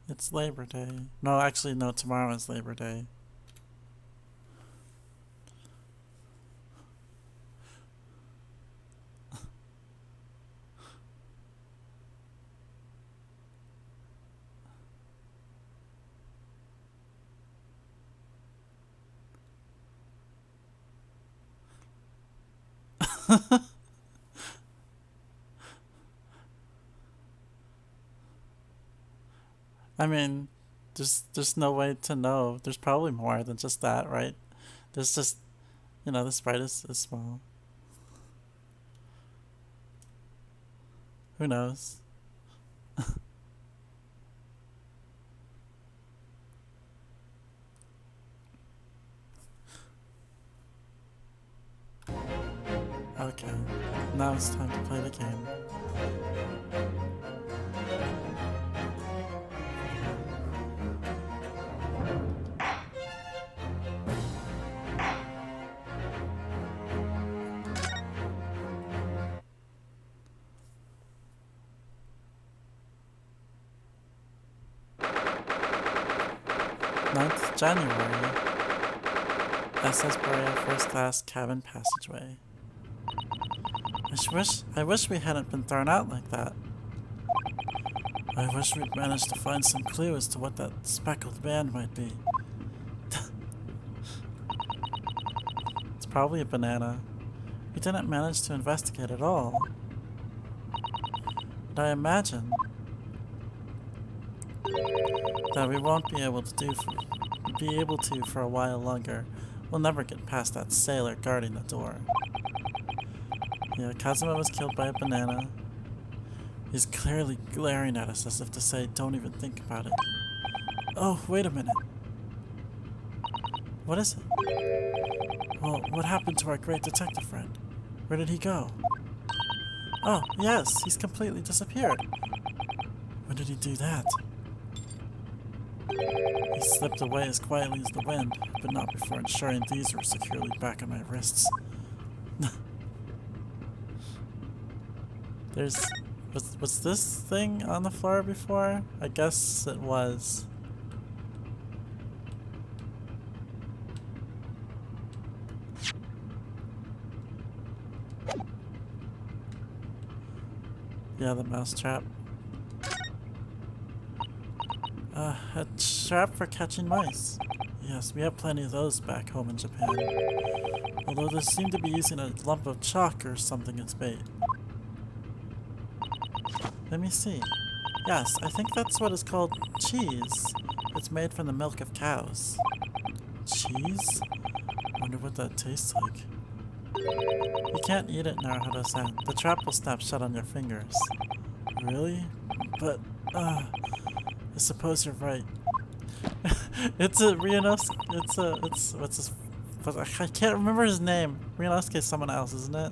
It's Labor Day. No, actually, no, tomorrow is Labor Day. I mean, there's no way to know. There's probably more than just that, right? There's just, the sprite is small. Who knows? Okay, now it's time to play the game. Ninth January. SS Borea First Class Cabin Passageway. I wish we hadn't been thrown out like that. I wish we'd managed to find some clue as to what that speckled band might be. It's probably a banana. We didn't manage to investigate at all. And I imagine that we won't be able to for a while longer. We'll never get past that sailor guarding the door. Yeah, Kazuma was killed by a banana. He's clearly glaring at us as if to say, don't even think about it. Oh, wait a minute. What is it? Well, what happened to our great detective friend? Where did he go? Oh, yes, he's completely disappeared. When did he do that? He slipped away as quietly as the wind, but not before ensuring these were securely back on my wrists. Was this thing on the floor before? I guess it was. Yeah, the mouse trap. A trap for catching mice. Yes, we have plenty of those back home in Japan. Although they seem to be using a lump of chalk or something as bait. Let me see. Yes, I think that's what is called cheese. It's made from the milk of cows. Cheese? Wonder what that tastes like. You can't eat it, Naruhodo-san. The trap will snap shut on your fingers. Really? But, I suppose you're right. It's a what's his, I can't remember his name. Ryunosuke is someone else, isn't it?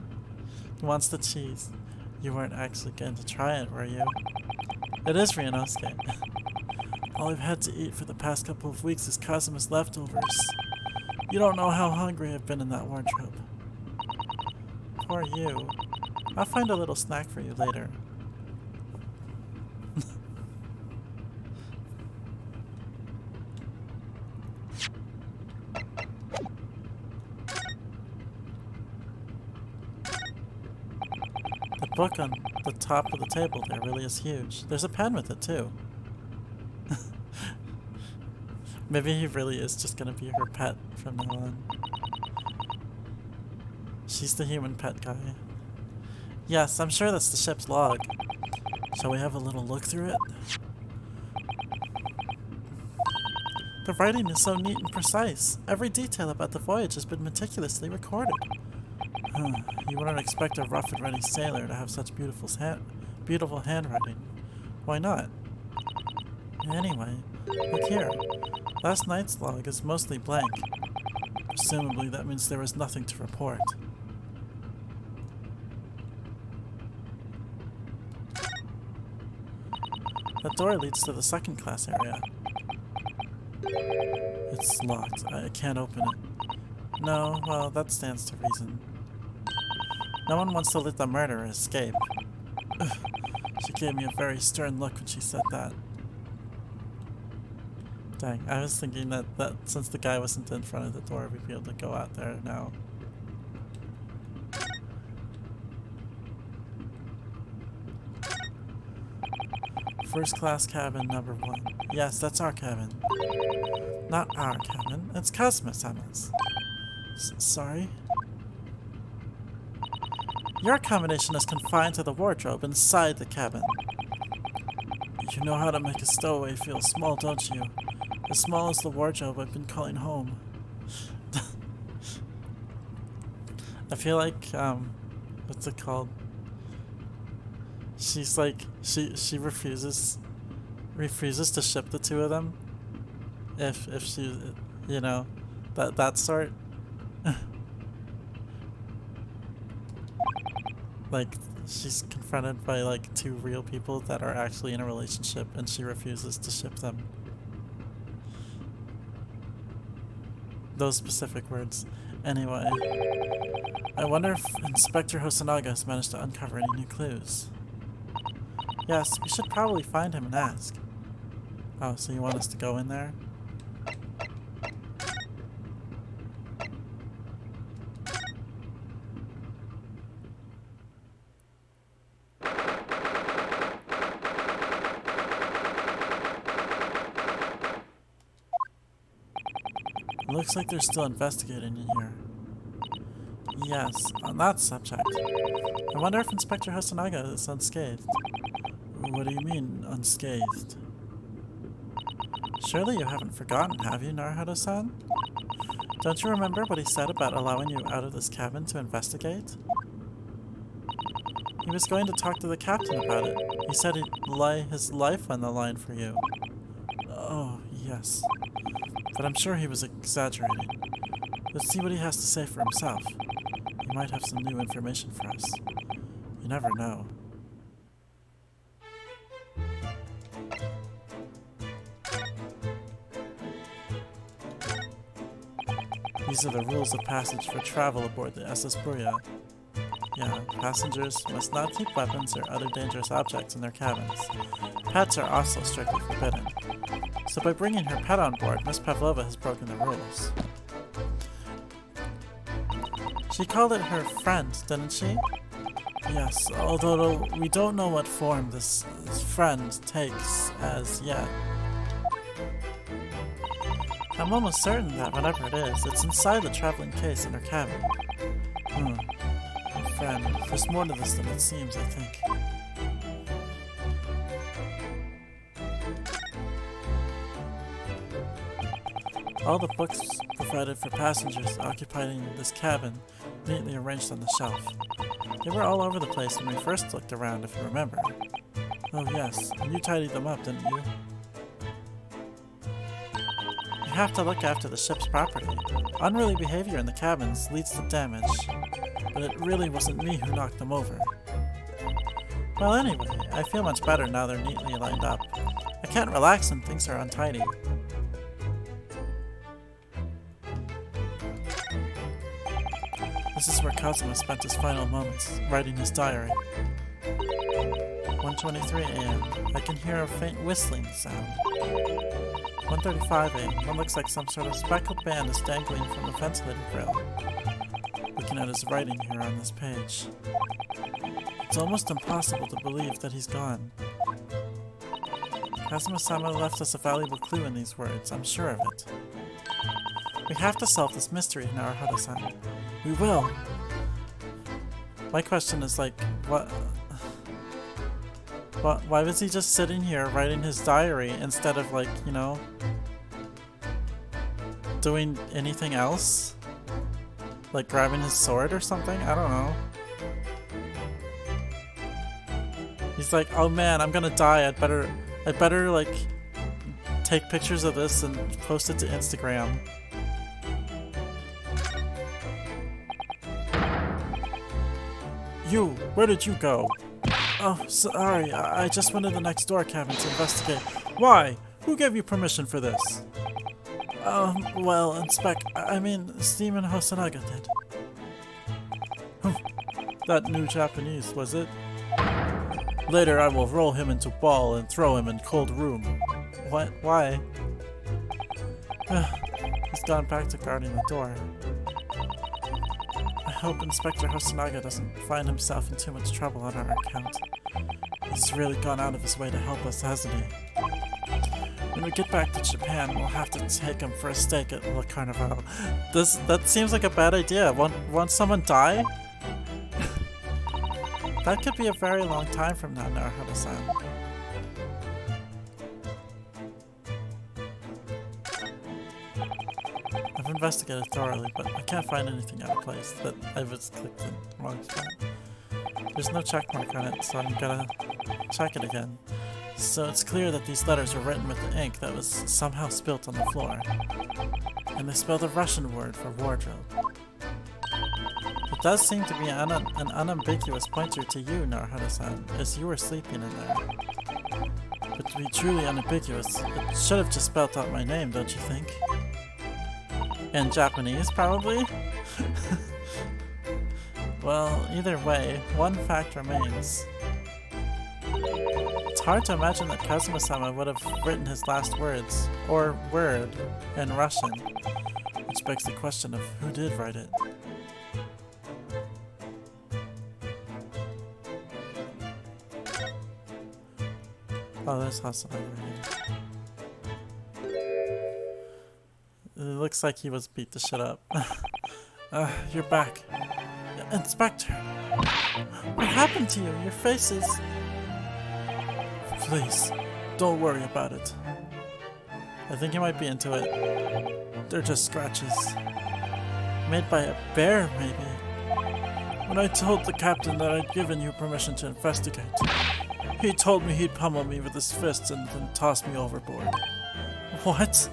He wants the cheese. You weren't actually going to try it, were you? It is Ryunosuke. All I've had to eat for the past couple of weeks is Kazuma's leftovers. You don't know how hungry I've been in that wardrobe. Poor you. I'll find a little snack for you later. The book on the top of the table there really is huge. There's a pen with it too. Maybe he really is just gonna be her pet from now on. She's the human pet guy. Yes, I'm sure that's the ship's log. Shall we have a little look through it? The writing is so neat and precise. Every detail about the voyage has been meticulously recorded. You wouldn't expect a rough and ready sailor to have such beautiful handwriting. Why not? Anyway, look here. Last night's log is mostly blank. Presumably that means there was nothing to report. The door leads to the second class area. It's locked. I can't open it. No, well, that stands to reason. No one wants to let the murderer escape. Ugh. She gave me a very stern look when she said that. Dang, I was thinking that since the guy wasn't in front of the door, we'd be able to go out there now. First class cabin number 1. Yes, that's our cabin. Not our cabin. It's Cosmos. Sorry? Your accommodation is confined to the wardrobe inside the cabin. You know how to make a stowaway feel small, don't you? As small as the wardrobe I've been calling home. I feel like, what's it called? She's like, she refuses to ship the two of them. If she, you know, that sort. Like, she's confronted by like two real people that are actually in a relationship and she refuses to ship them. Those specific words. Anyway, I wonder if Inspector Hosonaga has managed to uncover any new clues. Yes, we should probably find him and ask. Oh, so you want us to go in there? Looks like they're still investigating in here. Yes, on that subject. I wonder if Inspector Hosonaga is unscathed. What do you mean, unscathed? Surely you haven't forgotten, have you, Naruhodo-san? Don't you remember what he said about allowing you out of this cabin to investigate? He was going to talk to the captain about it. He said he'd lay his life on the line for you. Oh, yes. But I'm sure he was exaggerating. Let's see what he has to say for himself. He might have some new information for us. You never know. These are the rules of passage for travel aboard the SS Burya. Yeah, passengers must not keep weapons or other dangerous objects in their cabins. Pets are also strictly forbidden. So by bringing her pet on board, Miss Pavlova has broken the rules. She called it her friend, didn't she? Yes, although we don't know what form this friend takes as yet. I'm almost certain that whatever it is, it's inside the traveling case in her cabin. Friend, there's more to this than it seems, I think. All the books provided for passengers occupying this cabin, neatly arranged on the shelf. They were all over the place when we first looked around, if you remember. Oh yes, and you tidied them up, didn't you? You have to look after the ship's property. Unruly behavior in the cabins leads to damage, but it really wasn't me who knocked them over. Well anyway, I feel much better now they're neatly lined up. I can't relax when things are untidy. This is where Kazuma spent his final moments, writing his diary. 1:23 a.m. I can hear a faint whistling sound. 1:35 a.m. What looks like some sort of speckled band is dangling from the ventilator grill. Looking at his writing here on this page. It's almost impossible to believe that he's gone. Kazuma-sama left us a valuable clue in these words, I'm sure of it. We have to solve this mystery, Naruhodo-san. We will! My question is like, why was he just sitting here writing his diary instead of like, you know, doing anything else? Like grabbing his sword or something? I don't know. He's like, oh man, I'm gonna die, I better like take pictures of this and post it to Instagram. You, where did you go? Oh, sorry, I just went to the next door cabin to investigate. Why? Who gave you permission for this? Well, Steven Hosonaga did. That new Japanese, was it? Later I will roll him into ball and throw him in cold room. What? Why? He's gone back to guarding the door. I hope Inspector Hosonaga doesn't find himself in too much trouble on our account. He's really gone out of his way to help us, hasn't he? When we get back to Japan, we'll have to take him for a steak at Le Carnival. That seems like a bad idea. Won't someone die? That could be a very long time from now, Naruhodo-san. I've investigated thoroughly, but I can't find anything out of place. That I was clicked in the wrong spot. There's no check mark on it, so I'm gonna check it again. So it's clear that these letters were written with the ink that was somehow spilt on the floor. And they spelled a Russian word for wardrobe. It does seem to be an unambiguous pointer to you, Naruhodo-san, as you were sleeping in there. But to be truly unambiguous, it should have just spelled out my name, don't you think? In Japanese, probably? Well, either way, one fact remains. It's hard to imagine that Kazuma-sama would have written his last words, or word, in Russian, which begs the question of who did write it. Oh, there's Hosonaga right here. It looks like he was beat the shit up. You're back. Inspector! What happened to you? Your face is... Please, don't worry about it. I think you might be into it. They're just scratches. Made by a bear, maybe. When I told the captain that I'd given you permission to investigate, he told me he'd pummel me with his fists and then toss me overboard. What?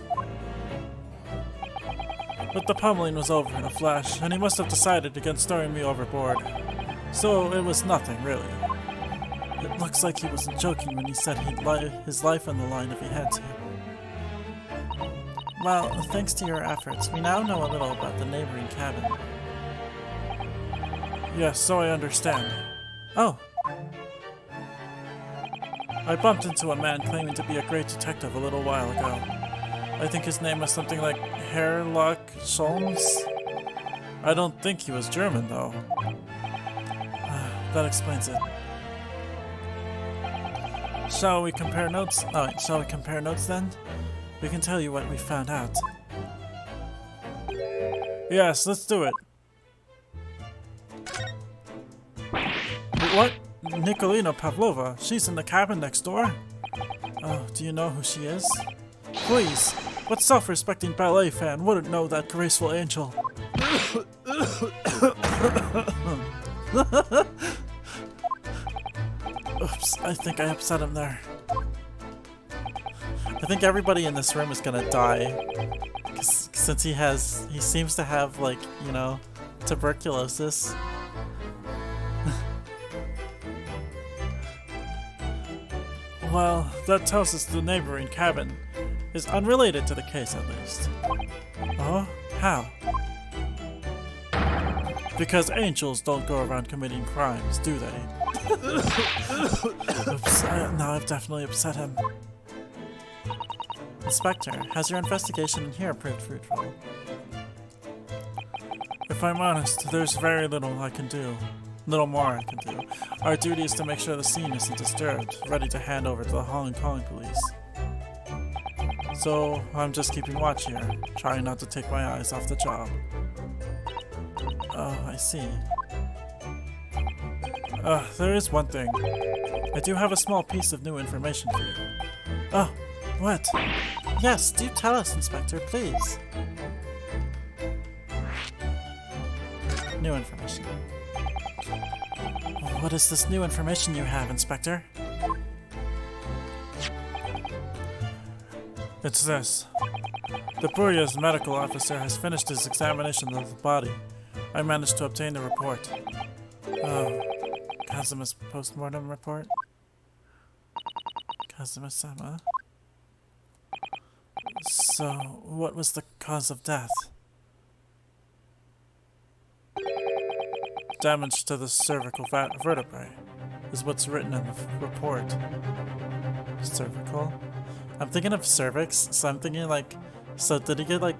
But the pummeling was over in a flash, and he must have decided against throwing me overboard. So it was nothing, really. It looks like he wasn't joking when he said he'd lay his life on the line if he had to. Well, thanks to your efforts, we now know a little about the neighboring cabin. Yes, so I understand. Oh! I bumped into a man claiming to be a great detective a little while ago. I think his name was something like Herlock Shelmes. I don't think he was German, though. That explains it. Shall we compare notes? Alright, shall we compare notes then? We can tell you what we found out. Yes, let's do it. What? Nikolina Pavlova? She's in the cabin next door? Oh, do you know who she is? Please, what self-respecting ballet fan wouldn't know that graceful angel? Oops, I think I upset him there. I think everybody in this room is gonna die. Since he seems to have, like, you know, tuberculosis. Well, that tells us the neighboring cabin is unrelated to the case, at least. Oh? How? Because angels don't go around committing crimes, do they? Oops, now I've definitely upset him. Inspector, has your investigation in here proved fruitful? If I'm honest, there's very little I can do. Little more I can do. Our duty is to make sure the scene isn't disturbed, ready to hand over to the Hong Kong police. So, I'm just keeping watch here, trying not to take my eyes off the job. Oh, I see. There is one thing. I do have a small piece of new information for you. Oh, what? Yes, do tell us, Inspector, please. New information. What is this new information you have, Inspector? It's this. The Burya's medical officer has finished his examination of the body. I managed to obtain the report. Oh, Kazuma's post-mortem report? Kazuma-sama? So, what was the cause of death? Damage to the cervical vertebrae is what's written in the report. Cervical? I'm thinking of cervix, so I'm thinking like So did he get like...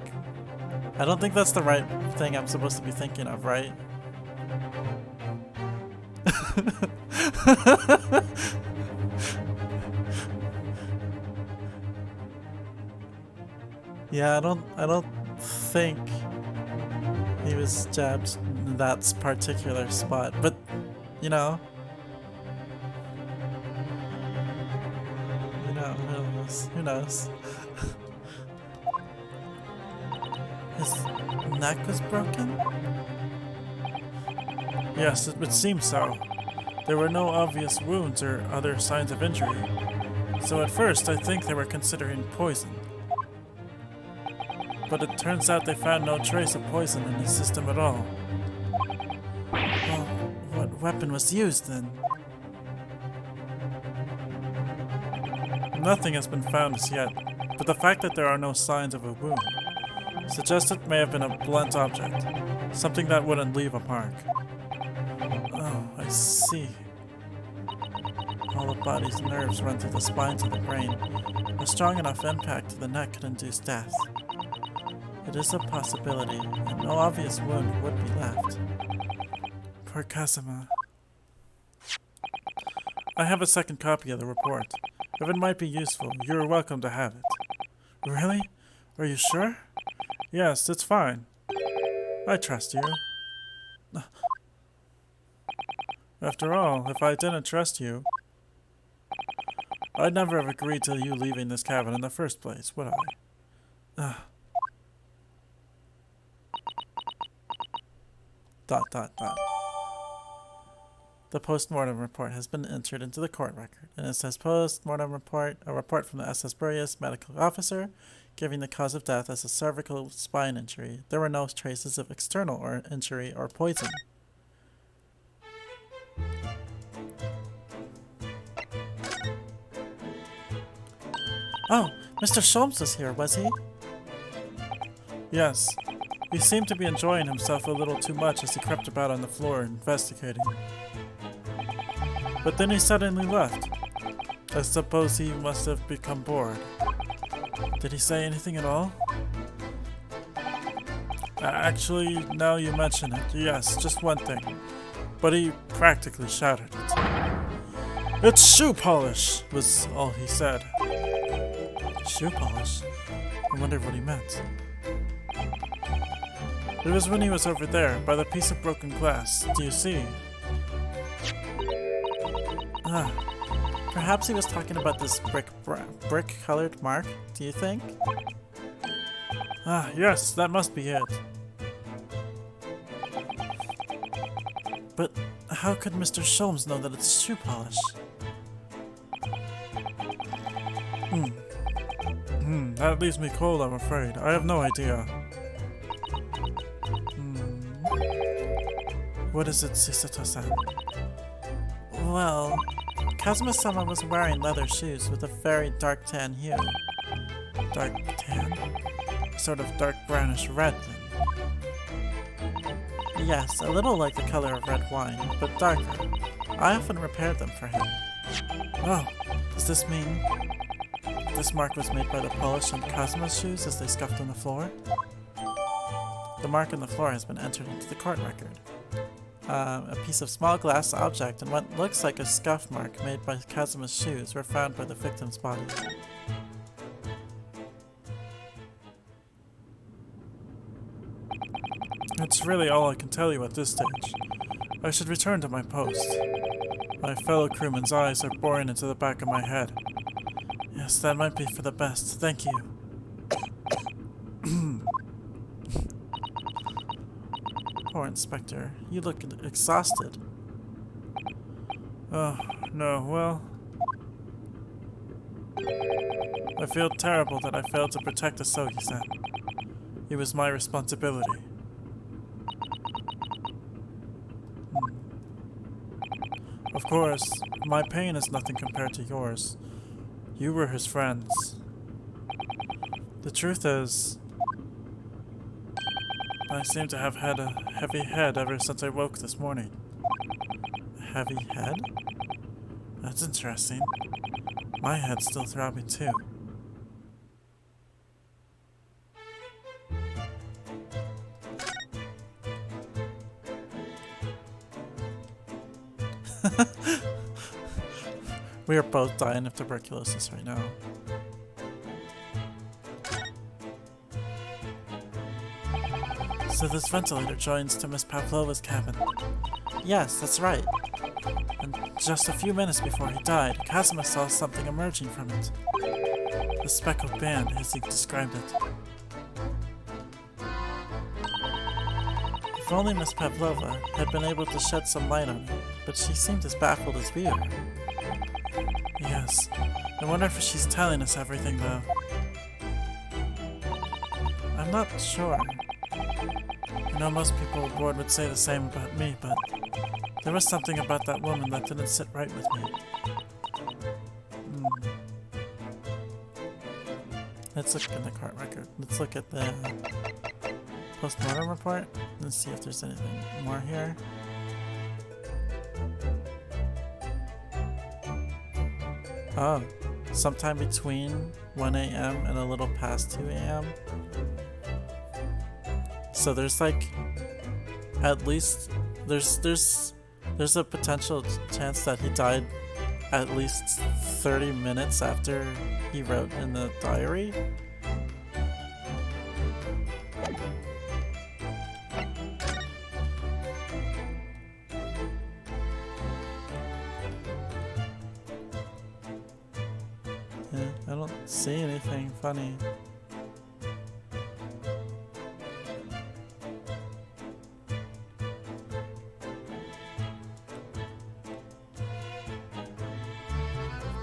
I don't think that's the right thing I'm supposed to be thinking of, right? Yeah, I don't think he was jabbed in that particular spot, but you know, who knows? Who knows? His neck was broken? Yes, it would seem so. There were no obvious wounds or other signs of injury, so at first I think they were considering poison. But it turns out they found no trace of poison in his system at all. Well, what weapon was used then? Nothing has been found as yet, but the fact that there are no signs of a wound suggests it may have been a blunt object, something that wouldn't leave a mark. Oh, I see. All the body's nerves run through the spine to the brain. A strong enough impact to the neck could induce death. It is a possibility, and no obvious wound would be left. Poor Kazuma. I have a second copy of the report. If it might be useful, you're welcome to have it. Really? Are you sure? Yes, it's fine. I trust you. After all, if I didn't trust you, I'd never have agreed to you leaving this cabin in the first place, would I? The post-mortem report has been entered into the court record, and it says post-mortem report, a report from the SS Boreas medical officer, giving the cause of death as a cervical spine injury. There were no traces of external injury or poison. Oh, Mr. Shelmes was here, was he? Yes. He seemed to be enjoying himself a little too much as he crept about on the floor investigating. But then he suddenly left. I suppose he must have become bored. Did he say anything at all? Actually, now you mention it, yes, just one thing. But he practically shouted it. "It's shoe polish," was all he said. Shoe polish? I wondered what he meant. It was when he was over there, by the piece of broken glass. Do you see? Perhaps he was talking about this brick-colored mark, do you think? Yes, that must be it. But how could Mr. Shelmes know that it's shoe polish? That leaves me cold, I'm afraid. I have no idea. What is it, Sisato-san? Well, Kazuma-sama was wearing leather shoes with a very dark tan hue. Dark tan? A sort of dark brownish red, then. Yes, a little like the color of red wine, but darker. I often repaired them for him. Oh, does this mean this mark was made by the polish on Kazuma's shoes as they scuffed on the floor? The mark on the floor has been entered into the court record. A piece of small glass object and what looks like a scuff mark made by Kazuma's shoes were found by the victim's body. That's really all I can tell you at this stage. I should return to my post. My fellow crewmen's eyes are boring into the back of my head. Yes, that might be for the best. Thank you. Poor Inspector. You look exhausted. Oh, no, well... I feel terrible that I failed to protect Asogi-san. It was my responsibility. Of course, my pain is nothing compared to yours. You were his friends. The truth is, I seem to have had a heavy head ever since I woke this morning. A heavy head? That's interesting. My head's still throbbing too. We are both dying of tuberculosis right now. So this ventilator joins to Miss Pavlova's cabin. Yes, that's right. And just a few minutes before he died, Kazuma saw something emerging from it. The speckled band, as he described it. If only Miss Pavlova had been able to shed some light on it, but she seemed as baffled as we are. Yes, I wonder if she's telling us everything though. I'm not sure. I know most people aboard would say the same about me, but there was something about that woman that didn't sit right with me. Let's look in the cart record. Let's look at the post-mortem report. Let's see if there's anything more here. Oh, sometime between 1 a.m. and a little past 2 a.m. So there's like, at least, there's a potential chance that he died at least 30 minutes after he wrote in the diary. Yeah, I don't see anything funny.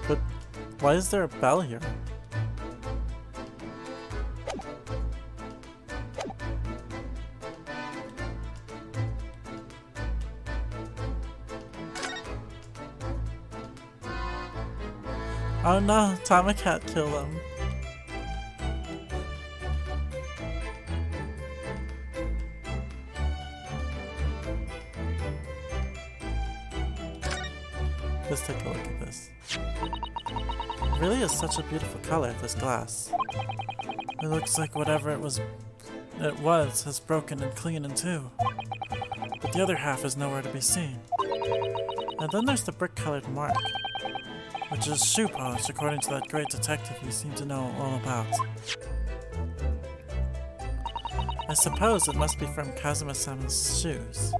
But why is there a bell here? Oh no, Tomacat killed him. Let's take a look at this. It really is such a beautiful color, this glass. It looks like whatever it was has broken and cleaned in two. But the other half is nowhere to be seen. And then there's the brick-colored mark, which is shoe polish according to that great detective we seem to know all about. I suppose it must be from Kazuma-sama's shoes.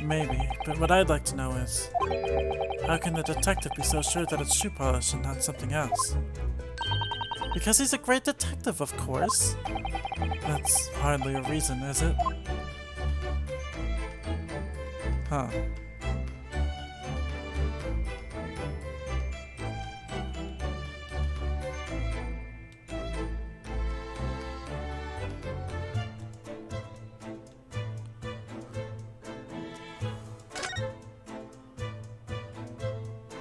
Maybe, but what I'd like to know is, how can the detective be so sure that it's shoe polish and not something else? Because he's a great detective, of course. That's hardly a reason, is it? Huh.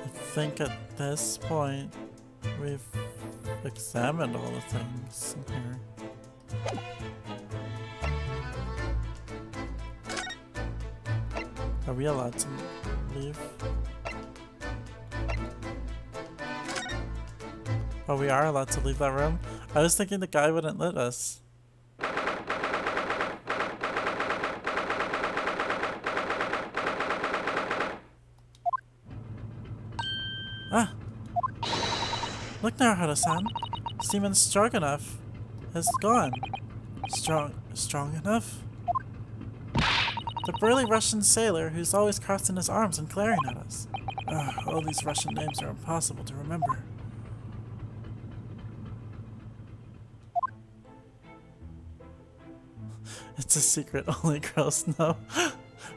I think at this point we've examined all the things in here. Are we allowed to leave? Oh, we are allowed to leave that room? I was thinking the guy wouldn't let us. Ah! Look, Naruhodo-san! Seaman Stroganoff has gone. Strong enough? The burly Russian sailor who's always crossing his arms and glaring at us. All these Russian names are impossible to remember. It's a secret only girls know.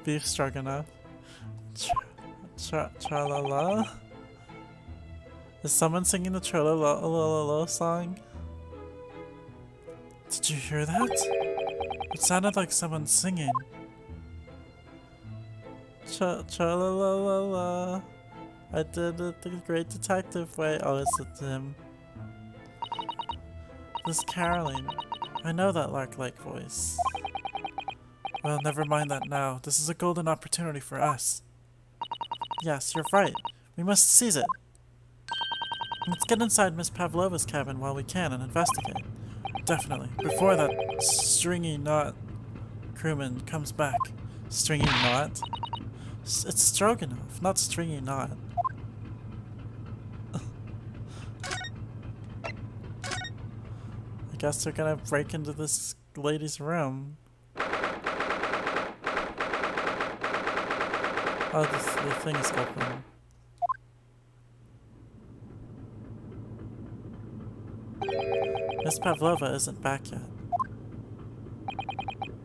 Beef stroganoff. Tra-la-la? Is someone singing the Tra-la-la-la-la song? Did you hear that? It sounded like someone singing. Tra-la-la-la-la. I did it the great detective way. Oh, it's him. This caroling. I know that lark-like voice. Well, never mind that now. This is a golden opportunity for us. Yes, you're right. We must seize it. Let's get inside Miss Pavlova's cabin while we can and investigate. Definitely. Before that stringy knot crewman comes back. Stringy knot? It's Stroganoff, not stringy knot. guess they're gonna break into this lady's room. Oh, the thing is open. Miss Pavlova isn't back yet.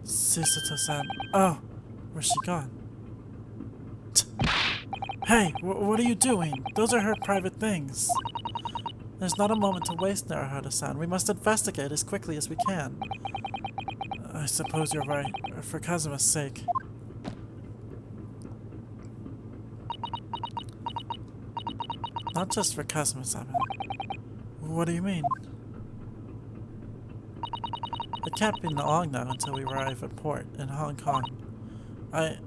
Susato-san. Oh, where's she gone? Hey, what are you doing? Those are her private things. There's not a moment to waste, Naruhodo-san. We must investigate as quickly as we can. I suppose you're right, for Kazuma's sake. Not just for Kazuma-sama. What do you mean? It can't be long now until we arrive at port in Hong Kong. I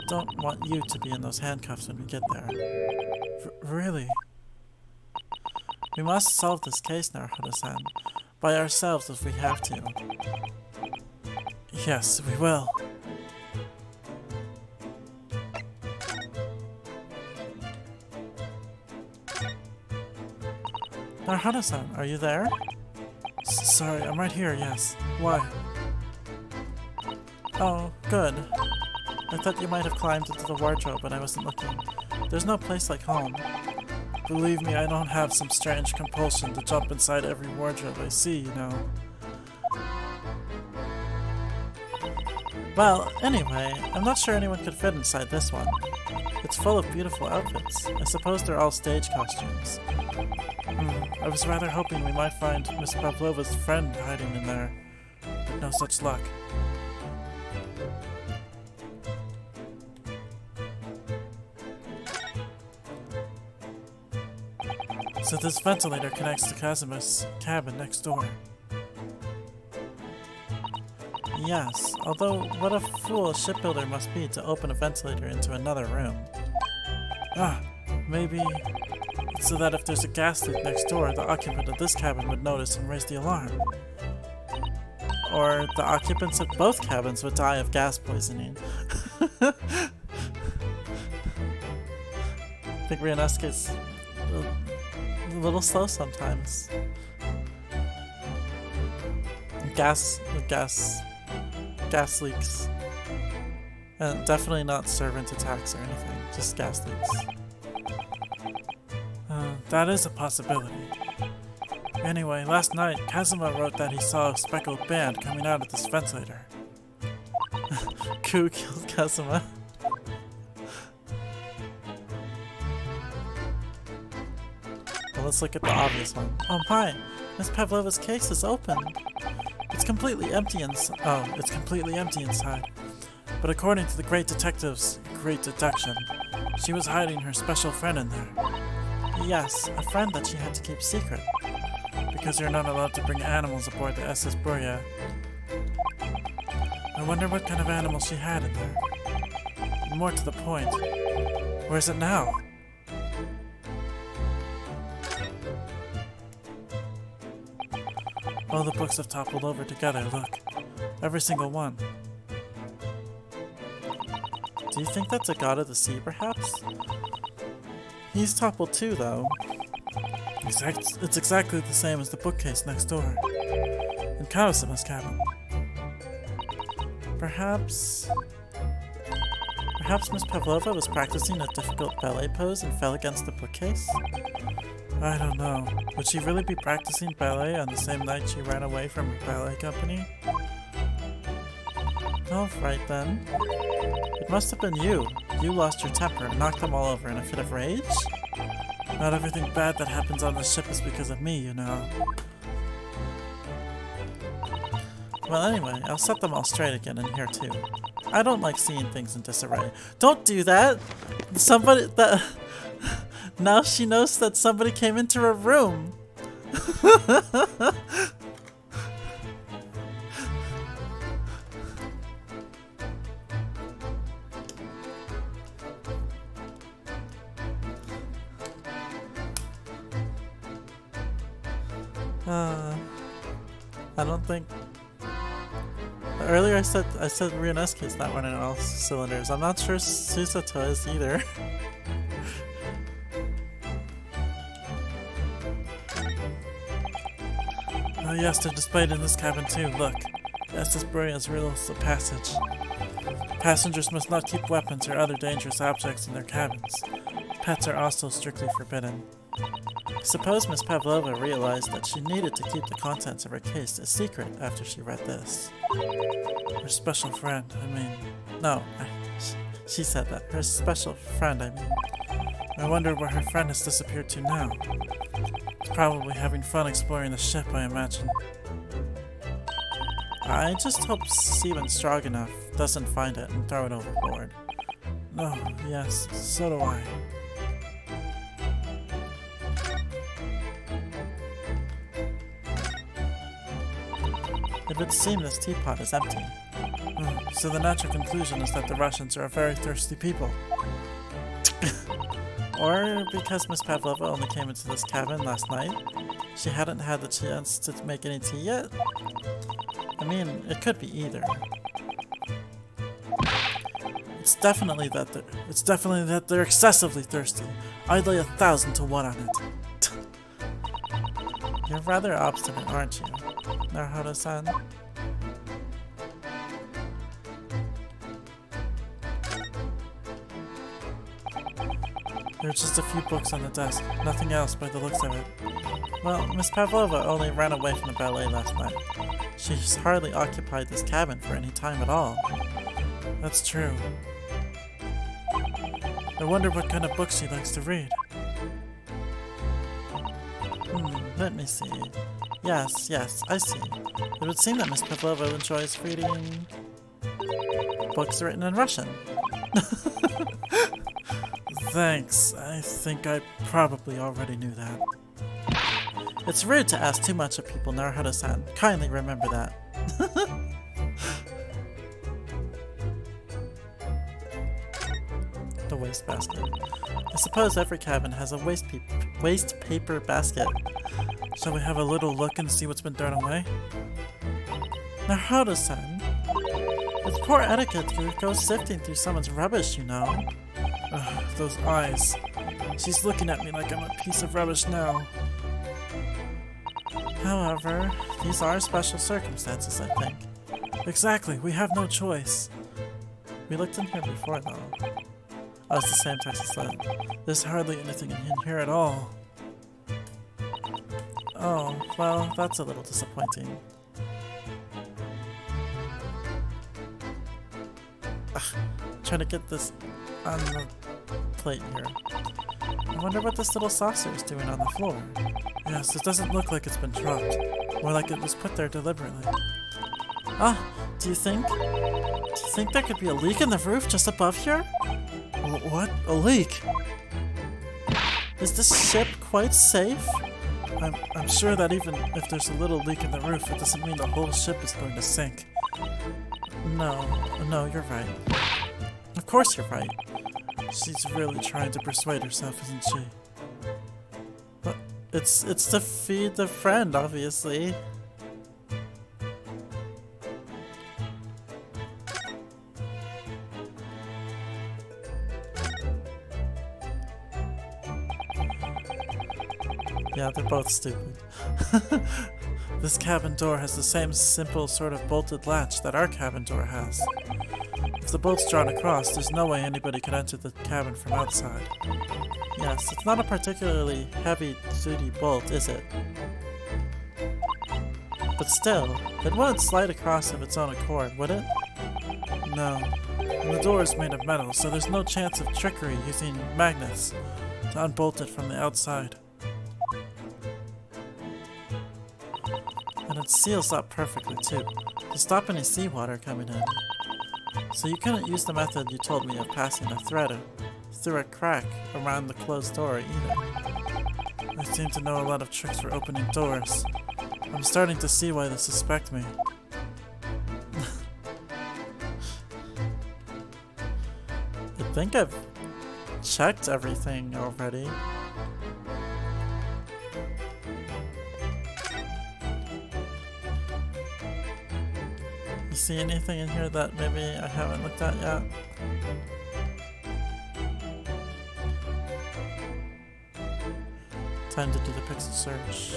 don't want you to be in those handcuffs when we get there. Really? We must solve this case, Naruhodo-san. By ourselves if we have to. Yes, we will. Naruhodo-san, are you there? Sorry, I'm right here, yes. Why? Oh, good. I thought you might have climbed into the wardrobe when I wasn't looking. There's no place like home. Believe me, I don't have some strange compulsion to jump inside every wardrobe I see, you know. Well, anyway, I'm not sure anyone could fit inside this one. It's full of beautiful outfits. I suppose they're all stage costumes. I was rather hoping we might find Miss Pavlova's friend hiding in there, but no such luck. So this ventilator connects to Kazuma's cabin next door. Yes, although what a fool a shipbuilder must be to open a ventilator into another room. Ah, maybe it's so that if there's a gas leak next door, the occupant of this cabin would notice and raise the alarm. Or the occupants of both cabins would die of gas poisoning. I think Ryunosuke's a little slow sometimes. Gas leaks. And definitely not servant attacks or anything, just gas leaks. That is a possibility. Anyway, last night, Kazuma wrote that he saw a speckled band coming out of this ventilator. Ku killed Kazuma. Well, let's look at the obvious one. Oh my! Miss Pavlova's case is open! It's completely empty it's completely empty inside. But according to the great detective's great deduction, she was hiding her special friend in there. Yes, a friend that she had to keep secret. Because you're not allowed to bring animals aboard the SS Burya. I wonder what kind of animal she had in there. And more to the point, where's it now? All the books have toppled over together, look. Every single one. Do you think that's a god of the sea, perhaps? He's toppled too, though. It's exactly the same as the bookcase next door. In Kaosuma's cabin. Perhaps Miss Pavlova was practicing a difficult ballet pose and fell against the bookcase? I don't know. Would she really be practicing ballet on the same night she ran away from her ballet company? Oh, right then. It must have been you. You lost your temper and knocked them all over in a fit of rage? Not everything bad that happens on the ship is because of me, you know. Well, anyway, I'll set them all straight again in here too. I don't like seeing things in disarray. Don't do that! Now she knows that somebody came into her room! I don't think... Earlier I said Ryunosuke's not running on all cylinders. I'm not sure Susato is either. Oh yes, they're displayed in this cabin too, look. Estes Boreas riddles the passage. Passengers must not keep weapons or other dangerous objects in their cabins. Pets are also strictly forbidden. I suppose Miss Pavlova realized that she needed to keep the contents of her case a secret after she read this. Her special friend, she said that. Her special friend, I wonder where her friend has disappeared to now. She's probably having fun exploring the ship, I imagine. I just hope Steven Stroganoff doesn't find it and throw it overboard. Oh, yes, so do I. It would seem this teapot is empty. So the natural conclusion is that the Russians are a very thirsty people. Or because Miss Pavlova only came into this cabin last night, she hadn't had the chance to make any tea yet? I mean, it could be either. It's definitely that they're excessively thirsty. I'd lay 1,000 to 1 on it. You're rather obstinate, aren't you, Naruhodo-san? There are just a few books on the desk, nothing else by the looks of it. Well, Miss Pavlova only ran away from the ballet last night. She's hardly occupied this cabin for any time at all. That's true. I wonder what kind of books she likes to read. Let me see. Yes, I see. It would seem that Miss Pavlova enjoys reading books written in Russian. Thanks. I think I probably already knew that. It's rude to ask too much of people, Naruhodo-san. Kindly remember that. The wastebasket. I suppose every cabin has a waste paper basket. Shall we have a little look and see what's been thrown away? Naruhodo-san, it's poor etiquette to go sifting through someone's rubbish, you know. Ugh, those eyes. She's looking at me like I'm a piece of rubbish now. However, these are special circumstances, I think. Exactly, we have no choice. We looked in here before, though. Oh, it's the same text as that. There's hardly anything in here at all. Oh, well, that's a little disappointing. Trying to get this on the plate here. I wonder what this little saucer is doing on the floor. Yes, it doesn't look like it's been dropped. More like it was put there deliberately. Do you think there could be a leak in the roof just above here? What? A leak? Is this ship quite safe? I'm sure that even if there's a little leak in the roof, it doesn't mean the whole ship is going to sink. No, you're right. Of course you're right. She's really trying to persuade herself, isn't she? But it's to feed the friend, obviously. Yeah, they're both stupid. This cabin door has the same simple sort of bolted latch that our cabin door has. If the bolt's drawn across, there's no way anybody could enter the cabin from outside. Yes, it's not a particularly heavy-duty bolt, is it? But still, it wouldn't slide across of its own accord, would it? No. And the door is made of metal, so there's no chance of trickery using magnets to unbolt it from the outside. And it seals up perfectly too, to stop any seawater coming in. So you couldn't use the method you told me of passing a thread through a crack around the closed door either. I seem to know a lot of tricks for opening doors. I'm starting to see why they suspect me. I think I've checked everything already. See anything in here that maybe I haven't looked at yet? Time to do the pixel search.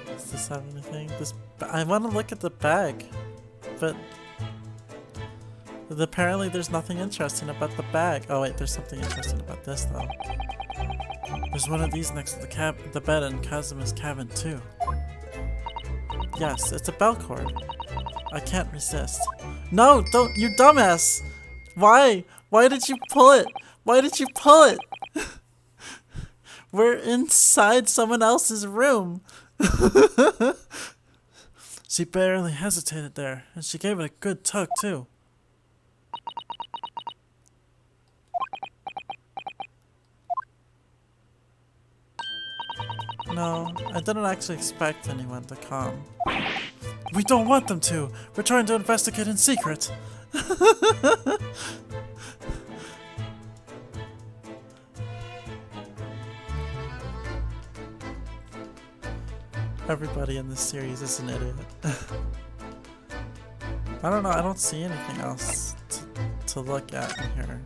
Does this have anything? I want to look at the bag, but apparently there's nothing interesting about the bag. Oh wait, there's something interesting about this though. There's one of these next to the bed in Kazuma's cabin too. Yes, it's a bell cord. I can't resist. No, don't, you dumbass! Why? Why did you pull it? Why did you pull it? We're inside someone else's room. She barely hesitated there, and she gave it a good tug too. No, I didn't actually expect anyone to come. We don't want them to! We're trying to investigate in secret! Everybody in this series is an idiot. I don't know, I don't see anything else to look at in here.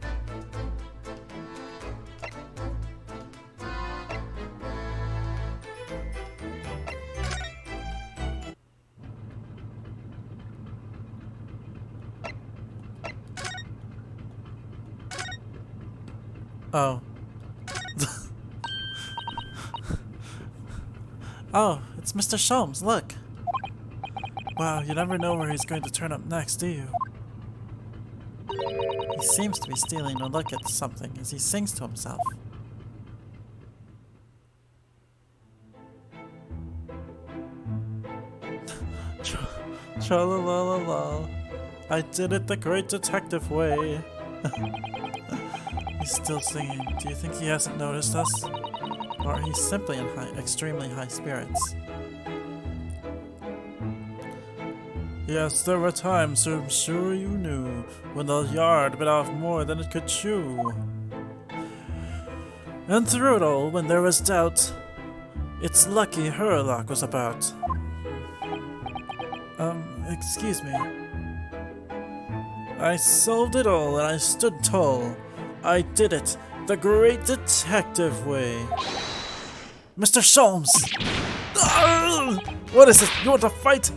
Oh. Oh, it's Mr. Shelmes, look! Wow, you never know where he's going to turn up next, do you? He seems to be stealing a look at something as he sings to himself. Tra-la-la-la-la. I did it the great detective way. He's still singing. Do you think he hasn't noticed us? Or he's simply in extremely high spirits? Yes, there were times, I'm sure you knew, when the yard bit off more than it could chew. And through it all, when there was doubt, it's lucky her luck was about. Excuse me. I solved it all and I stood tall. I did it the great detective way. Mr. Shelmes! What is it? You want to fight?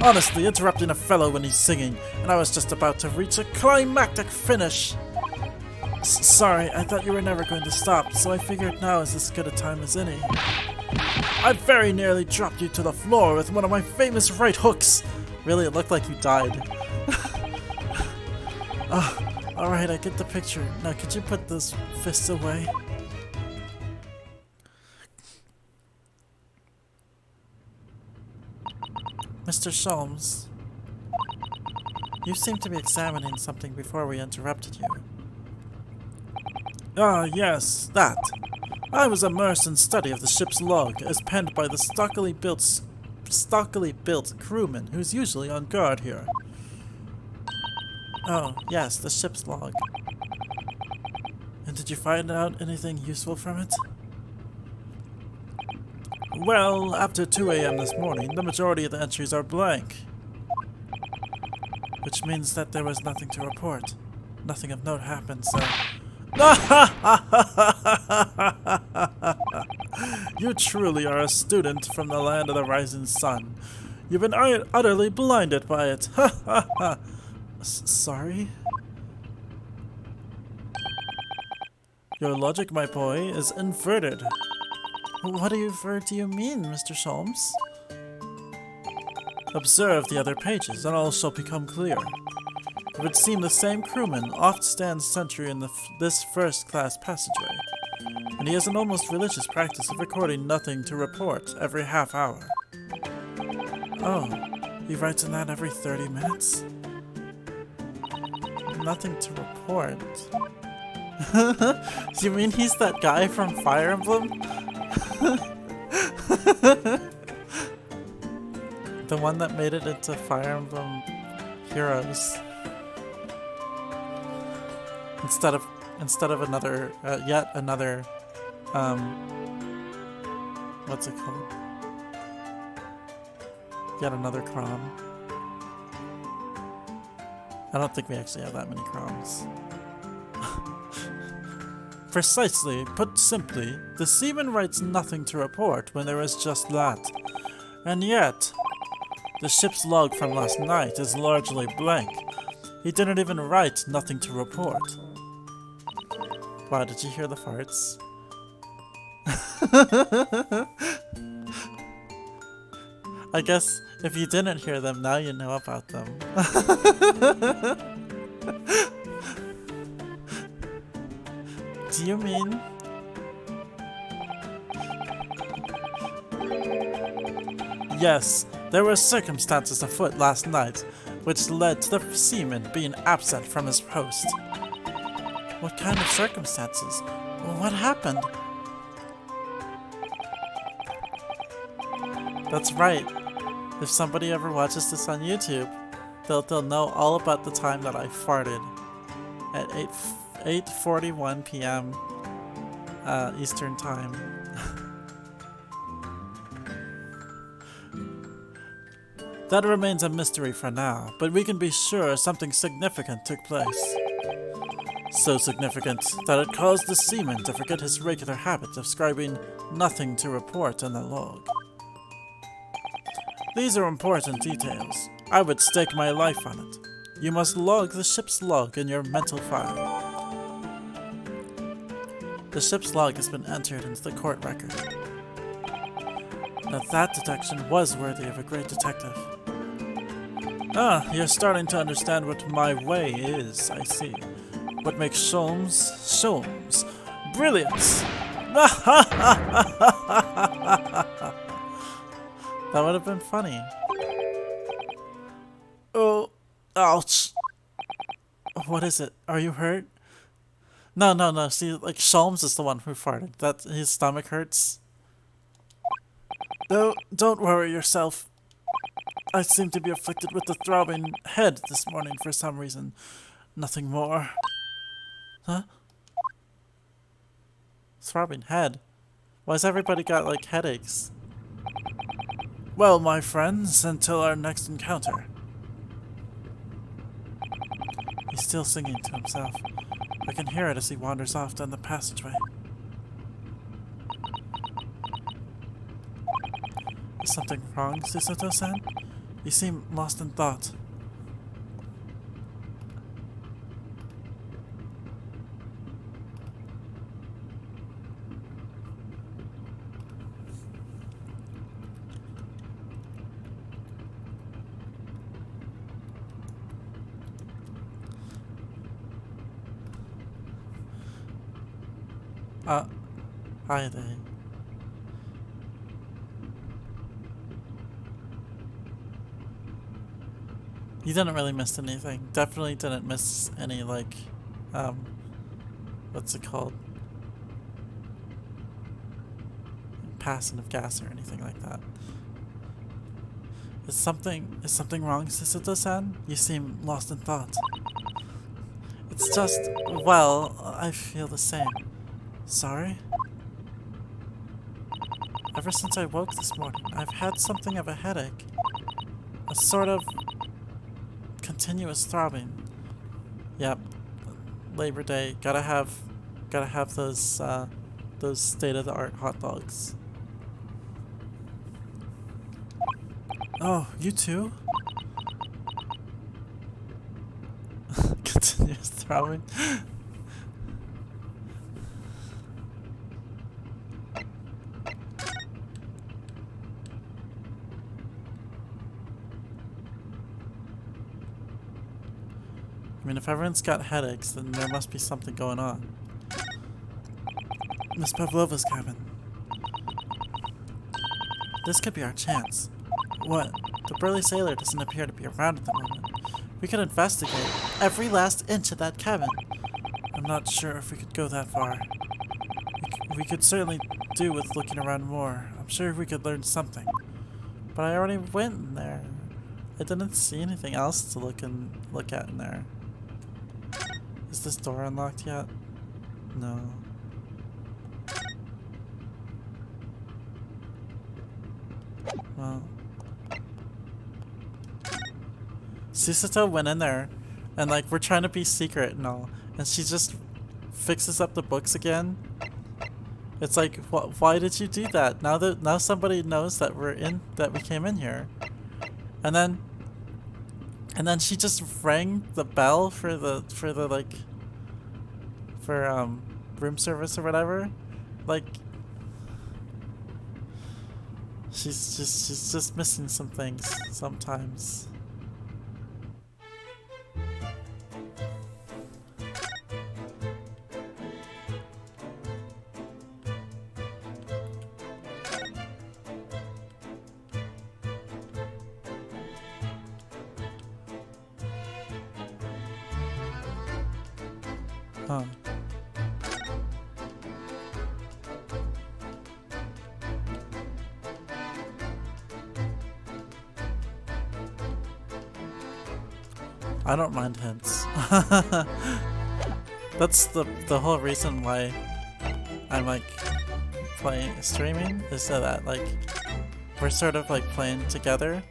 Honestly, interrupting a fellow when he's singing, and I was just about to reach a climactic finish. Sorry, I thought you were never going to stop, so I figured now is as good a time as any. I very nearly dropped you to the floor with one of my famous right hooks. Really, it looked like you died. Alright, I get the picture. Now, could you put those fists away? Mr. Shelmes, you seem to be examining something before we interrupted you. Ah, yes, that. I was immersed in study of the ship's log, as penned by the stockily built crewman who's usually on guard here. Oh, yes, the ship's log. And did you find out anything useful from it? Well, after 2 a.m. this morning, the majority of the entries are blank. Which means that there was nothing to report. Nothing of note happened, so... You truly are a student from the land of the rising sun. You've been utterly blinded by it. Sorry? Your logic, my boy, is inverted. What do you mean, Mr. Shelmes? Observe the other pages, and all shall become clear. It would seem the same crewman oft stands sentry in this first-class passageway, and he has an almost religious practice of recording nothing to report every half hour. Oh, he writes in that every 30 minutes? Nothing to report. Do you mean he's that guy from Fire Emblem? The one that made it into Fire Emblem Heroes. Instead of another, yet another, what's it called? Yet another Crom. I don't think we actually have that many Croms. Precisely. Put simply, the seaman writes nothing to report when there is just that. And yet, the ship's log from last night is largely blank. He didn't even write nothing to report. Wow, did you hear the farts? I guess if you didn't hear them, now you know about them. Do you mean? Yes, there were circumstances afoot last night which led to the seaman being absent from his post. What kind of circumstances? What happened? That's right. If somebody ever watches this on YouTube, they'll know all about the time that I farted at 8:41 p.m. Eastern Time. That remains a mystery for now, but we can be sure something significant took place. So significant that it caused the seaman to forget his regular habit of scribing nothing to report in the log. These are important details. I would stake my life on it. You must log the ship's log in your mental file. The ship's log has been entered into the court record. Now that detection was worthy of a great detective. Ah, you're starting to understand what my way is, I see. What makes Shelmes, Shelmes. Brilliance! That would have been funny. Oh, ouch. What is it? Are you hurt? No. See, like, Shelmes is the one who farted. That his stomach hurts. No, don't worry yourself. I seem to be afflicted with a throbbing head this morning for some reason. Nothing more. Huh? Throbbing head? Why's everybody got, like, headaches? Well, my friends, until our next encounter. He's still singing to himself. I can hear it as he wanders off down the passageway. Is something wrong, Susato-san? You seem lost in thought. Hi there. You didn't really miss anything. Definitely didn't miss any, like, what's it called? Passing of gas or anything like that. Is something wrong, Susato-san? You seem lost in thought. It's just, well, I feel the same. Sorry? Ever since I woke this morning, I've had something of a headache. A sort of continuous throbbing. Yep. Labor Day. Gotta have those state-of-the-art hot dogs. Oh, you too? Continuous throbbing. I mean, if everyone's got headaches, then there must be something going on. Miss Pavlova's cabin. This could be our chance. What? The burly sailor doesn't appear to be around at the moment. We could investigate every last inch of that cabin. I'm not sure if we could go that far. We could certainly do with looking around more. I'm sure we could learn something. But I already went in there. I didn't see anything else to look at in there. Is this door unlocked yet? No. Well. Susato went in there and, like, we're trying to be secret and all, and she just fixes up the books again. It's like, why did you do that? Now somebody knows that we came in here, and then she just rang the bell for room service or whatever. Like, she's just missing some things sometimes. Huh. I don't mind hints. That's the whole reason why I'm like streaming, is so that like we're sort of like playing together.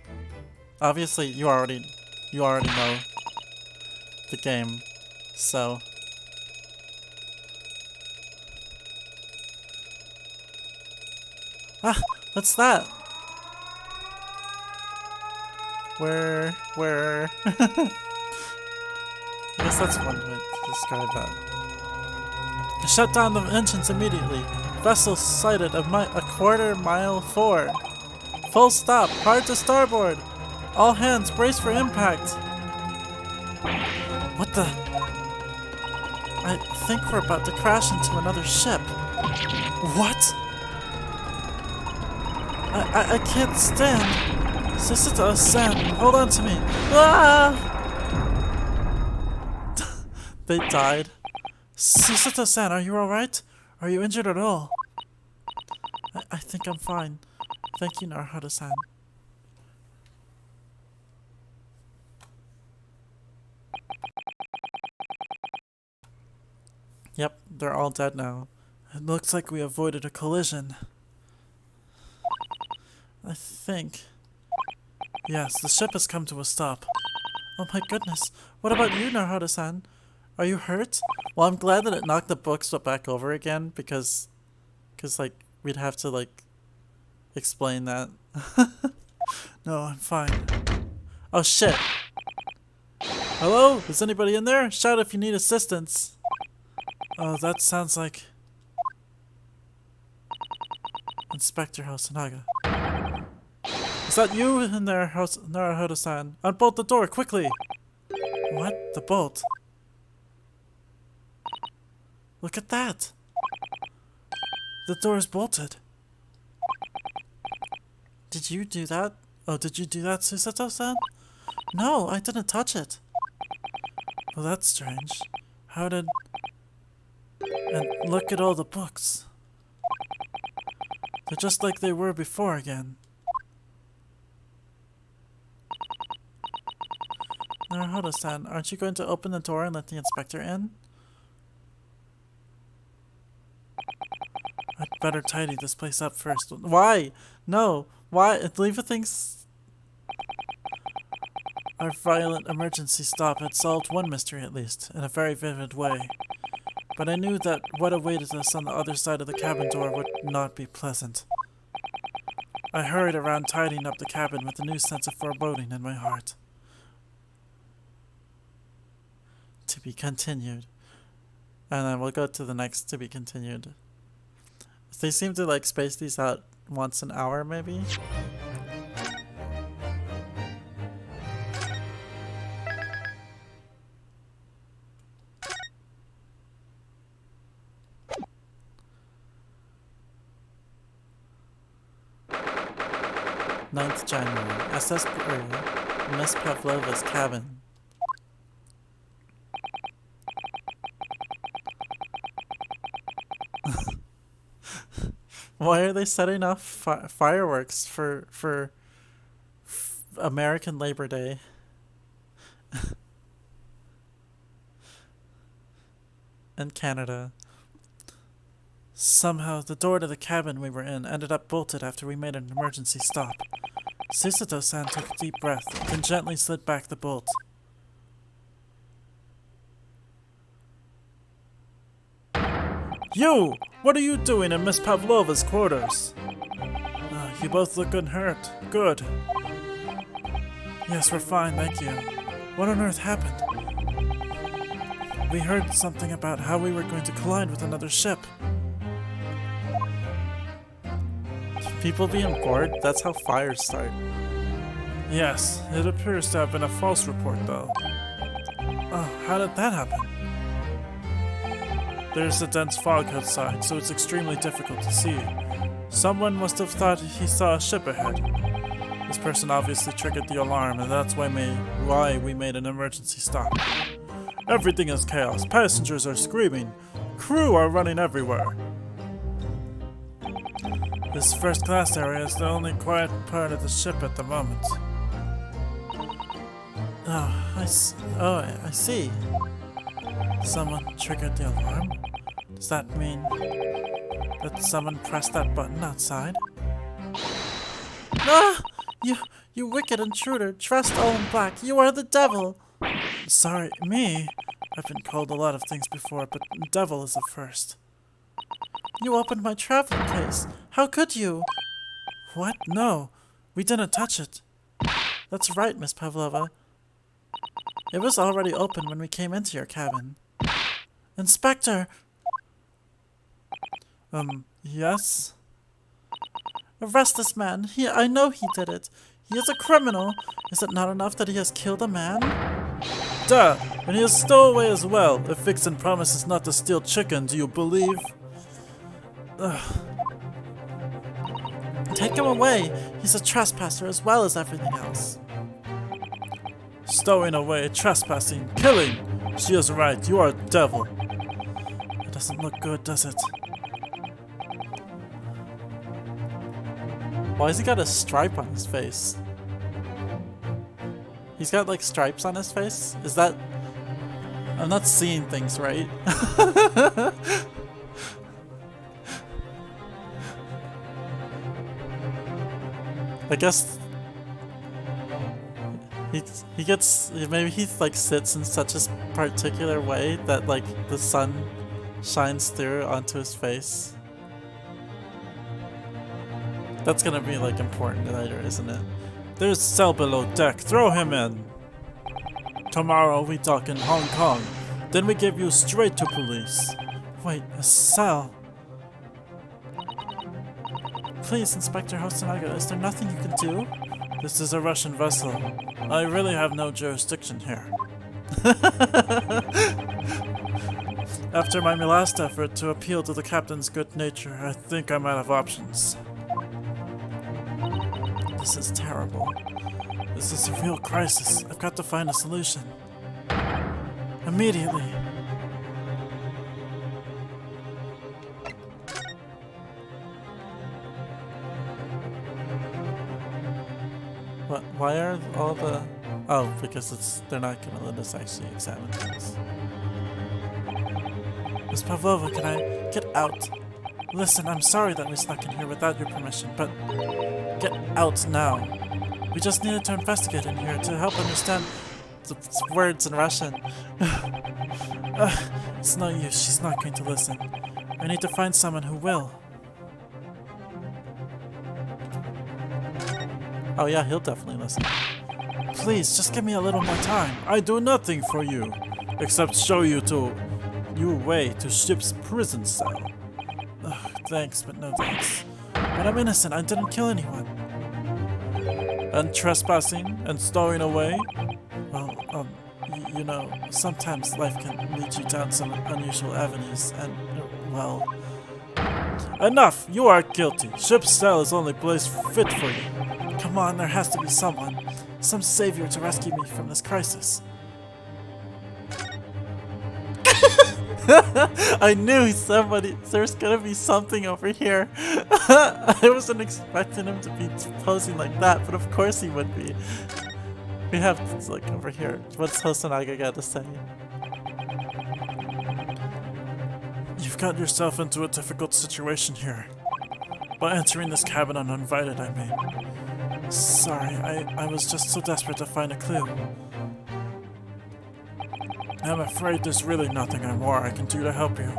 Obviously you already know the game, so what's that? Where I guess that's one way to describe that. Shut down the engines immediately. Vessel sighted a quarter mile forward. Full stop. Hard to starboard. All hands brace for impact. What the? I think we're about to crash into another ship. What? I can't stand. Sister-san, hold on to me. Ah! They died. Sister-san, are you alright? Are you injured at all? I think I'm fine. Thank you, Naruhodo-san. Yep, they're all dead now. It looks like we avoided a collision. I think. Yes, the ship has come to a stop. Oh my goodness. What about you, Naruhodo-san? Are you hurt? Well, I'm glad that it knocked the books back over again, because like, we'd have to, like, explain that. No, I'm fine. Oh, shit. Hello? Is anybody in there? Shout if you need assistance. Oh, that sounds like Inspector Hosonaga. Is that you in there, Naruhodo-san? Unbolt the door, quickly! What? The bolt? Look at that! The door is bolted. Did you do that? Oh, did you do that, Susato-san? No, I didn't touch it. Well, that's strange. How did... And look at all the books. They're just like they were before again. Naruhodo-san, aren't you going to open the door and let the inspector in? I'd better tidy this place up first. Why? No. Why? Leave the things... Our violent emergency stop had solved one mystery at least, in a very vivid way. But I knew that what awaited us on the other side of the cabin door would not be pleasant. I hurried around tidying up the cabin with a new sense of foreboding in my heart. To be continued. And then we'll go to the next to be continued. They seem to like space these out once an hour, maybe? Ninth January. SS Miss Pavlova's cabin. Why are they setting off fireworks for American Labor Day? In Canada. Somehow, the door to the cabin we were in ended up bolted after we made an emergency stop. Susato-san took a deep breath, then gently slid back the bolt. You! What are you doing in Miss Pavlova's quarters? You both look unhurt. Good. Yes, we're fine, thank you. What on earth happened? We heard something about how we were going to collide with another ship. People being bored? That's how fires start. Yes, it appears to have been a false report, though. Oh, how did that happen? There's a dense fog outside, so it's extremely difficult to see. Someone must have thought he saw a ship ahead. This person obviously triggered the alarm, and that's why we made an emergency stop. Everything is chaos. Passengers are screaming. Crew are running everywhere. This first class area is the only quiet part of the ship at the moment. Oh, I see. Someone triggered the alarm? Does that mean that someone pressed that button outside? Ah! You wicked intruder, dressed all in black, you are the devil! Sorry, me? I've been called a lot of things before, but devil is the first. You opened my traveling case. How could you? What? No. We didn't touch it. That's right, Miss Pavlova. It was already open when we came into your cabin. Inspector! Yes? Arrest this man. I know he did it. He is a criminal. Is it not enough that he has killed a man? Duh! And he has stowaway as well. If Vixen promises not to steal chicken, do you believe? Ugh. Take him away. He's a trespasser as well as everything else. Stowing away, trespassing, killing. She is right. You are a devil. It doesn't look good, does it? Why has he got a stripe on his face? He's got like stripes on his face? Is that... I'm not seeing things right. I guess... He gets... Maybe he like sits in such a particular way that like the sun shines through onto his face. That's gonna be like important later, isn't it? There's a cell below deck. Throw him in. Tomorrow we dock in Hong Kong. Then we give you straight to police. Wait, a cell? Please, Inspector Hosonaga, is there nothing you can do? This is a Russian vessel. I really have no jurisdiction here. After my last effort to appeal to the captain's good nature, I think I'm out of options. This is terrible. This is a real crisis. I've got to find a solution. Immediately. What? Why are all the... Oh, because they're not going to let us actually examine things. Miss Pavlova, can I get out? Listen, I'm sorry that we snuck in here without your permission, but get out now. We just needed to investigate in here to help understand the words in Russian. It's no use, she's not going to listen. I need to find someone who will. Oh yeah, he'll definitely listen. Please, just give me a little more time. I do nothing for you, except show you way to ship's prison cell. Thanks, but no thanks. But I'm innocent, I didn't kill anyone. And trespassing and stowing away? Well, you know, sometimes life can lead you down some unusual avenues, and, well... Enough! You are guilty. Ship's cell is the only place fit for you. Come on, there has to be someone. Some savior to rescue me from this crisis. I knew somebody. There's gonna be something over here. I wasn't expecting him to be posing like that, but of course he would be. We have to look over here. What's Hosonaga got to say? You've got yourself into a difficult situation here. By entering this cabin uninvited, I mean. Sorry, I was just so desperate to find a clue. I'm afraid there's really nothing more I can do to help you.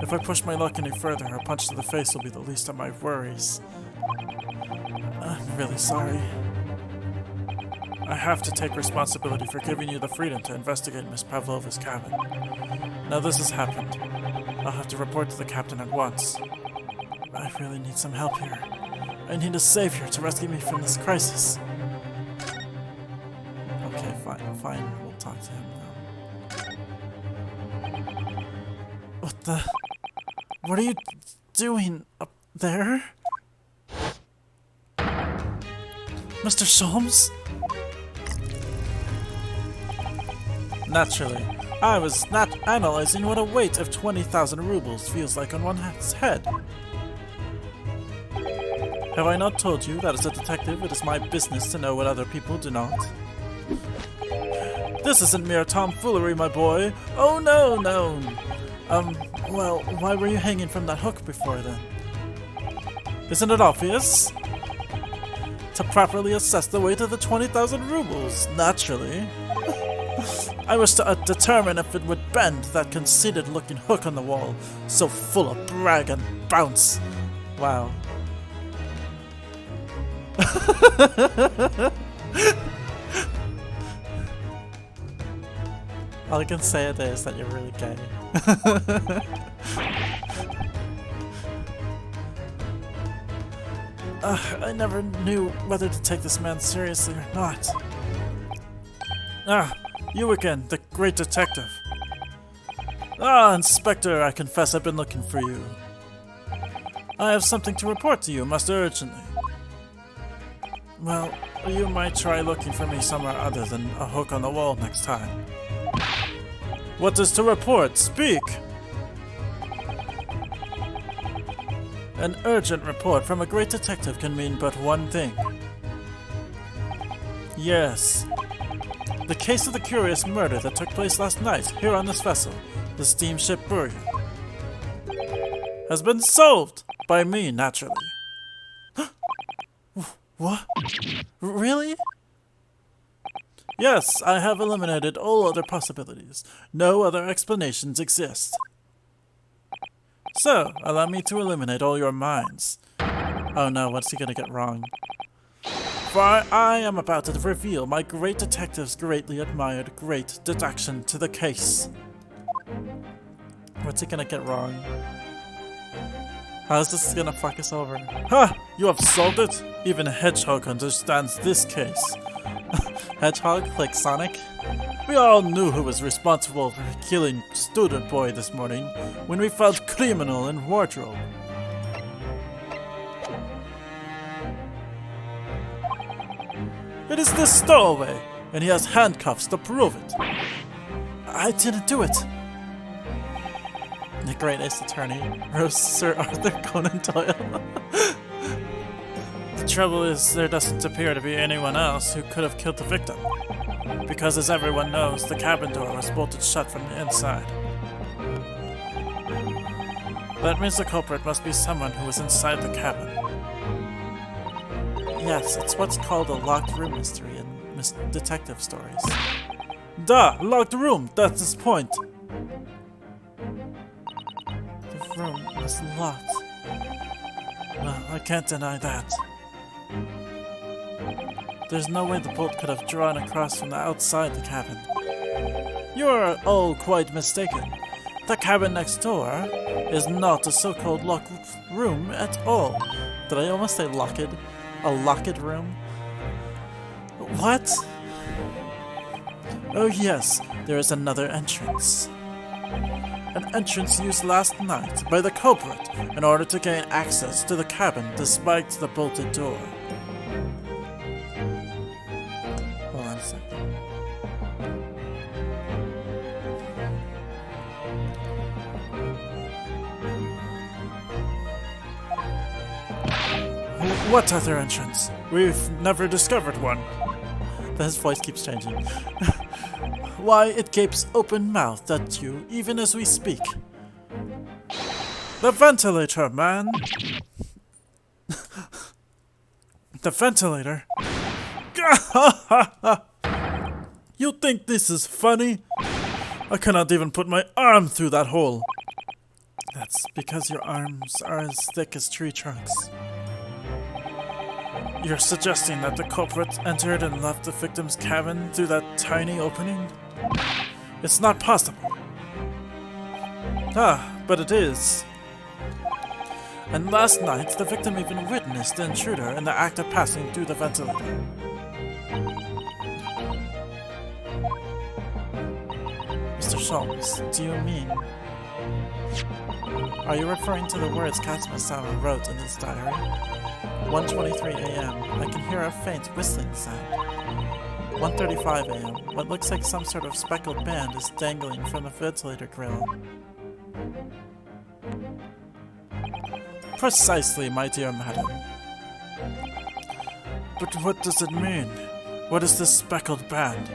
If I push my luck any further, a punch to the face will be the least of my worries. I'm really sorry. I have to take responsibility for giving you the freedom to investigate Miss Pavlova's cabin. Now this has happened. I'll have to report to the captain at once. I really need some help here. I need a savior to rescue me from this crisis. Okay, fine. We'll talk to him now. What are you doing up there? Mr. Shelmes? Naturally, I was not analyzing what a weight of 20,000 rubles feels like on one's head. Have I not told you that as a detective it is my business to know what other people do not? This isn't mere tomfoolery, my boy. Oh no. Well, why were you hanging from that hook before then? Isn't it obvious? To properly assess the weight of the 20,000 rubles, naturally. I was to determine if it would bend, that conceited-looking hook on the wall, so full of brag and bounce. Wow. All I can say today is that you're really gay. I never knew whether to take this man seriously or not. Ah, you again, the great detective. Ah, Inspector, I confess I've been looking for you. I have something to report to you, most urgently. Well, you might try looking for me somewhere other than a hook on the wall next time. What is to report? Speak! An urgent report from a great detective can mean but one thing. Yes. The case of the curious murder that took place last night here on this vessel, the steamship Burya, has been solved by me, naturally. What? Really? Yes, I have eliminated all other possibilities. No other explanations exist. So, allow me to illuminate all your minds. Oh no, what's he gonna get wrong? For I am about to reveal my great detective's greatly admired great deduction to the case. What's he gonna get wrong? How is this gonna fuck us over? Ha! You have solved it? Even Hedgehog understands this case. Hedgehog, like Sonic? We all knew who was responsible for killing Student Boy this morning when we found criminal in wardrobe. It is the stowaway, and he has handcuffs to prove it. I didn't do it. The Great Ace Attorney, Rose Sir Arthur Conan Doyle. The trouble is, there doesn't appear to be anyone else who could have killed the victim. Because as everyone knows, the cabin door was bolted shut from the inside. That means the culprit must be someone who was inside the cabin. Yes, it's what's called a locked room mystery in detective stories. Duh! Locked room! That's his point! The room was locked. Well, I can't deny that. There's no way the bolt could have drawn across from the outside the cabin. You're all quite mistaken. The cabin next door is not a so-called locked room at all. Did I almost say locked? A locked room? What? Oh yes, there is another entrance. An entrance used last night by the culprit in order to gain access to the cabin despite the bolted door. Hold on a second. What other entrance? We've never discovered one. His voice keeps changing. Why, it gapes open-mouthed at you even as we speak. The ventilator, man! The ventilator? You think this is funny? I cannot even put my arm through that hole. That It's because your arms are as thick as tree trunks. You're suggesting that the culprit entered and left the victim's cabin through that tiny opening? It's not possible. Ah, but it is. And last night, the victim even witnessed the intruder in the act of passing through the ventilator. Mr. Shelmes, do you mean... Are you referring to the words Kitisplode wrote in his diary? 1:23 a.m. I can hear a faint whistling sound. 1:35 a.m. What looks like some sort of speckled band is dangling from the ventilator grill. Precisely, my dear madam. But what does it mean? What is this speckled band?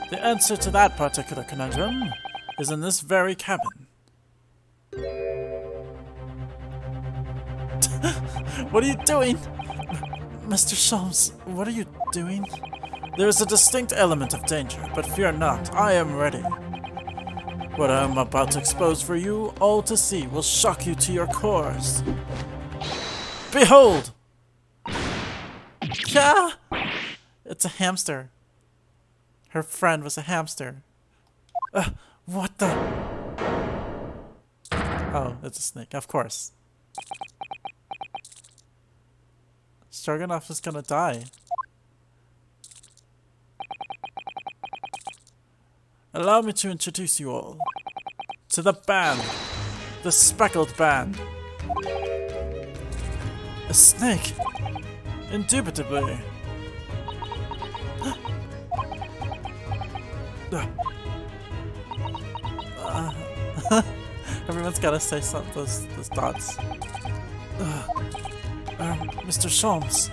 The answer to that particular conundrum is in this very cabin. What are you doing? Mr. Shelmes, what are you doing? There is a distinct element of danger, but fear not, I am ready. What I am about to expose for you all to see will shock you to your cores. Behold! Yeah! It's a hamster. Her friend was a hamster. What the? Oh, it's a snake, of course. Stroganoff is gonna die. Allow me to introduce you all to the band, the speckled band. A snake, indubitably. Everyone's gotta say something. Those dots. Mr. Shelmes,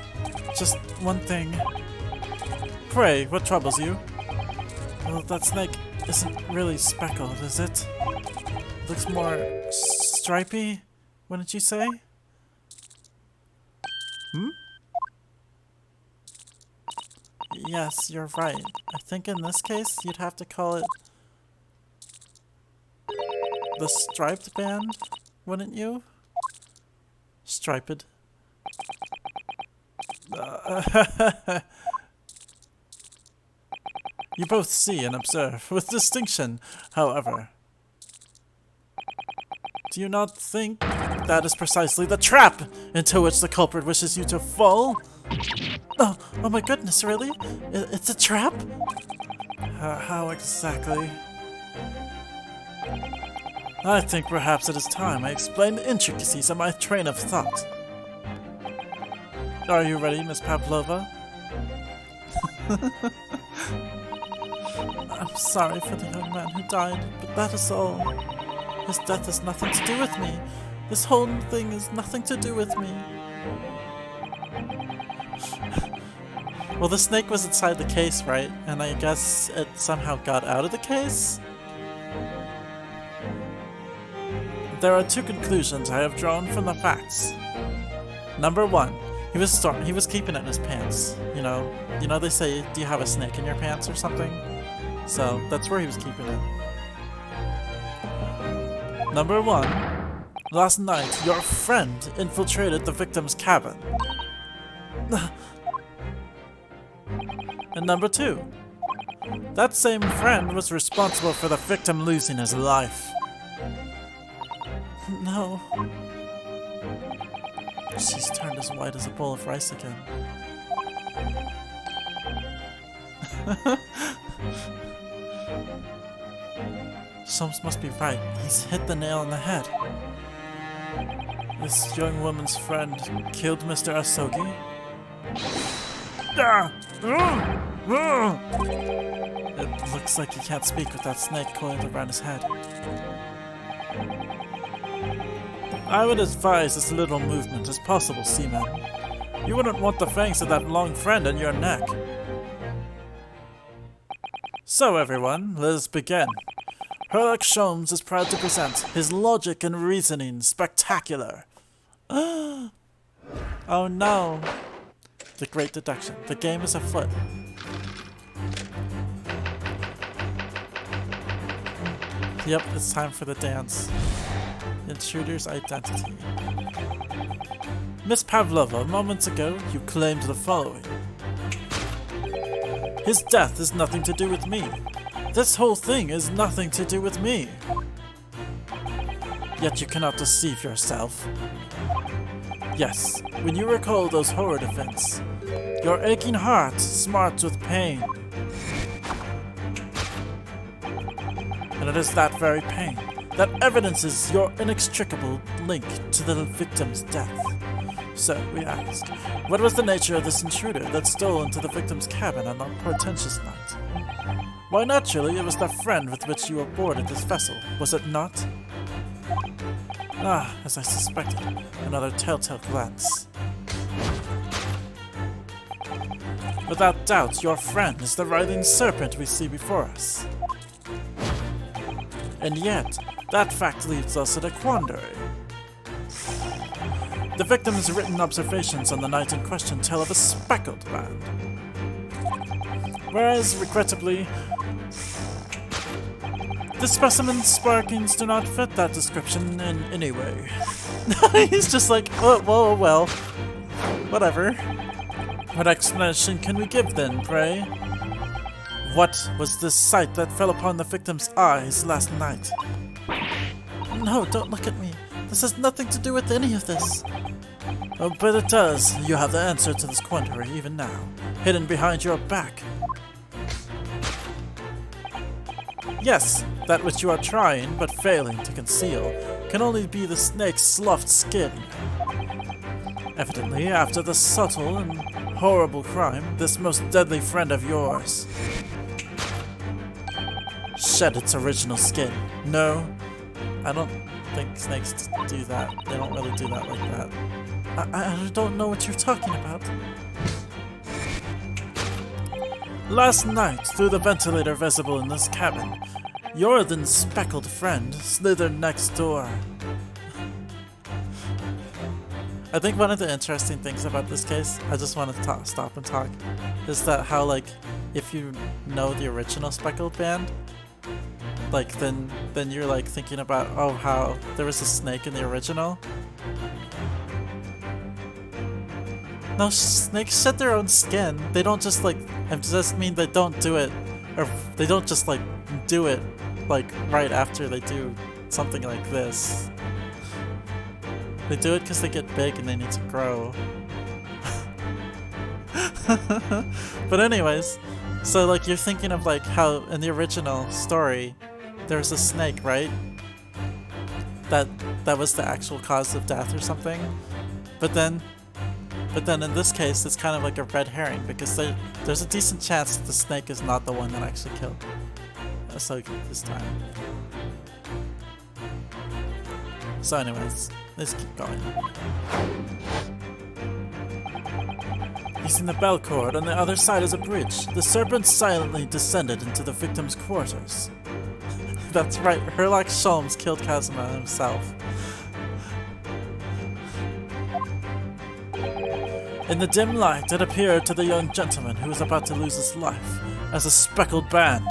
just one thing. Pray, what troubles you? Well, that snake isn't really speckled, is it? It looks more stripy, wouldn't you say? Yes, you're right. I think in this case, you'd have to call it the striped band, wouldn't you? Striped. You both see and observe with distinction, however. Do you not think that is precisely the trap into which the culprit wishes you to fall? Oh my goodness, really? It's a trap? How exactly? I think perhaps it is time I explain the intricacies of my train of thought. Are you ready, Miss Pavlova? I'm sorry for the young man who died, but that is all. His death has nothing to do with me. This whole thing has nothing to do with me. Well, the snake was inside the case, right? And I guess it somehow got out of the case? There are two conclusions I have drawn from the facts. Number one, he was keeping it in his pants. You know they say, do you have a snake in your pants or something? So that's where he was keeping it. Number one, last night your friend infiltrated the victim's cabin. And number two, that same friend was responsible for the victim losing his life. No. She's turned as white as a bowl of rice again. Shelmes must be right. He's hit the nail on the head. This young woman's friend killed Mr. Asogi? It looks like he can't speak with that snake coiled around his head. I would advise as little movement as possible, Seaman. You wouldn't want the fangs of that long friend on your neck. So everyone, let us begin. Herlock Shelmes is proud to present his logic and reasoning spectacular. Oh no. The great deduction. The game is afoot. Yep, it's time for the dance. Intruder's identity. Miss Pavlova, moments ago, you claimed the following. His death is nothing to do with me. This whole thing is nothing to do with me. Yet you cannot deceive yourself. Yes, when you recall those horrid events, your aching heart smarts with pain. And it is that very pain that evidences your inextricable link to the victim's death. So, we ask, what was the nature of this intruder that stole into the victim's cabin on that portentous night? Why, naturally, it was the friend with which you boarded this vessel, was it not? Ah, as I suspected, another telltale glance. Without doubt, your friend is the writhing serpent we see before us. And yet, that fact leaves us in a quandary. The victim's written observations on the night in question tell of a speckled band. Whereas, regrettably, the specimen's sparkings do not fit that description in any way. He's just like, oh, well, whatever. What explanation can we give then, pray? What was this sight that fell upon the victim's eyes last night? No, don't look at me. This has nothing to do with any of this. Oh, but it does. You have the answer to this quandary even now, hidden behind your back. Yes, that which you are trying, but failing to conceal, can only be the snake's sloughed skin. Evidently, after the subtle and horrible crime, this most deadly friend of yours shed its original skin. No, I don't think snakes do that. They don't really do that like that. I don't know what you're talking about. Last night, through the ventilator visible in this cabin, your then speckled friend slithered next door. I think one of the interesting things about this case, I just want to stop and talk, is that how, like, if you know the original speckled band, like, then you're, like, thinking about, oh, how there was a snake in the original. No, snakes shed their own skin. They don't just, like, I just mean they don't do it, or they don't just, like, do it, like, right after they do something like this. They do it because they get big and they need to grow. But anyways, so, like, you're thinking of, like, how in the original story, there's a snake, right? That was the actual cause of death or something. But then in this case, it's kind of like a red herring, because there's a decent chance that the snake is not the one that actually killed this time. So anyways, let's keep going. Using the bell cord on the other side as a bridge, the serpent silently descended into the victim's quarters. That's right, Herlock Shelmes killed Kazuma himself. In the dim light, it appeared to the young gentleman who was about to lose his life as a speckled band.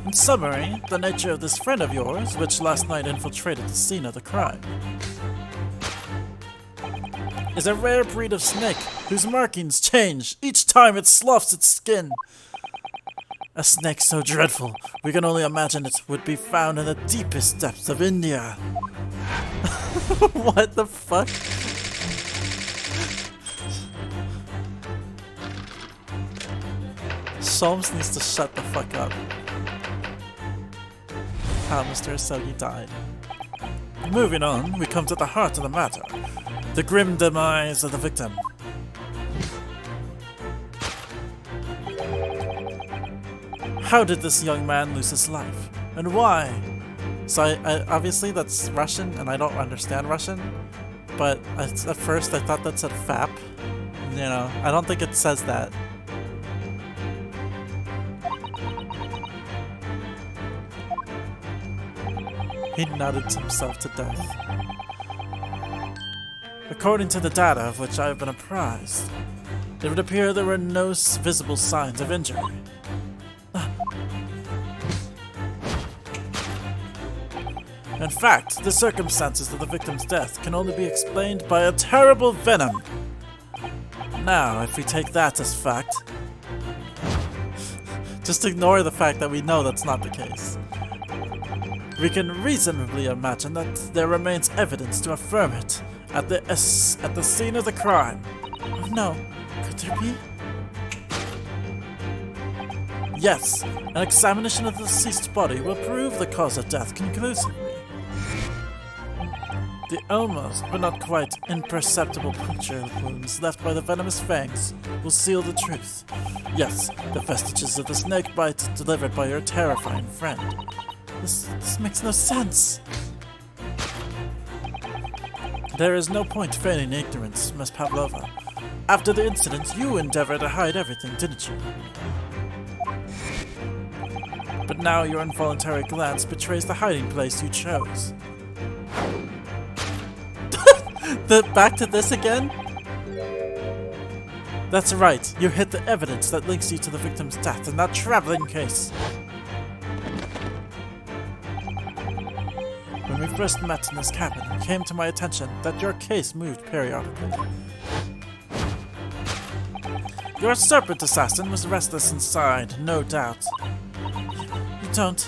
In summary, the nature of this friend of yours, which last night infiltrated the scene of the crime, is a rare breed of snake whose markings change each time it sloughs its skin. A snake so dreadful, we can only imagine it would be found in the deepest depths of India. What the fuck? Shelmes needs to shut the fuck up. How Mr. Asogi died. Moving on, we come to the heart of the matter. The grim demise of the victim. How did this young man lose his life? And why? So I obviously that's Russian, and I don't understand Russian, but at first I thought that said FAP. You know, I don't think it says that. He nutted himself to death. According to the data of which I have been apprised, it would appear there were no visible signs of injury. In fact, the circumstances of the victim's death can only be explained by a terrible venom. Now, if we take that as fact, just ignore the fact that we know that's not the case. We can reasonably imagine that there remains evidence to affirm it at the scene of the crime. No, could there be? Yes, an examination of the deceased body will prove the cause of death conclusively. The almost, but not quite, imperceptible puncture wounds left by the venomous fangs will seal the truth. Yes, the vestiges of the snake bite delivered by your terrifying friend. This makes no sense. There is no point feigning ignorance, Miss Pavlova. After the incident, you endeavored to hide everything, didn't you? But now your involuntary glance betrays the hiding place you chose. Back to this again? That's right, you hid the evidence that links you to the victim's death in that traveling case. When we first met in this cabin, it came to my attention that your case moved periodically. Your serpent assassin was restless inside, no doubt. You don't...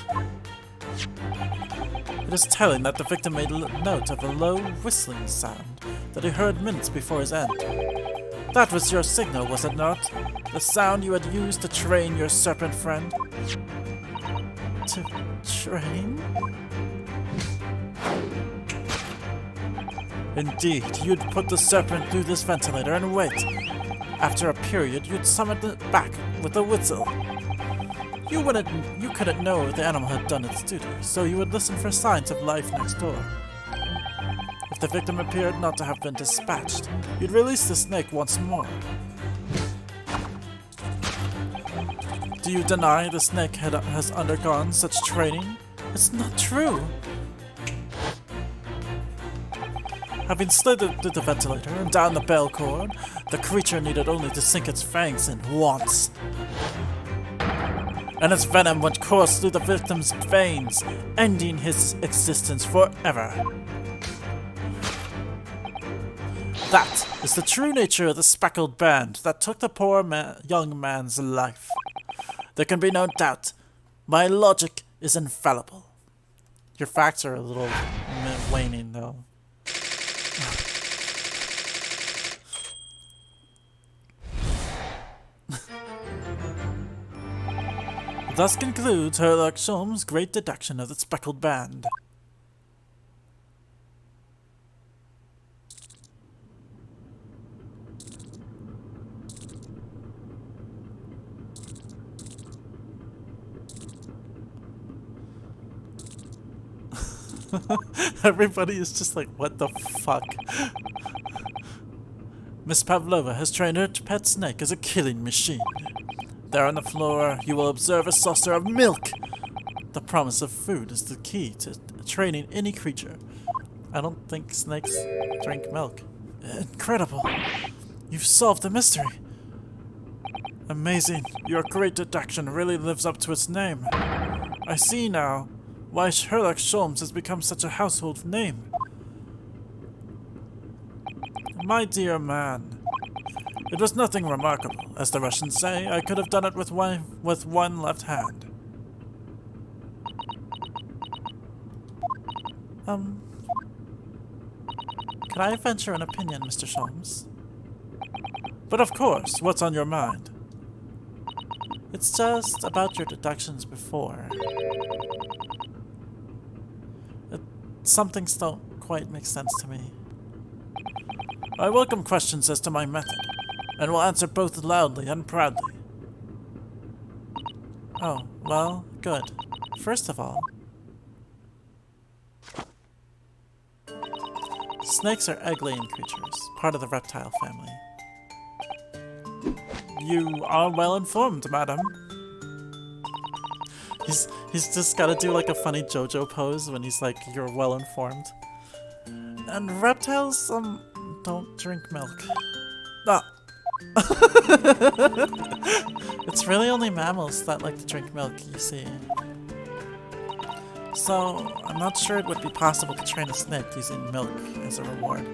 It is telling that the victim made note of a low whistling sound that he heard minutes before his end. That was your signal, was it not? The sound you had used to train your serpent friend? To train? Indeed, you'd put the serpent through this ventilator and wait. After a period, you'd summon it back with a whistle. You couldn't know if the animal had done its duty, so you would listen for signs of life next door. If the victim appeared not to have been dispatched, you'd release the snake once more. Do you deny the snake has undergone such training? It's not true. Having slid through the ventilator and down the bell cord, the creature needed only to sink its fangs in once. And its venom went course through the victim's veins, ending his existence forever. That is the true nature of the speckled band that took the poor young man's life. There can be no doubt. My logic is infallible. Your facts are a little waning, though. Thus concludes Sherlock Shelmes' great deduction of the speckled band. Everybody is just like, what the fuck? Miss Pavlova has trained her pet snake as a killing machine. There on the floor, you will observe a saucer of milk. The promise of food is the key to training any creature. I don't think snakes drink milk. Incredible. You've solved the mystery. Amazing. Your great deduction really lives up to its name. I see now why Sherlock Shelmes has become such a household name. My dear man, it was nothing remarkable. As the Russians say, I could have done it with one left hand. Could I venture an opinion, Mr. Shelmes? But of course, what's on your mind? It's just about your deductions before. Some things don't quite make sense to me. I welcome questions as to my method, and will answer both loudly and proudly. Oh, well, good. First of all, snakes are egg-laying creatures, part of the reptile family. You are well informed, madam. He's just gotta do like a funny JoJo pose when he's like, you're well informed. And reptiles, don't drink milk. Ah! It's really only mammals that like to drink milk, you see. So, I'm not sure it would be possible to train a snake using milk as a reward.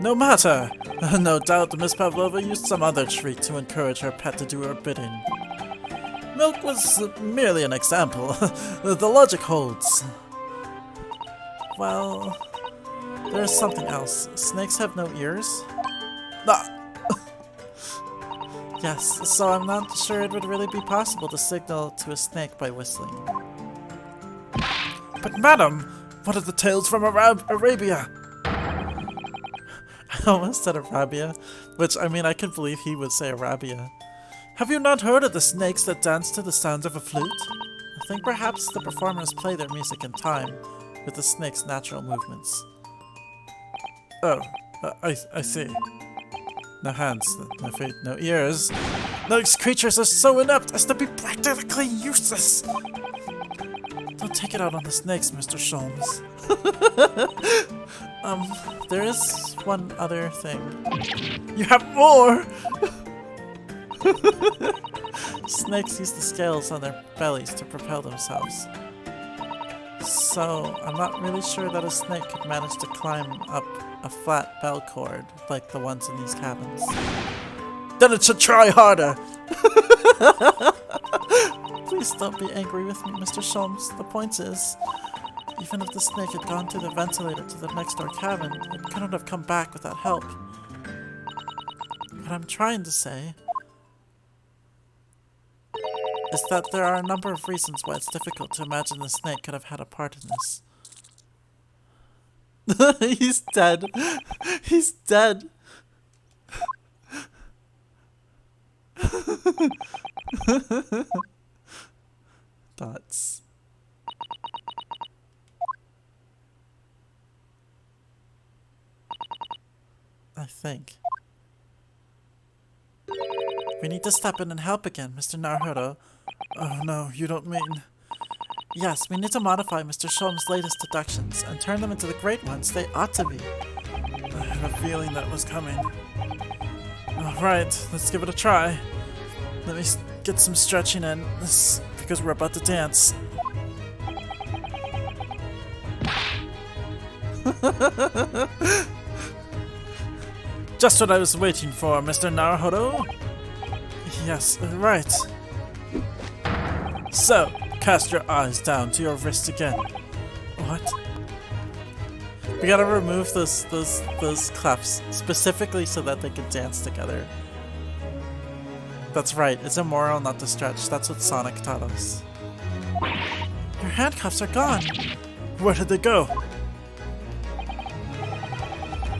No matter! No doubt Miss Pavlova used some other treat to encourage her pet to do her bidding. Milk was merely an example. The logic holds. Well, there's something else. Snakes have no ears? Ah! Yes, so I'm not sure it would really be possible to signal to a snake by whistling. But madam, what are the tales from Arabia? I almost said Arabia, which, I mean, I could believe he would say Arabia. Have you not heard of the snakes that dance to the sounds of a flute? I think perhaps the performers play their music in time with the snake's natural movements. Oh, I see. No hands, no feet, no ears. Those creatures are so inept as to be practically useless. Don't take it out on the snakes, Mr. Shelmes. There is one other thing. You have more! Snakes use the scales on their bellies to propel themselves. So, I'm not really sure that a snake could manage to climb up a flat bell cord like the ones in these cabins. Then it should try harder! Please don't be angry with me, Mr. Shelmes. The point is, even if the snake had gone through the ventilator to the next door cabin, it couldn't have come back without help. What I'm trying to say is that there are a number of reasons why it's difficult to imagine the snake could have had a part in this. He's dead. He's dead. Thoughts. I think. We need to step in and help again, Mr. Naruhodo. Oh no, you don't mean... Yes, we need to modify Mr. Shelmes' latest deductions and turn them into the great ones they ought to be. I had a feeling that was coming. Alright, let's give it a try. Let me get some stretching in, because we're about to dance. Just what I was waiting for, Mr. Naruhodo. Yes, right. So, cast your eyes down to your wrist again. What? We gotta remove those clefs, specifically so that they can dance together. That's right, it's immoral not to stretch. That's what Sonic taught us. Your handcuffs are gone! Where did they go?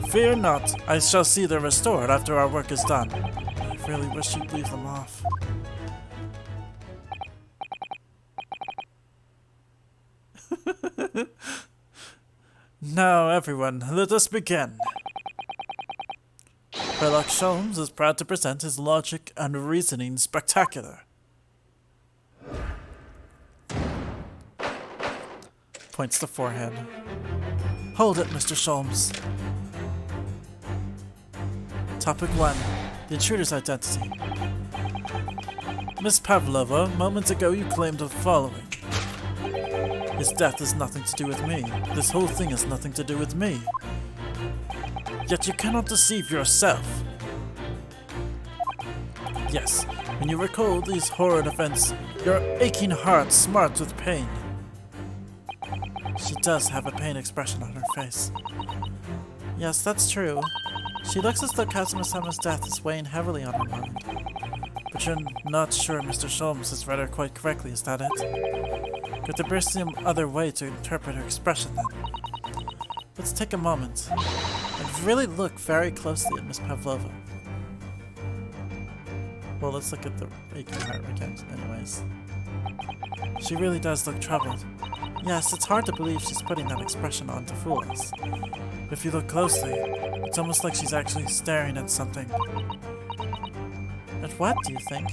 Fear not, I shall see them restored after our work is done. I really wish you'd leave them off. Now everyone, let us begin. Sherlock Shelmes is proud to present his logic and reasoning spectacular. Points to forehead. Hold it, Mr. Shelmes. Topic 1. The intruder's identity. Miss Pavlova, moments ago you claimed the following. His death has nothing to do with me. This whole thing has nothing to do with me. Yet you cannot deceive yourself. Yes, when you recall these horrid events, your aching heart smarts with pain. She does have a pain expression on her face. Yes, that's true. She looks as though Kazuma-sama's death is weighing heavily on her mind. But you're not sure Mr. Shelmes has read her quite correctly, is that it? Could there be some other way to interpret her expression then? Let's take a moment and really look very closely at Miss Pavlova. Well, let's look at the aching heart again, anyways. She really does look troubled. Yes, it's hard to believe she's putting that expression on to fool us. But if you look closely, it's almost like she's actually staring at something. At what, do you think?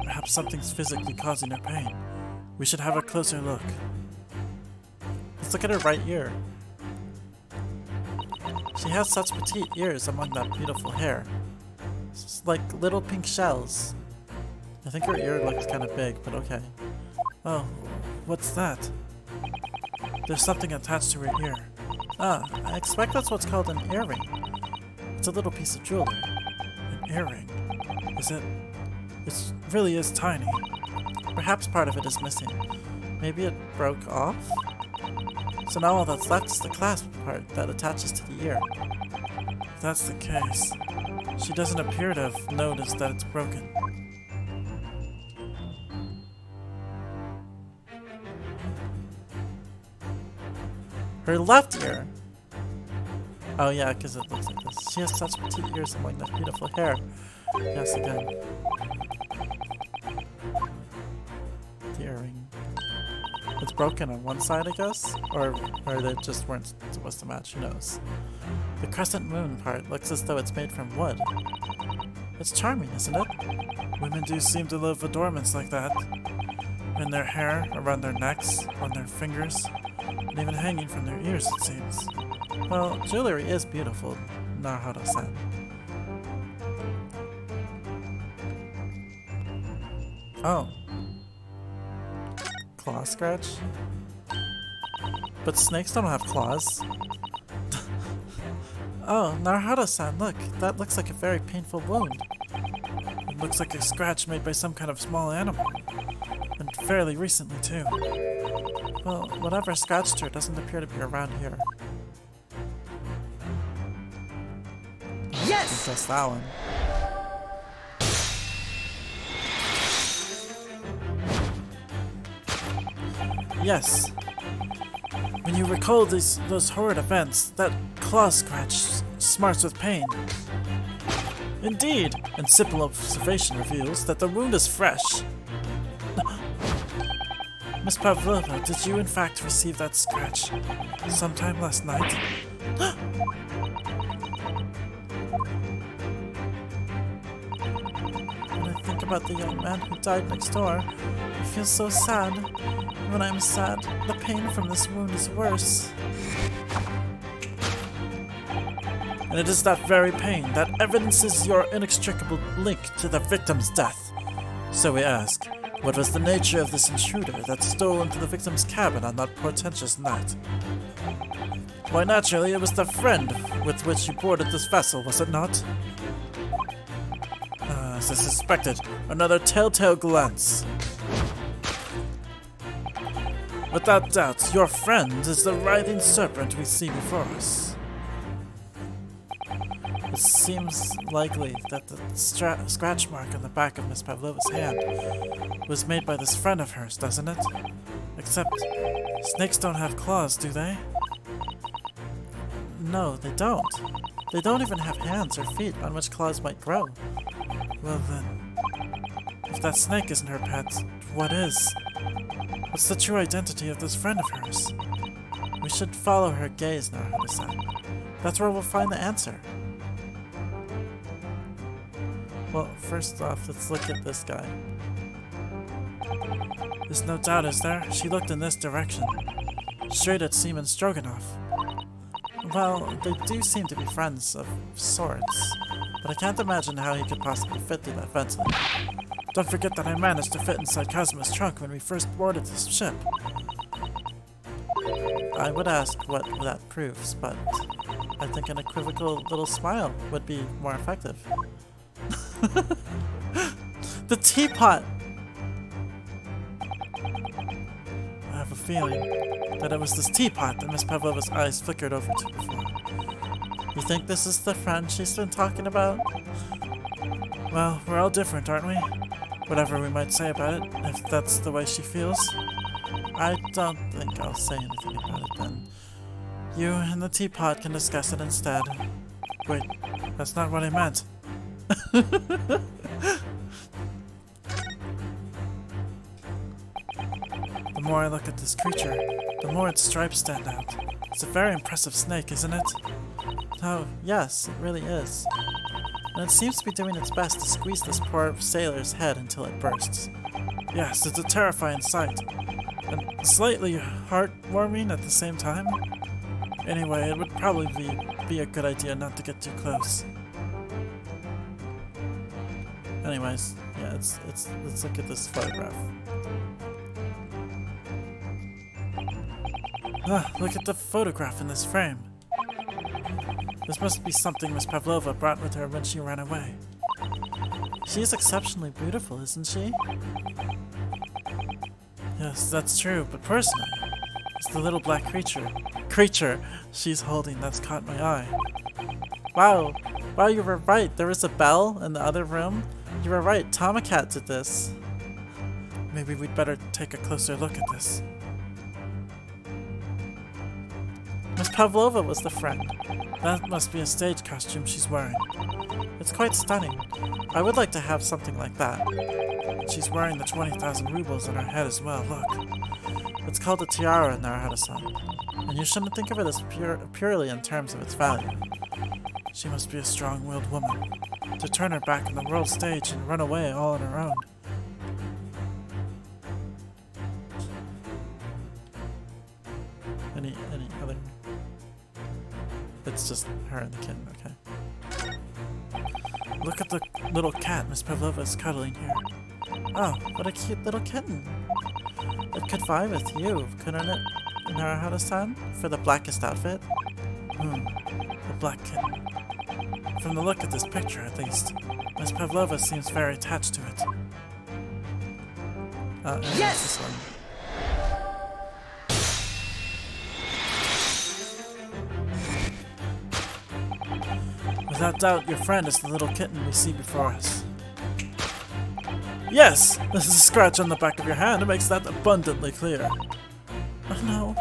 Perhaps something's physically causing her pain. We should have a closer look. Let's look at her right ear. She has such petite ears among that beautiful hair. It's like little pink shells. I think her ear looks kind of big, but okay. Oh, what's that? There's something attached to her ear. Ah, I expect that's what's called an earring. It's a little piece of jewelry. An earring. Is it? It really is tiny. Perhaps part of it is missing. Maybe it broke off? So now all that's left is the clasp part that attaches to the ear. If that's the case, she doesn't appear to have noticed that it's broken. Her left ear! Oh yeah, because it looks like this. She has such petite ears among that beautiful hair. Yes, again. The earring. It's broken on one side, I guess? Or they just weren't supposed to match, who knows. The crescent moon part looks as though it's made from wood. It's charming, isn't it? Women do seem to love adornments like that. In their hair, around their necks, on their fingers, and even hanging from their ears, it seems. Well, jewelry is beautiful, Naruto-san. Oh. Claw scratch? But snakes don't have claws. Oh, Naruto-san, look. That looks like a very painful wound. It looks like a scratch made by some kind of small animal. And fairly recently, too. Well, whatever scratched her doesn't appear to be around here. Yes! Just that one. Yes. When you recall those horrid events, that claw scratch smarts with pain. Indeed, and simple observation reveals that the wound is fresh. Miss Pavlova, did you in fact receive that scratch sometime last night? When I think about the young man who died next door, I feel so sad. When I'm sad, the pain from this wound is worse. And it is that very pain that evidences your inextricable link to the victim's death. So we ask, what was the nature of this intruder that stole into the victim's cabin on that portentous night? Why, naturally, it was the friend with which you boarded this vessel, was it not? As I suspected, another telltale glance. Without doubt, your friend is the writhing serpent we see before us. It seems likely that the scratch mark on the back of Miss Pavlova's hand was made by this friend of hers, doesn't it? Except, snakes don't have claws, do they? No, they don't. They don't even have hands or feet on which claws might grow. Well then, if that snake isn't her pet, what is? What's the true identity of this friend of hers? We should follow her gaze, Naruto-san. That's where we'll find the answer. Well, first off, let's look at this guy. There's no doubt, is there? She looked in this direction. Straight at Seaman Stroganoff. Well, they do seem to be friends of sorts, but I can't imagine how he could possibly fit through that ventilator. Don't forget that I managed to fit inside Kazuma's trunk when we first boarded this ship. I would ask what that proves, but I think an equivocal little smile would be more effective. The teapot! I have a feeling that it was this teapot that Miss Pavlova's eyes flickered over to before. You think this is the friend she's been talking about? Well, we're all different, aren't we? Whatever we might say about it, if that's the way she feels. I don't think I'll say anything about it then. You and the teapot can discuss it instead. Wait, that's not what I meant. The more I look at this creature, the more its stripes stand out. It's a very impressive snake, isn't it? Oh, yes, it really is. And it seems to be doing its best to squeeze this poor sailor's head until it bursts. Yes, it's a terrifying sight. And slightly heartwarming at the same time. Anyway, it would probably be a good idea not to get too close. Anyways, yeah, let's look at this photograph. Ah, look at the photograph in this frame. This must be something Miss Pavlova brought with her when she ran away. She is exceptionally beautiful, isn't she? Yes, that's true, but personally, it's the little black creature she's holding that's caught my eye. Wow, you were right. There was a bell in the other room. You were right, Tomacat did this. Maybe we'd better take a closer look at this. Miss Pavlova was the friend. That must be a stage costume she's wearing. It's quite stunning. I would like to have something like that. She's wearing the 20,000 rubles on her head as well, look. It's called a tiara in Narahata-san, and you shouldn't think of it as purely in terms of its value. She must be a strong-willed woman, to turn her back on the world stage and run away all on her own. Any other? It's just her and the kitten, okay. Look at the little cat Miss Pavlova is cuddling here. Oh, what a cute little kitten. It could vie with you, couldn't it, Narahata-san, for the blackest outfit? The black kitten. From the look of this picture, at least, Miss Pavlova seems very attached to it. Yes! This one. Without doubt, your friend is the little kitten we see before us. Yes! This is a scratch on the back of your hand. It makes that abundantly clear. Oh no.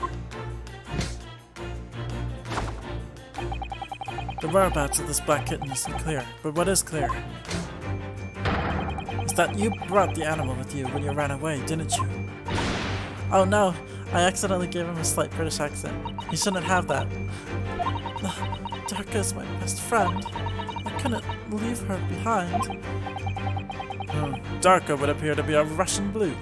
The whereabouts of this black kitten isn't clear, but what is clear is that you brought the animal with you when you ran away, didn't you? Oh no, I accidentally gave him a slight British accent. He shouldn't have that. Darka is my best friend. I couldn't leave her behind. Darka would appear to be a Russian blue.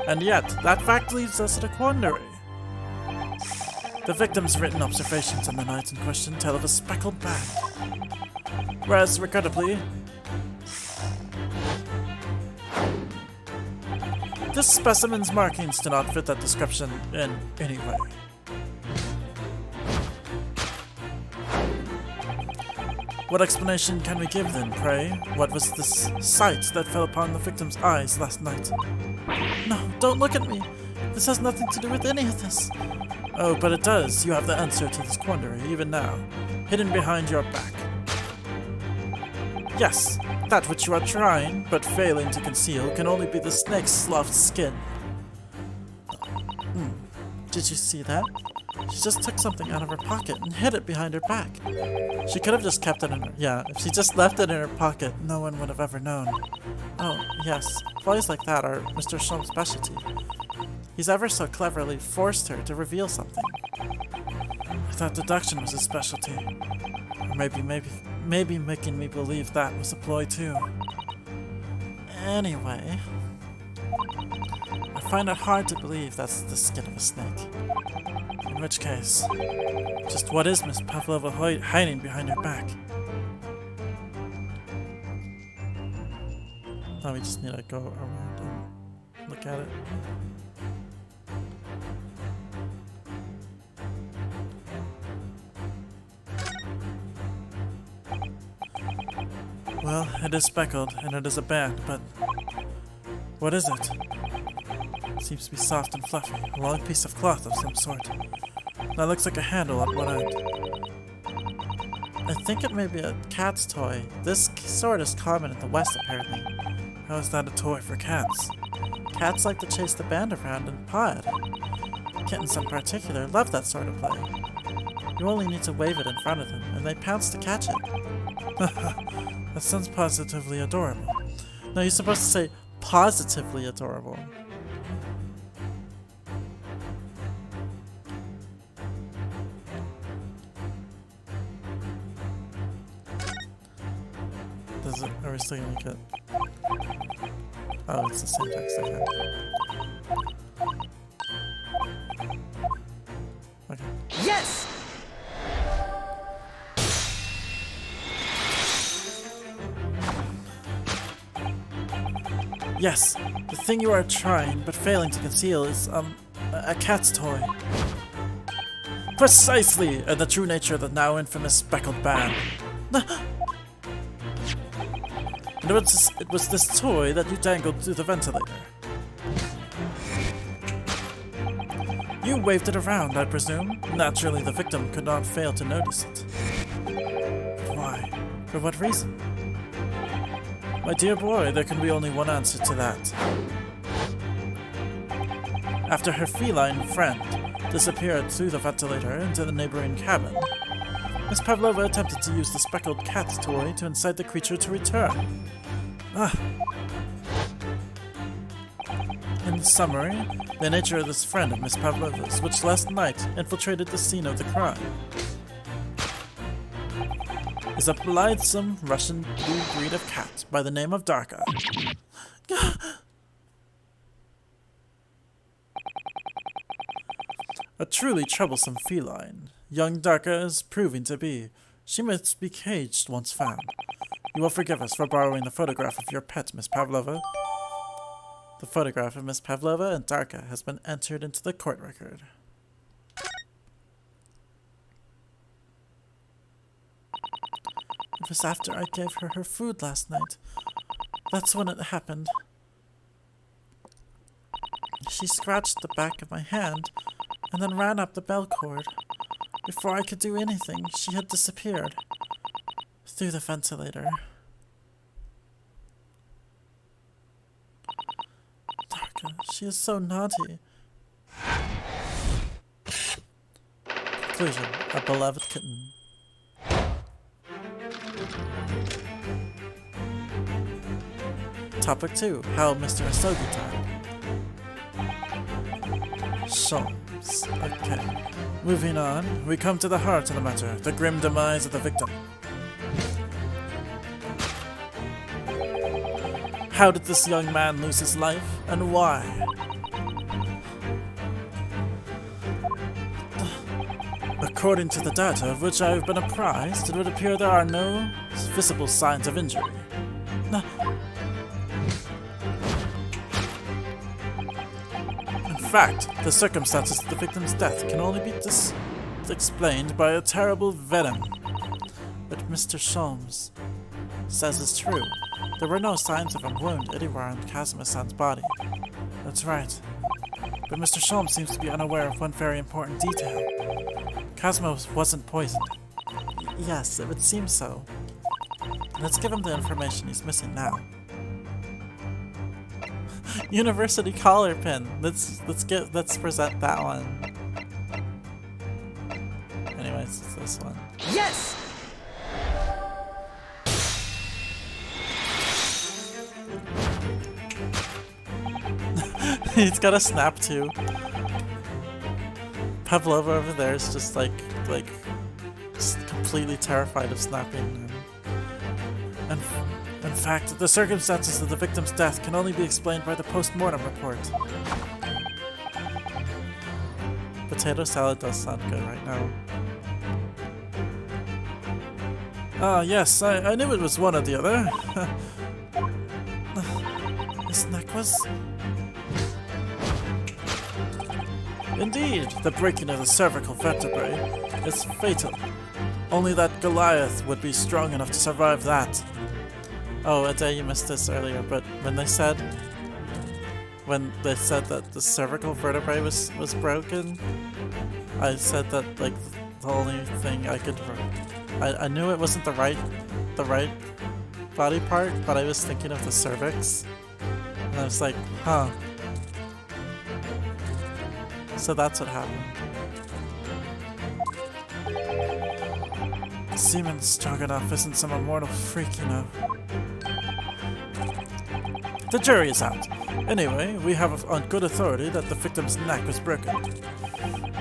And yet, that fact leaves us at a quandary. The victim's written observations on the night in question tell of a speckled band. Whereas, regrettably, this specimen's markings do not fit that description in any way. What explanation can we give then, pray? What was this sight that fell upon the victim's eyes last night? No, don't look at me! This has nothing to do with any of this! Oh, but it does. You have the answer to this quandary, even now. Hidden behind your back. Yes, that which you are trying, but failing to conceal, can only be the snake's soft skin. Did you see that? She just took something out of her pocket and hid it behind her back. She could have just kept it in her... Yeah, if she just left it in her pocket, no one would have ever known. Oh, yes. Boys like that are Mr. Shelmes' specialty. He's ever so cleverly forced her to reveal something. I thought deduction was his specialty. Or maybe making me believe that was a ploy too. Anyway... I find it hard to believe that's the skin of a snake. In which case, just what is Miss Pavlova hiding behind her back? Now we just need to go around and look at it. Well, it is speckled, and it is a band, but what is it? It seems to be soft and fluffy, a long piece of cloth of some sort. That looks like a handle at one end. I think it may be a cat's toy. This sort is common in the West, apparently. How is that a toy for cats? Cats like to chase the band around and paw it. Kittens in particular love that sort of play. You only need to wave it in front of them, and they pounce to catch it. That sounds positively adorable. No, you're supposed to say positively adorable. Are we still gonna get... Oh, it's the same text again. Okay. Yes! Yes! The thing you are trying, but failing to conceal is, A cat's toy. Precisely! And the true nature of the now infamous speckled band. And it was this toy that you dangled through the ventilator. You waved it around, I presume. Naturally, the victim could not fail to notice it. But why? For what reason? My dear boy, there can be only one answer to that. After her feline friend disappeared through the ventilator into the neighboring cabin, Miss Pavlova attempted to use the speckled cat's toy to incite the creature to return. In summary, the nature of this friend of Miss Pavlova's, which last night infiltrated the scene of the crime, is a blithesome Russian blue breed of cat by the name of Darka. A truly troublesome feline. Young Darka is proving to be. She must be caged once found. You will forgive us for borrowing the photograph of your pet, Miss Pavlova. The photograph of Miss Pavlova and Darka has been entered into the court record. It was after I gave her her food last night. That's when it happened. She scratched the back of my hand and then ran up the bell cord. Before I could do anything, she had disappeared through the ventilator. Darka, she is so naughty. Conclusion, a beloved kitten. Topic 2, how Mr. Asogi died. Shelmes. Okay. Moving on, we come to the heart of the matter, the grim demise of the victim. How did this young man lose his life, and why? According to the data of which I have been apprised, it would appear there are no visible signs of injury. In fact, the circumstances of the victim's death can only be explained by a terrible venom. But Mr. Shelmes says is true. There were no signs of a wound anywhere on Kazuma-san's body. That's right. But Mr. Shelmes seems to be unaware of one very important detail. Kazuma wasn't poisoned. Yes, it would seem so. Let's give him the information he's missing now. University collar pin. Let's present that one. Anyways, it's this one. Yes! He's got a snap too. Pavlova over there is just just completely terrified of snapping. And in fact, the circumstances of the victim's death can only be explained by the post-mortem report. Potato salad does sound good right now. Ah, yes, I knew it was one or the other. His neck was... Indeed, the breaking of the cervical vertebrae is fatal. Only that Goliath would be strong enough to survive that. Oh, Ade, you missed this earlier, but when they said that the cervical vertebrae was broken, I said that the only thing I could... I knew it wasn't the right body part, but I was thinking of the cervix. And I was like, huh. So that's what happened. Semen Stroganoff isn't some immortal freak, you know. The jury is out. Anyway, we have on good authority that the victim's neck was broken.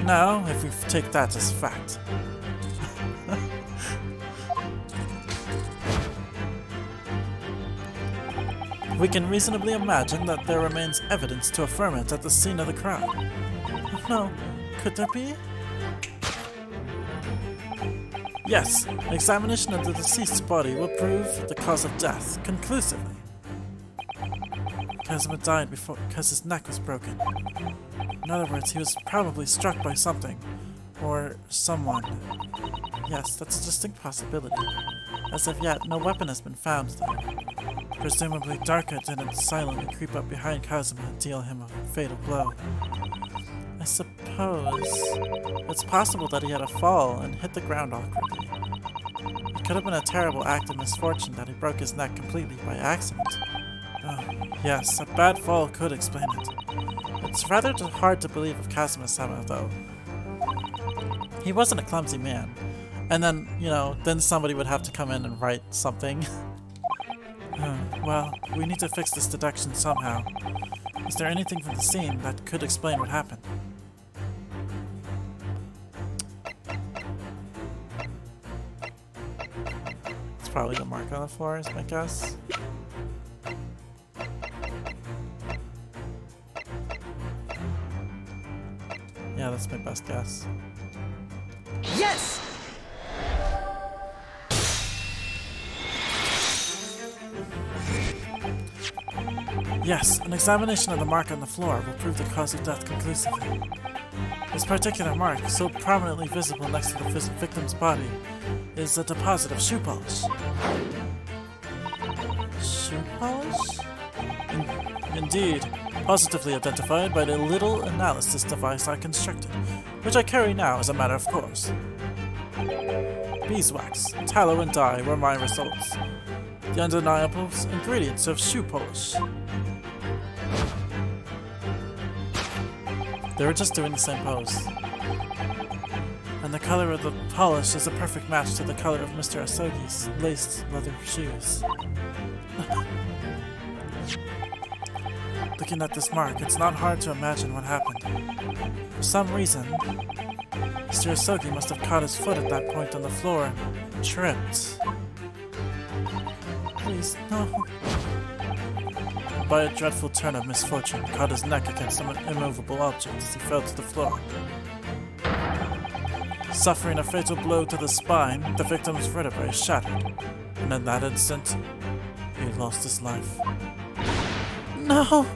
Now, if we take that as fact. We can reasonably imagine that there remains evidence to affirm it at the scene of the crime. No, could there be? Yes, an examination of the deceased's body will prove the cause of death conclusively. Kazuma died because his neck was broken. In other words, he was probably struck by something. Or someone. Yes, that's a distinct possibility. As of yet, no weapon has been found there. Presumably, Darka didn't silently creep up behind Kazuma and deal him a fatal blow. I suppose it's possible that he had a fall and hit the ground awkwardly. It could have been a terrible act of misfortune that he broke his neck completely by accident. Oh, yes, a bad fall could explain it. It's rather hard to believe of Kazuma-sama, though. He wasn't a clumsy man. And then, then somebody would have to come in and write something. Well, we need to fix this deduction somehow. Is there anything from the scene that could explain what happened? It's probably the mark on the floor, is my guess. Yeah, that's my best guess. Yes! Yes, an examination of the mark on the floor will prove the cause of death conclusively. This particular mark, so prominently visible next to the victim's body, is a deposit of shoe polish. Shoe polish? Indeed, positively identified by the little analysis device I constructed, which I carry now as a matter of course. Beeswax, tallow, and dye were my results. The undeniable ingredients of shoe polish. They were just doing the same pose. And the color of the polish is a perfect match to the color of Mr. Asogi's laced leather shoes. Looking at this mark, it's not hard to imagine what happened. For some reason, Mr. Asogi must have caught his foot at that point on the floor and tripped. Please, no. By a dreadful turn of misfortune, caught his neck against some immovable object as he fell to the floor. Suffering a fatal blow to the spine, the victim's vertebrae shattered, and in that instant, he lost his life. No!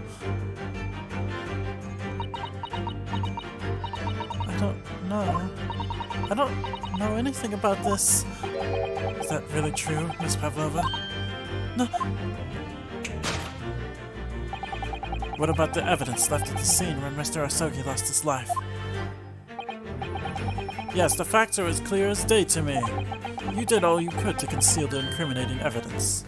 I don't know anything about this. Is that really true, Miss Pavlova? No. What about the evidence left at the scene where Mr. Asogi lost his life? Yes, the facts are as clear as day to me. You did all you could to conceal the incriminating evidence.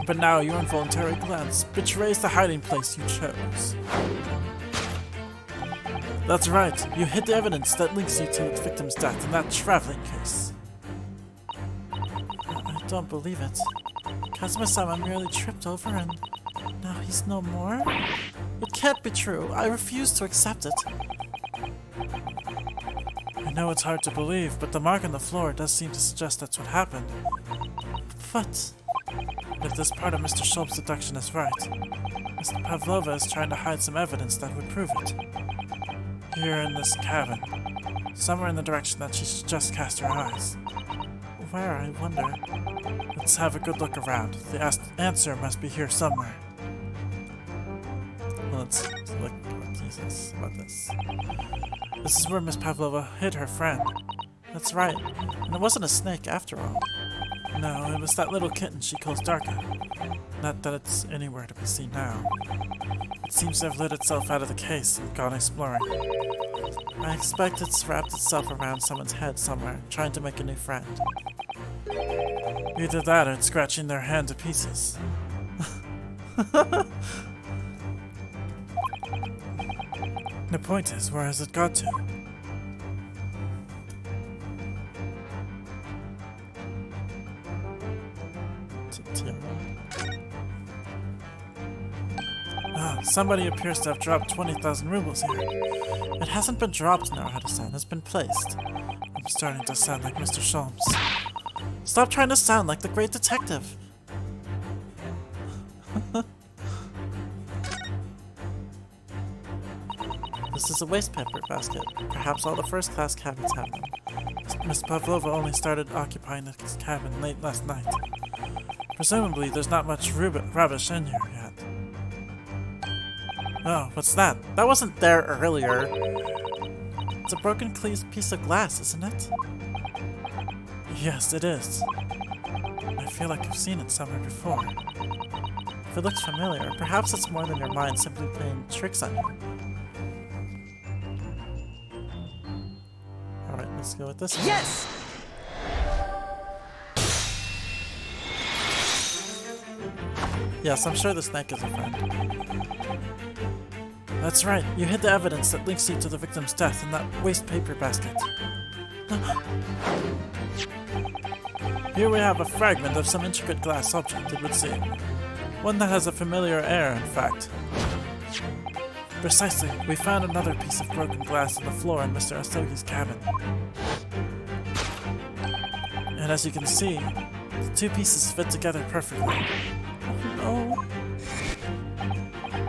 But now your involuntary glance betrays the hiding place you chose. That's right, you hid the evidence that links you to the victim's death in that traveling case. I don't believe it. Kazuma-sama merely tripped over and now he's no more? It can't be true. I refuse to accept it. I know it's hard to believe, but the mark on the floor does seem to suggest that's what happened. But if this part of Mr. Shelmes' deduction is right, Mr. Pavlova is trying to hide some evidence that would prove it. Here in this cabin, somewhere in the direction that she just cast her eyes. Where, I wonder? Let's have a good look around. The answer must be here somewhere. Well, let's look about this. This is where Miss Pavlova hid her friend. That's right, and it wasn't a snake after all. No, it was that little kitten she calls Darka. Not that it's anywhere to be seen now. It seems to have lit itself out of the case and gone exploring. I expect it's wrapped itself around someone's head somewhere, trying to make a new friend. Either that or it's scratching their hand to pieces. The point is, where has it got to? Somebody appears to have dropped 20,000 rubles here. It hasn't been dropped, Naruhito-san. It's been placed. I'm starting to sound like Mr. Shelmes. Stop trying to sound like the great detective. This is a waste paper basket. Perhaps all the first-class cabins have them. Miss Pavlova only started occupying this cabin late last night. Presumably, there's not much rubbish in here yet. Oh, what's that? That wasn't there earlier. It's a broken piece of glass, isn't it? Yes, it is. I feel like I've seen it somewhere before. If it looks familiar, perhaps it's more than your mind simply playing tricks on you. Alright, let's go with this one. Yes! Yes, I'm sure the snake is a friend. That's right, you hid the evidence that links you to the victim's death in that waste paper basket. Here we have a fragment of some intricate glass object, it would seem. One that has a familiar air, in fact. Precisely, we found another piece of broken glass on the floor in Mr. Asogi's cabin. And as you can see, the two pieces fit together perfectly. Oh.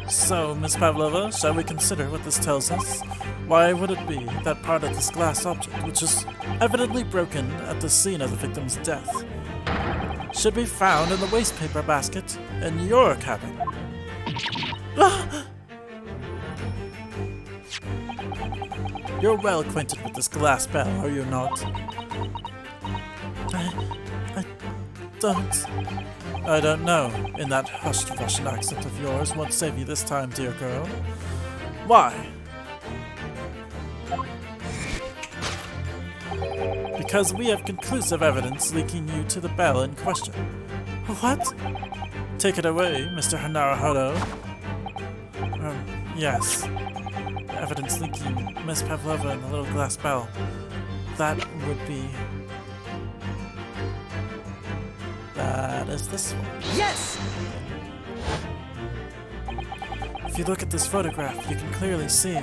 So, Miss Pavlova, shall we consider what this tells us? Why would it be that part of this glass object, which is evidently broken at the scene of the victim's death, should be found in the waste paper basket in your cabin? You're well acquainted with this glass bell, are you not? I don't know, in that hushed Russian accent of yours. Won't save you this time, dear girl. Why? Because we have conclusive evidence linking you to the bell in question. What? Take it away, Mr. Hanaruhodo. Yes. Evidence linking Miss Pavlova and the little glass bell. That would be... That is this one. Yes! If you look at this photograph, you can clearly see,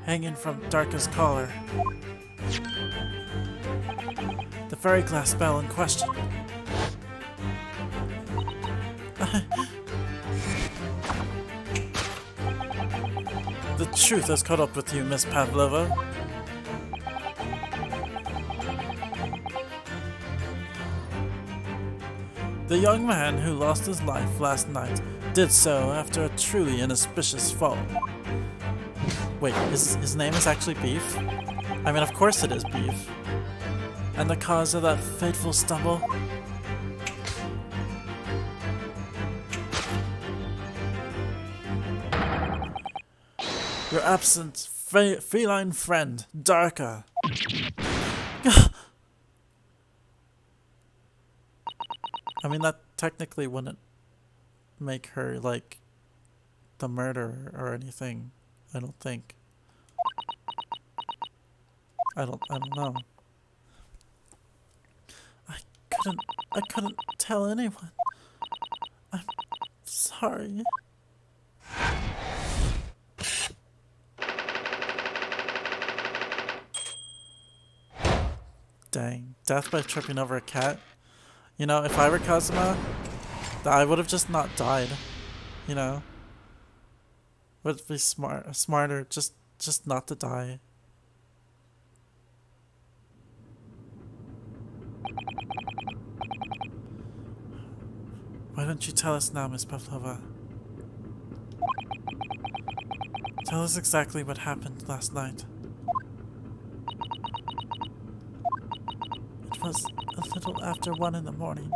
hanging from Darka's collar, the very glass bell in question. The truth has caught up with you, Miss Pavlova. The young man who lost his life last night did so after a truly inauspicious fall. Wait, his name is actually Beef? I mean, of course it is Beef. And the cause of that fateful stumble? Your absent feline friend, Darka. I mean, that technically wouldn't make her, like, the murderer or anything. I don't think. I don't know. I couldn't tell anyone. I'm sorry. Dang. Death by tripping over a cat? You know, if I were Kazuma, I would have just not died. You know? Would it be smarter just not to die? Why don't you tell us now, Miss Pavlova? Tell us exactly what happened last night. It was a little after 1 in the morning.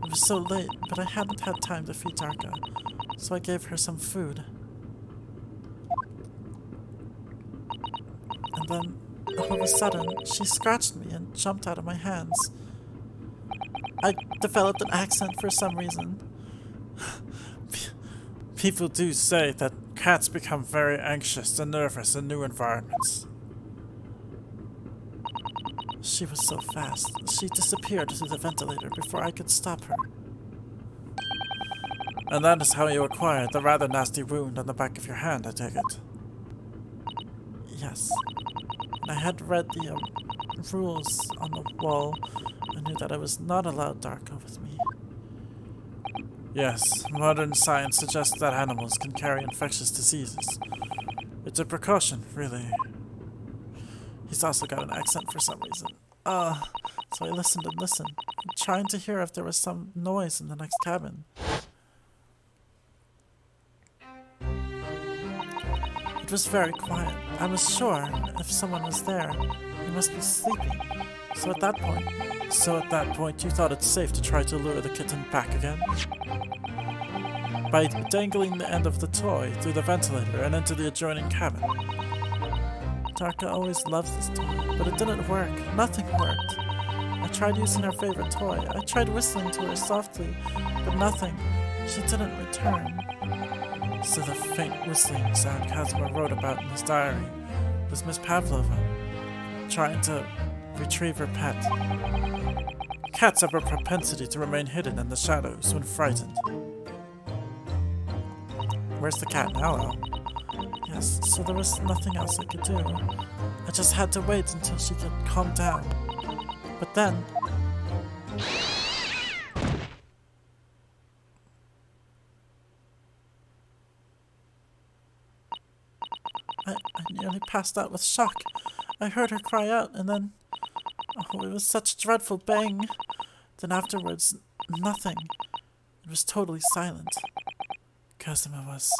It was so late, but I hadn't had time to feed Darka, so I gave her some food. And then, all of a sudden, she scratched me and jumped out of my hands. I developed an accent for some reason. People do say that cats become very anxious and nervous in new environments. She was so fast, she disappeared through the ventilator before I could stop her. And that is how you acquired the rather nasty wound on the back of your hand, I take it. Yes. And I had read the rules on the wall. I knew that I was not allowed Darka with me. Yes, modern science suggests that animals can carry infectious diseases. It's a precaution, really. He's also got an accent for some reason. So I listened and listened. trying to hear if there was some noise in the next cabin. It was very quiet. I was sure if someone was there, he must be sleeping. So at that point, you thought it's safe to try to lure the kitten back again? By dangling the end of the toy through the ventilator and into the adjoining cabin. Darka always loves this toy, but it didn't work. Nothing worked. I tried using her favorite toy. I tried whistling to her softly, but nothing. She didn't return. So the faint whistling sound Kazuma wrote about in his diary was Miss Pavlova trying to retrieve her pet. Cats have a propensity to remain hidden in the shadows when frightened. Where's the cat now, though? Yes, so there was nothing else I could do. I just had to wait until she could calm down. But then... I nearly passed out with shock. I heard her cry out, and then... Oh, it was such a dreadful bang. Then afterwards, nothing. It was totally silent. Kazuma was...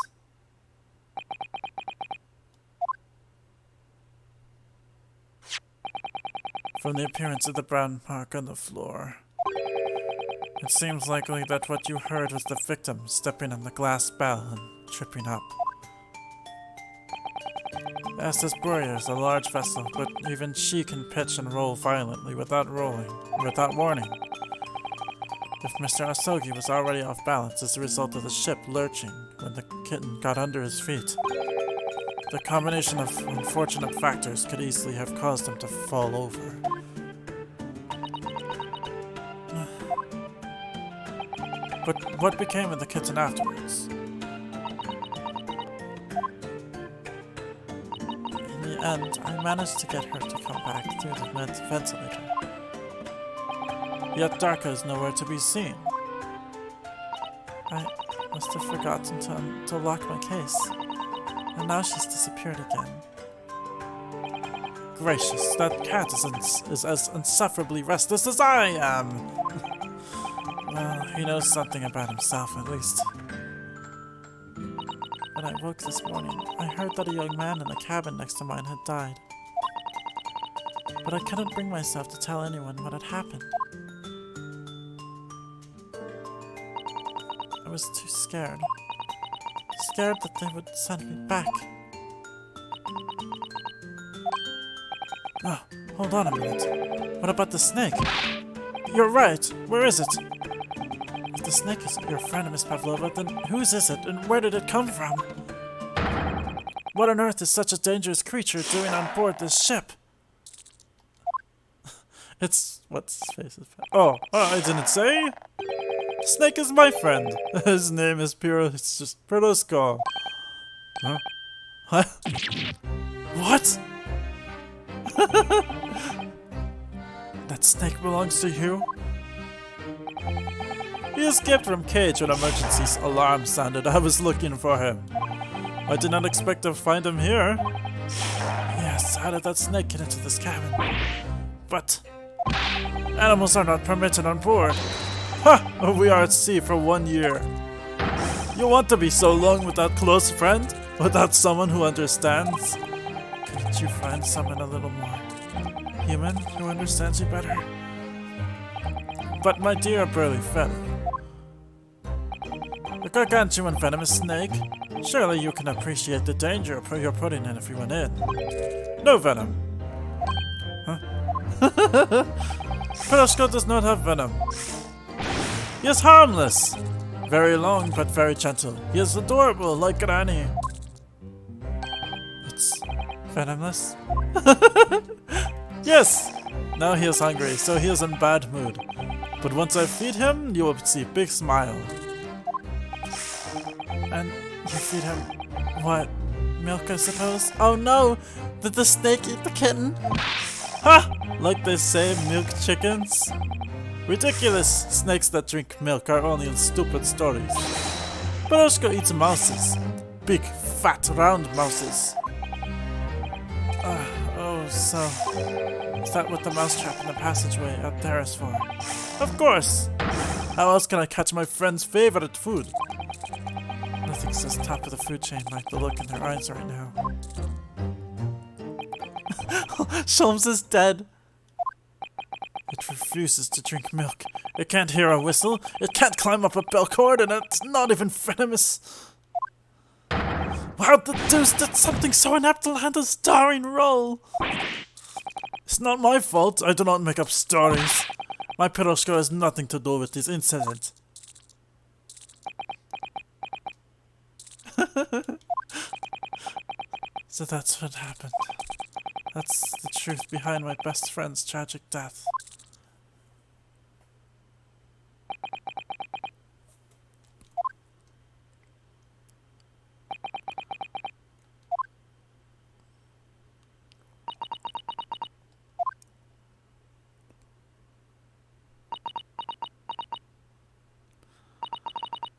From the appearance of the brown mark on the floor, it seems likely that what you heard was the victim stepping on the glass bell and tripping up. Estes Borear is a large vessel, but even she can pitch and roll violently without warning. If Mr. Asogi was already off balance as a result of the ship lurching when the kitten got under his feet, the combination of unfortunate factors could easily have caused him to fall over. But what became of the kitten afterwards? In the end, I managed to get her to come back through the ventilator. Yet Darka is nowhere to be seen. I must have forgotten to lock my case, and now she's disappeared again. Gracious, that cat is as insufferably restless as I am! Well, he knows something about himself, at least. When I woke this morning, I heard that a young man in the cabin next to mine had died. But I couldn't bring myself to tell anyone what had happened. I was too scared. Scared that they would send me back. Oh, hold on a minute. What about the snake? You're right. Where is it? If the snake is your friend, Miss Pavlova, then whose is it, and where did it come from? What on earth is such a dangerous creature doing on board this ship? It's... what's his face? Oh, I didn't say? Snake is my friend. His name is Pirosko. Huh? Huh? What? That snake belongs to you? He escaped from cage when emergency alarm sounded. I was looking for him. I did not expect to find him here. Yes, how did that snake get into this cabin? But animals are not permitted on board. Ha! We are at sea for 1 year. You want to be so long without close friend? Without someone who understands? Couldn't you find someone a little more human who understands you better? But my dear burly fellow, the gargantuan venomous snake, surely you can appreciate the danger you're putting in if you went in. No venom. Huh? Pirosko does not have venom. He is harmless. Very long but very gentle. He is adorable like Granny. It's venomless? Yes! Now he is hungry, so he is in bad mood. But once I feed him, you will see a big smile. And you feed him what? Milk, I suppose? Oh no! Did the snake eat the kitten? Ha! Like they say, milk chickens? Ridiculous! Snakes that drink milk are only in stupid stories. Pirosko eats mouses. Big, fat, round mouses. Oh, so... is that what the mousetrap in the passageway out there is for? Of course! How else can I catch my friend's favorite food? Nothing says top of the food chain like the look in their eyes right now. Shelmes is dead. It refuses to drink milk. It can't hear a whistle. It can't climb up a bell cord, and it's not even venomous. Wow, the deuce did something so inept to land a starring role. It's not my fault. I do not make up stories. My Piroshka has nothing to do with this incident. So that's what happened. That's the truth behind my best friend's tragic death.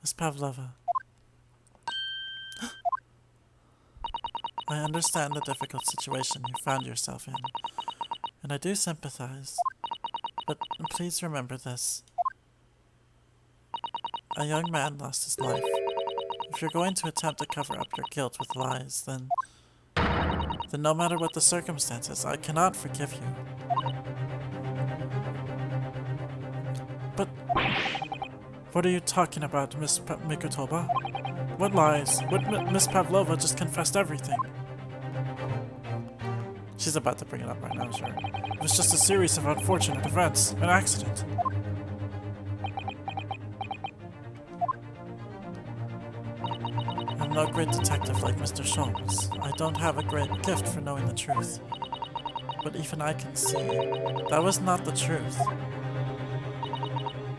Miss Pavlova. I understand the difficult situation you found yourself in, and I do sympathize. But please remember this. A young man lost his life. If you're going to attempt to cover up your guilt with lies, then no matter what the circumstances, I cannot forgive you. But what are you talking about, Miss Mikotoba? What lies? Miss Pavlova just confessed everything. She's about to bring it up right now, sure. It was just a series of unfortunate events, an accident. I'm no great detective like Mr. Shelmes. I don't have a great gift for knowing the truth. But even I can see that was not the truth.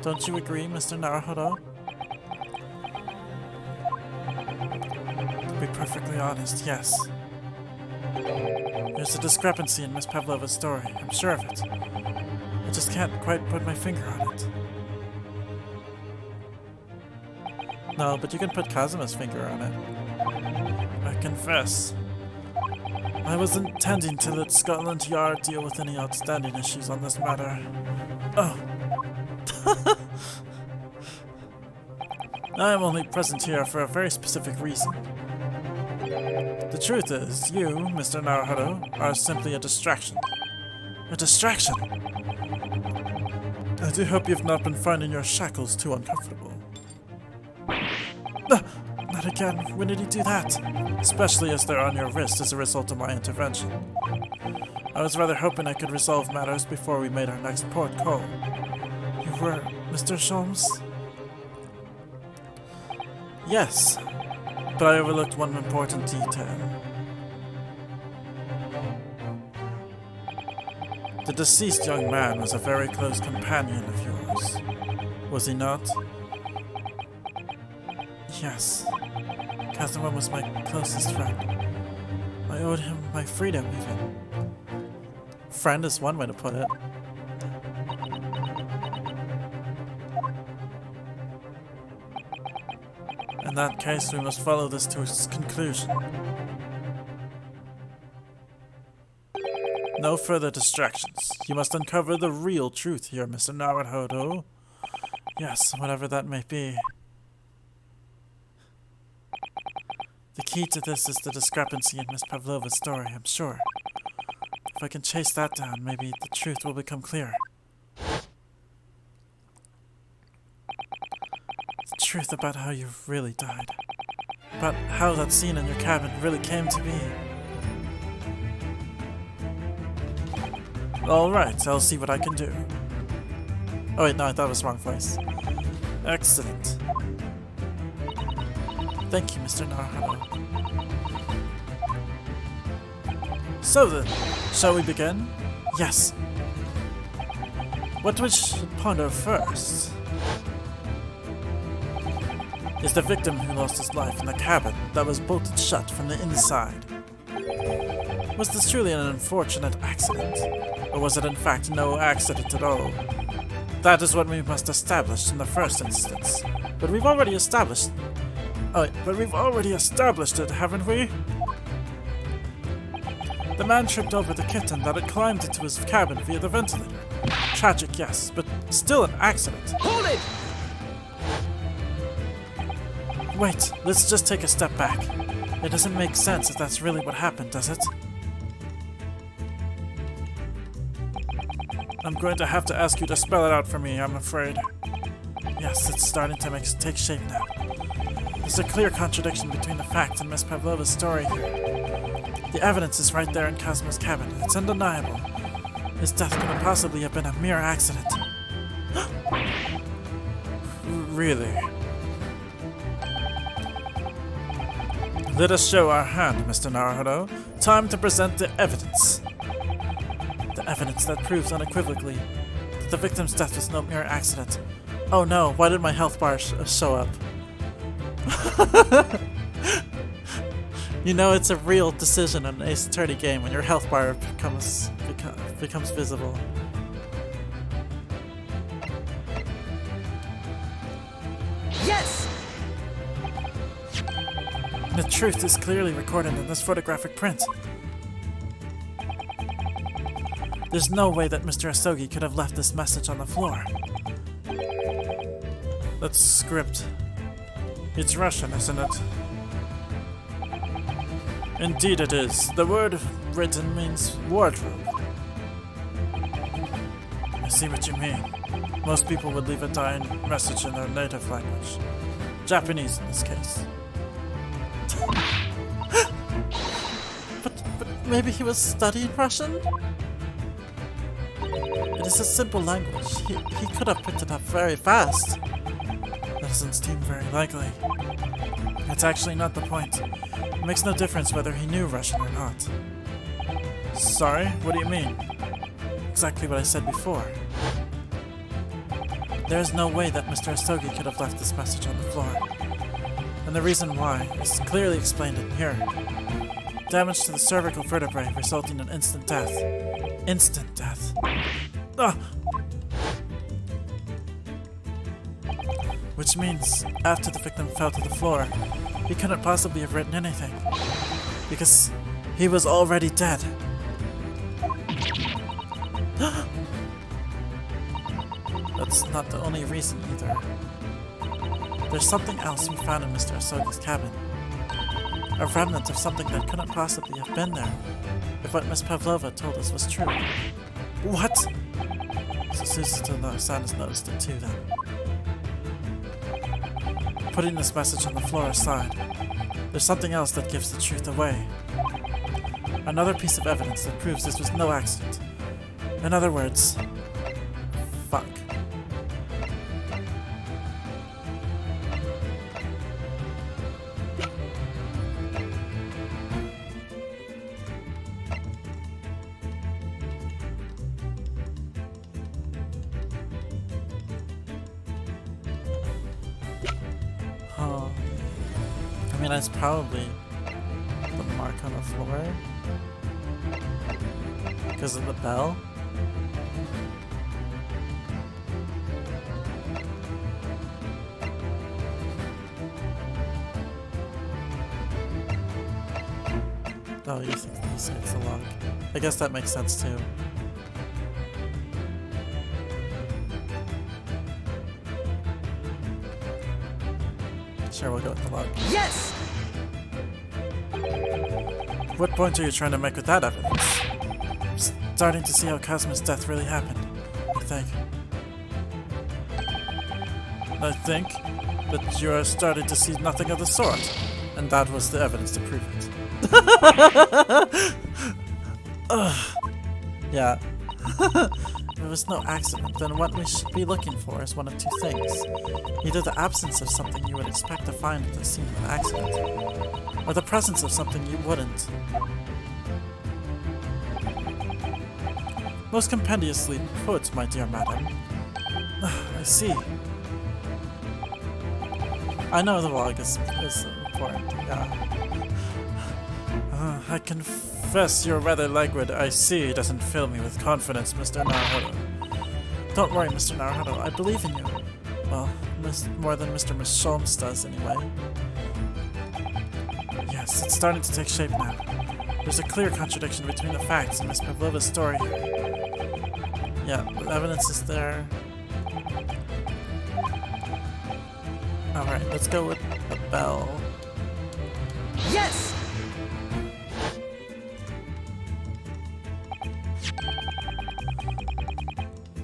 Don't you agree, Mr. Naruhodo? To be perfectly honest, yes. There's a discrepancy in Miss Pavlova's story, I'm sure of it. I just can't quite put my finger on it. No, but you can put Kazuma's finger on it. I confess, I was intending to let Scotland Yard deal with any outstanding issues on this matter. Oh. I am only present here for a very specific reason. The truth is, you, Mr. Naruhodo, are simply a distraction. A distraction? I do hope you've not been finding your shackles too uncomfortable. Not again. When did he do that? Especially as they're on your wrist as a result of my intervention. I was rather hoping I could resolve matters before we made our next port call. You were Mr. Shelmes? Yes, but I overlooked one important detail. The deceased young man was a very close companion of yours, was he not? Yes. Kazuma was my closest friend. I owed him my freedom, even. Friend is one way to put it. In that case, we must follow this to its conclusion. No further distractions. You must uncover the real truth here, Mr. Naruhodo. Yes, whatever that may be. The key to this is the discrepancy in Miss Pavlova's story, I'm sure. If I can chase that down, maybe the truth will become clear. The truth about how you really died. About how that scene in your cabin really came to be. Alright, I'll see what I can do. Oh wait, no, I thought it was the wrong voice. Excellent. Thank you, Mr. Naruhodo. So then, shall we begin? Yes. What we should ponder first is the victim who lost his life in the cabin that was bolted shut from the inside. Was this truly an unfortunate accident? Or was it in fact no accident at all? That is what we must establish in the first instance. But we've already established... it, haven't we? The man tripped over the kitten that had climbed into his cabin via the ventilator, Tragic, yes, but still an accident. Hold it! Wait, let's just take a step back. It doesn't make sense if that's really what happened, does it? I'm going to have to ask you to spell it out for me, I'm afraid. Yes, it's starting to take shape now. There's a clear contradiction between the facts and Miss Pavlova's story here. The evidence is right there in Cosmo's cabin. It's undeniable. His death couldn't possibly have been a mere accident. Really? Let us show our hand, Mr. Naruhodo. Time to present the evidence. The evidence that proves unequivocally that the victim's death was no mere accident. Oh no, why did my health bar show up? You know it's a real decision in an Ace Attorney game when your health bar becomes visible. Yes! The truth is clearly recorded in this photographic print. There's no way that Mr. Asogi could have left this message on the floor. That's script. It's Russian, isn't it? Indeed it is. The word written means wardrobe. I see what you mean. Most people would leave a dying message in their native language. Japanese in this case. but maybe he was studying Russian? It is a simple language. He could have picked it up very fast. That doesn't seem very likely. It's actually not the point. It makes no difference whether he knew Russian or not. Sorry? What do you mean? Exactly what I said before. There is no way that Mr. Asogi could have left this message on the floor. And the reason why is clearly explained in here. Damage to the cervical vertebrae resulting in instant death. Instant death. Ah! Which means, after the victim fell to the floor, he couldn't possibly have written anything. Because he was already dead. That's not the only reason either. There's something else we found in Mr. Asogi's cabin. A remnant of something that couldn't possibly have been there, if what Miss Pavlova told us was true. What? So Susan has noticed it too then. Putting this message on the floor aside, there's something else that gives the truth away. Another piece of evidence that proves this was no accident. In other words, fuck. I mean, that's probably the mark on the floor because of the bell. Oh, you say it's a lock. I guess that makes sense too. Sure, we'll go with the lock. Yes! What point are you trying to make with that evidence? I'm starting to see how Cosmo's death really happened, I think. I think that you are starting to see nothing of the sort, and that was the evidence to prove it. Yeah. If it was no accident, then what we should be looking for is one of two things. Either the absence of something you would expect to find at the scene of an accident, or the presence of something you wouldn't. Most compendiously put, my dear madam. I see. I know the log is important, yeah. I confess your rather languid "I see" doesn't fill me with confidence, Mr. Naruhodo. Don't worry, Mr. Naruhodo, I believe in you. Well, more than Mr. Shelmes does, anyway. Yes, it's starting to take shape now. There's a clear contradiction between the facts and Miss Pavlova's story here. Yeah, The evidence is there. Alright, let's go with the bell. Yes!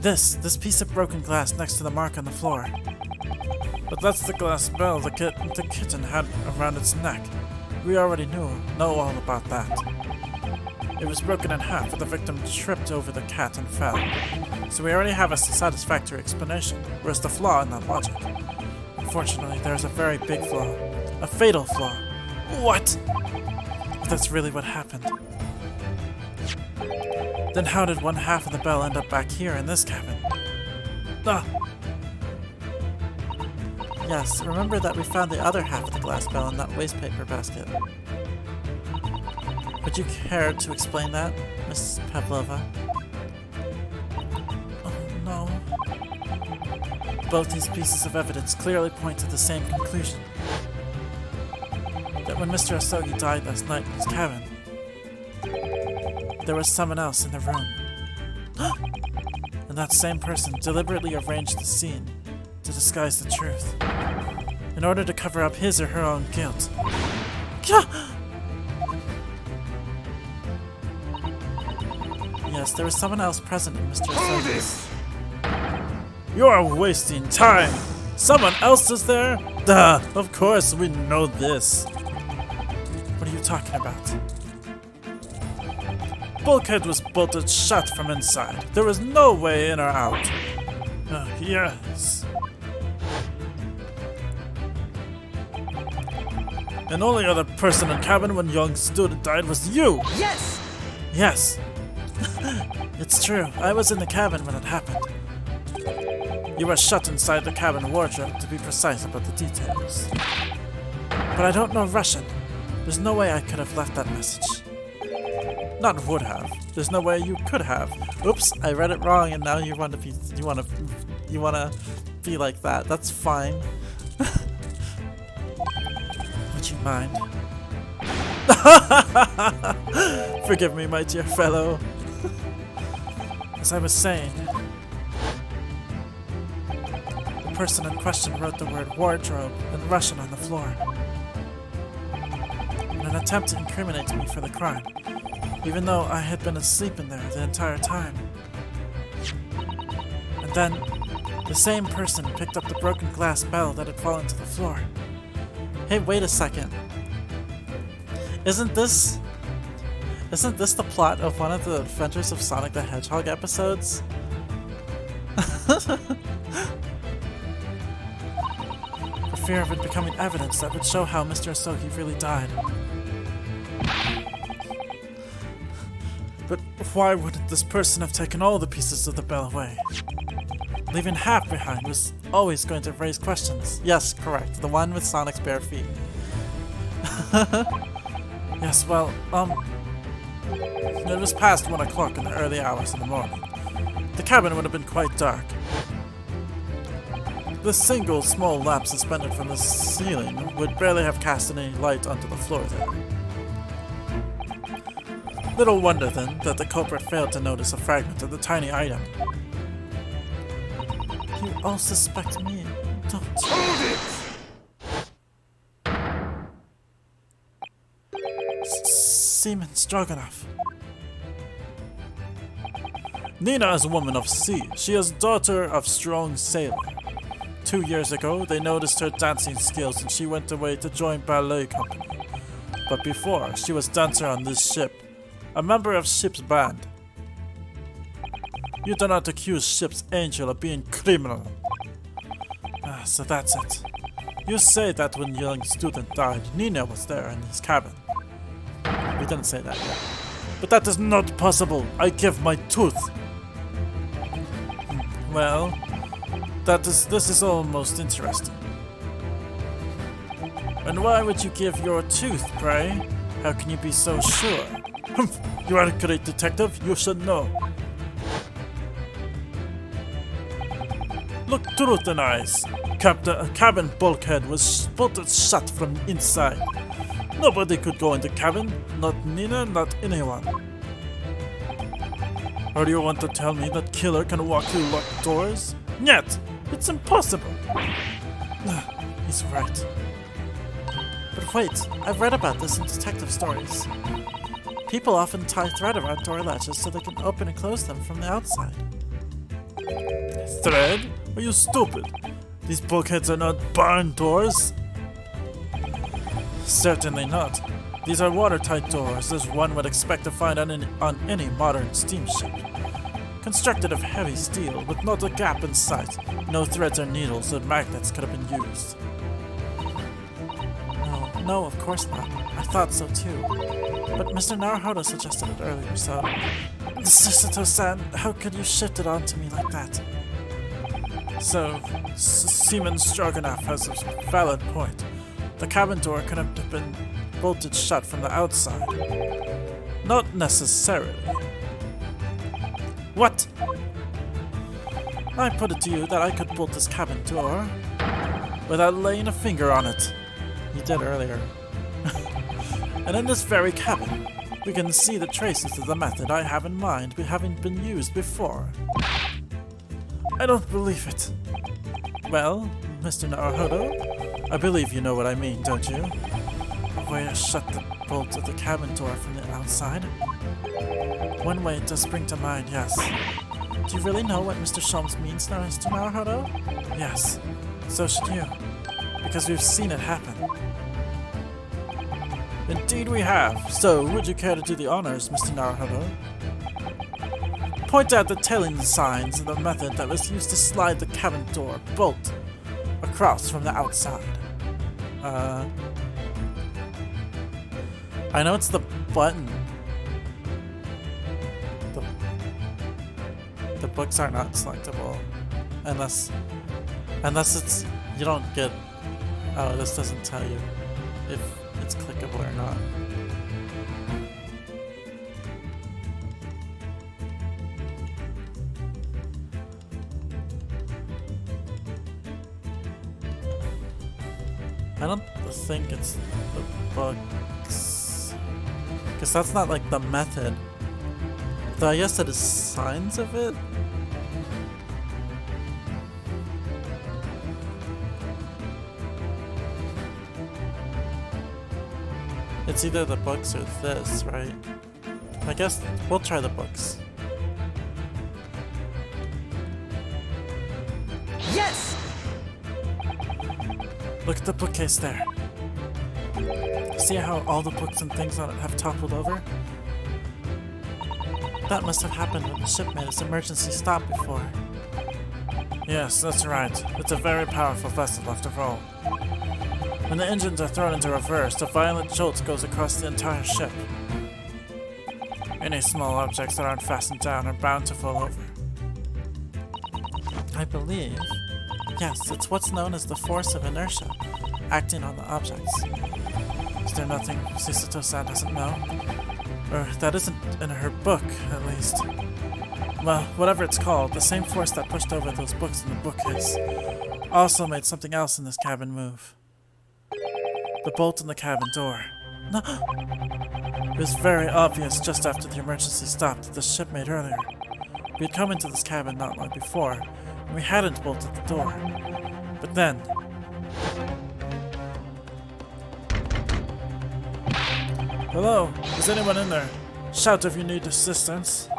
This piece of broken glass next to the mark on the floor. But that's the glass bell the kitten had around its neck. We already know all about that. It was broken in half, but the victim tripped over the cat and fell. So we already have a satisfactory explanation. Where's the flaw in that logic? Unfortunately, there's a very big flaw. A fatal flaw. What? If that's really what happened. Then how did one half of the bell end up back here in this cabin? Ah! Yes, remember that we found the other half of the glass bell in that wastepaper basket. Would you care to explain that, Miss Pavlova? Oh no. Both these pieces of evidence clearly point to the same conclusion. That when Mr. Asogi died last night in his cabin, there was someone else in the room. And that same person deliberately arranged the scene to disguise the truth, in order to cover up his or her own guilt. Yes, there was someone else present in Mr. Asogi's. You're wasting time! Someone else is there? Duh! Of course we know this. What are you talking about? Bulkhead was bolted shut from inside. There was no way in or out. Yes. And only other person in cabin when young student died was you! Yes! Yes. It's true. I was in the cabin when it happened. You were shut inside the cabin wardrobe, to be precise about the details. But I don't know Russian. There's no way I could have left that message. Not would have. There's no way you could have. Oops, I read it wrong, and now you want to be like that. That's fine. Would you mind? Forgive me, my dear fellow. As I was saying, the person in question wrote the word wardrobe in Russian on the floor in an attempt to incriminate me for the crime, even though I had been asleep in there the entire time. And then, the same person picked up the broken glass bell that had fallen to the floor. Hey, wait a second. Isn't this the plot of one of the Adventures of Sonic the Hedgehog episodes? For fear of it becoming evidence that would show how Mr. Asogi really died. But why wouldn't this person have taken all the pieces of the bell away? Leaving half behind was always going to raise questions. Yes, correct. The one with Sonic's bare feet. Yes, well, it was past 1 o'clock in the early hours of the morning. The cabin would have been quite dark. The single small lamp suspended from the ceiling would barely have cast any light onto the floor there. Little wonder, then, that the culprit failed to notice a fragment of the tiny item. You all suspect me, don't you? Seaman Stroganoff. Nina is a woman of sea. She is daughter of strong sailor. 2 years ago, they noticed her dancing skills and she went away to join ballet company. But before, she was dancer on this ship, a member of ship's band. You do not accuse ship's angel of being criminal. So that's it. You say that when young student died, Nina was there in his cabin. We didn't say that yet. But that is not possible. I give my tooth. Well, this is almost interesting. And why would you give your tooth, pray? How can you be so sure? You are a great detective, you should know. Look truth in eyes. Cabin bulkhead was bolted shut from inside. Nobody could go in the cabin, not Nina, not anyone. Or do you want to tell me that killer can walk through locked doors? Yet, it's impossible. He's right. But wait, I've read about this in detective stories. People often tie thread around door latches so they can open and close them from the outside. Thread? Are you stupid? These bulkheads are not barn doors. Certainly not. These are watertight doors, as one would expect to find on any modern steamship. Constructed of heavy steel, with not a gap in sight, no threads or needles or magnets could have been used. No, of course not. I thought so too. But Mr. Naruhodo suggested it earlier, so... Sisato-san, how could you shift it onto me like that? So, Seaman Stroganoff has a valid point. The cabin door could have been bolted shut from the outside. Not necessarily. What? I put it to you that I could bolt this cabin door without laying a finger on it. You did earlier. And in this very cabin, we can see the traces of the method I have in mind having been used before. I don't believe it. Well, Mr. Naruhodo, I believe you know what I mean, don't you? A way to shut the bolt of the cabin door from the outside? One way does spring to mind, yes. Do you really know what Mr. Shelmes means, Mr. Naruhodo? Yes, so should you. Because we've seen it happen. Indeed we have. So, would you care to do the honors, Mr. Naruhodo? Point out the telling signs of the method that was used to slide the cabin door bolt across from the outside. I know it's the button. The books are not selectable unless it's you don't get. Oh, this doesn't tell you if it's clickable or not. I don't think it's the books, because that's not like the method. Though I guess it is signs of it. It's either the books or this, right? I guess we'll try the books. Yes! Look at the bookcase there. See how all the books and things on it have toppled over? That must have happened when the ship made its emergency stop before. Yes, that's right. It's a very powerful vessel after all. When the engines are thrown into reverse, a violent jolt goes across the entire ship. Any small objects that aren't fastened down are bound to fall over. I believe, yes, it's what's known as the force of inertia, acting on the objects. Is there nothing Sisato-san doesn't know? Or that isn't in her book, at least. Well, whatever it's called, the same force that pushed over those books in the bookcase also made something else in this cabin move. The bolt in the cabin door. No! It was very obvious just after the emergency stop that the ship made earlier. We had come into this cabin not long before, and we hadn't bolted the door. But then... Hello? Is anyone in there? Shout if you need assistance.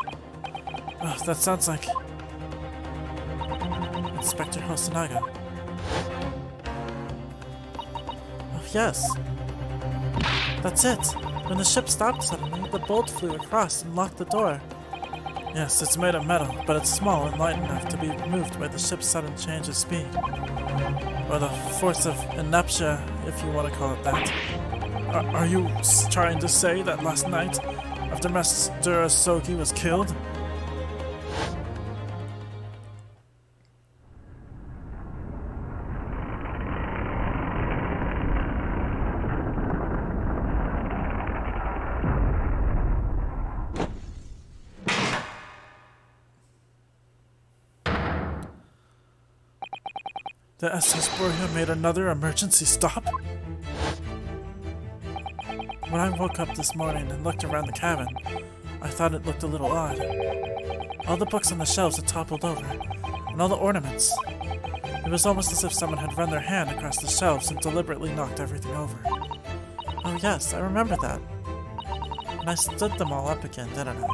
Oh, that sounds like... Inspector Hosonaga. Oh, yes. That's it. When the ship stopped suddenly, the bolt flew across and locked the door. Yes, it's made of metal, but it's small and light enough to be moved by the ship's sudden change of speed. Or the force of inertia, if you want to call it that. Are you trying to say that last night, after Master Asogi was killed? The SS Boria made another emergency stop? When I woke up this morning and looked around the cabin, I thought it looked a little odd. All the books on the shelves had toppled over, and all the ornaments. It was almost as if someone had run their hand across the shelves and deliberately knocked everything over. Oh yes, I remember that. And I stood them all up again, didn't I?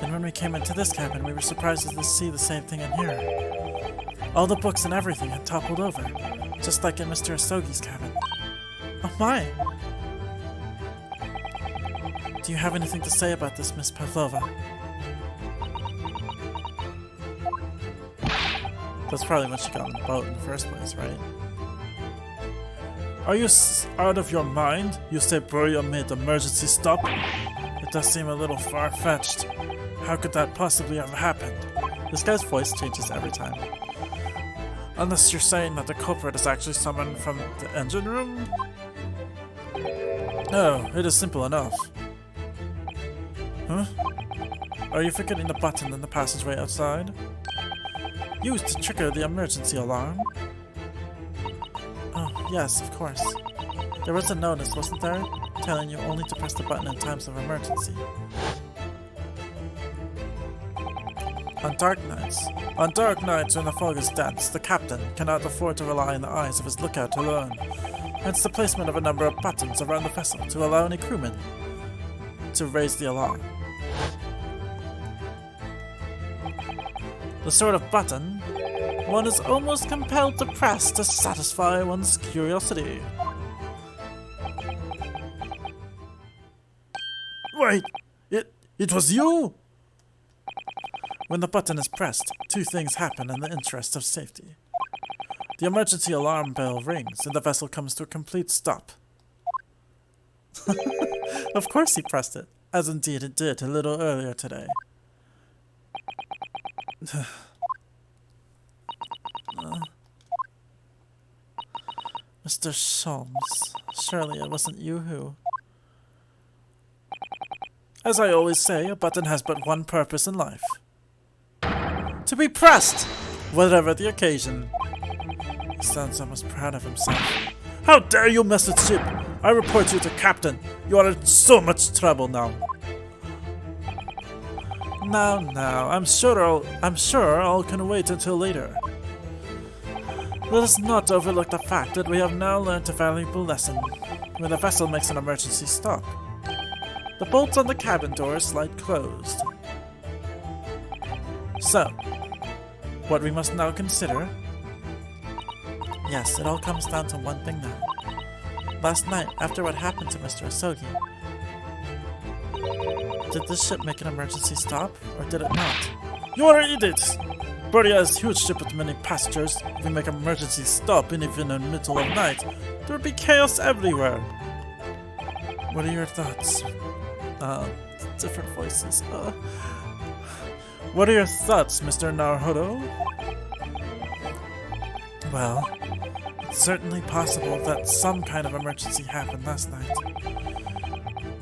Then when we came into this cabin, we were surprised to see the same thing in here. All the books and everything had toppled over, just like in Mr. Asogi's cabin. Oh my! Do you have anything to say about this, Miss Pavlova? That's probably when she got on the boat in the first place, right? Are you out of your mind? You say Burya made emergency stop? It does seem a little far-fetched. How could that possibly have happened? This guy's voice changes every time. Unless you're saying that the culprit is actually someone from the engine room? Oh, it is simple enough. Huh? Are you forgetting the button in the passageway outside? Used to trigger the emergency alarm? Oh, yes, of course. There was a notice, wasn't there? Telling you only to press the button in times of emergency. On dark nights when the fog is dense, the captain cannot afford to rely on the eyes of his lookout alone. Hence the placement of a number of buttons around the vessel to allow any crewmen to raise the alarm. The sort of button one is almost compelled to press to satisfy one's curiosity. Wait! It was you? When the button is pressed, two things happen in the interest of safety. The emergency alarm bell rings and the vessel comes to a complete stop. Of course he pressed it, as indeed it did a little earlier today. Mr. Shelmes, surely it wasn't you who... As I always say, a button has but one purpose in life. To be pressed, whatever the occasion. He sounds almost proud of himself. How dare you mess with ship! I report you to Captain. You are in so much trouble now. Now, I'm sure all can wait until later. Let us not overlook the fact that we have now learned a valuable lesson when the vessel makes an emergency stop. The bolts on the cabin door slide closed. So, what we must now consider... Yes, it all comes down to one thing now. Last night, after what happened to Mr. Asogi, did this ship make an emergency stop, or did it not? You are idiots! Burya is a huge ship with many passengers. If we make an emergency stop, and even in the middle of night, there would be chaos everywhere. What are your thoughts? Different voices. What are your thoughts, Mr. Naruhodo? Well, it's certainly possible that some kind of emergency happened last night.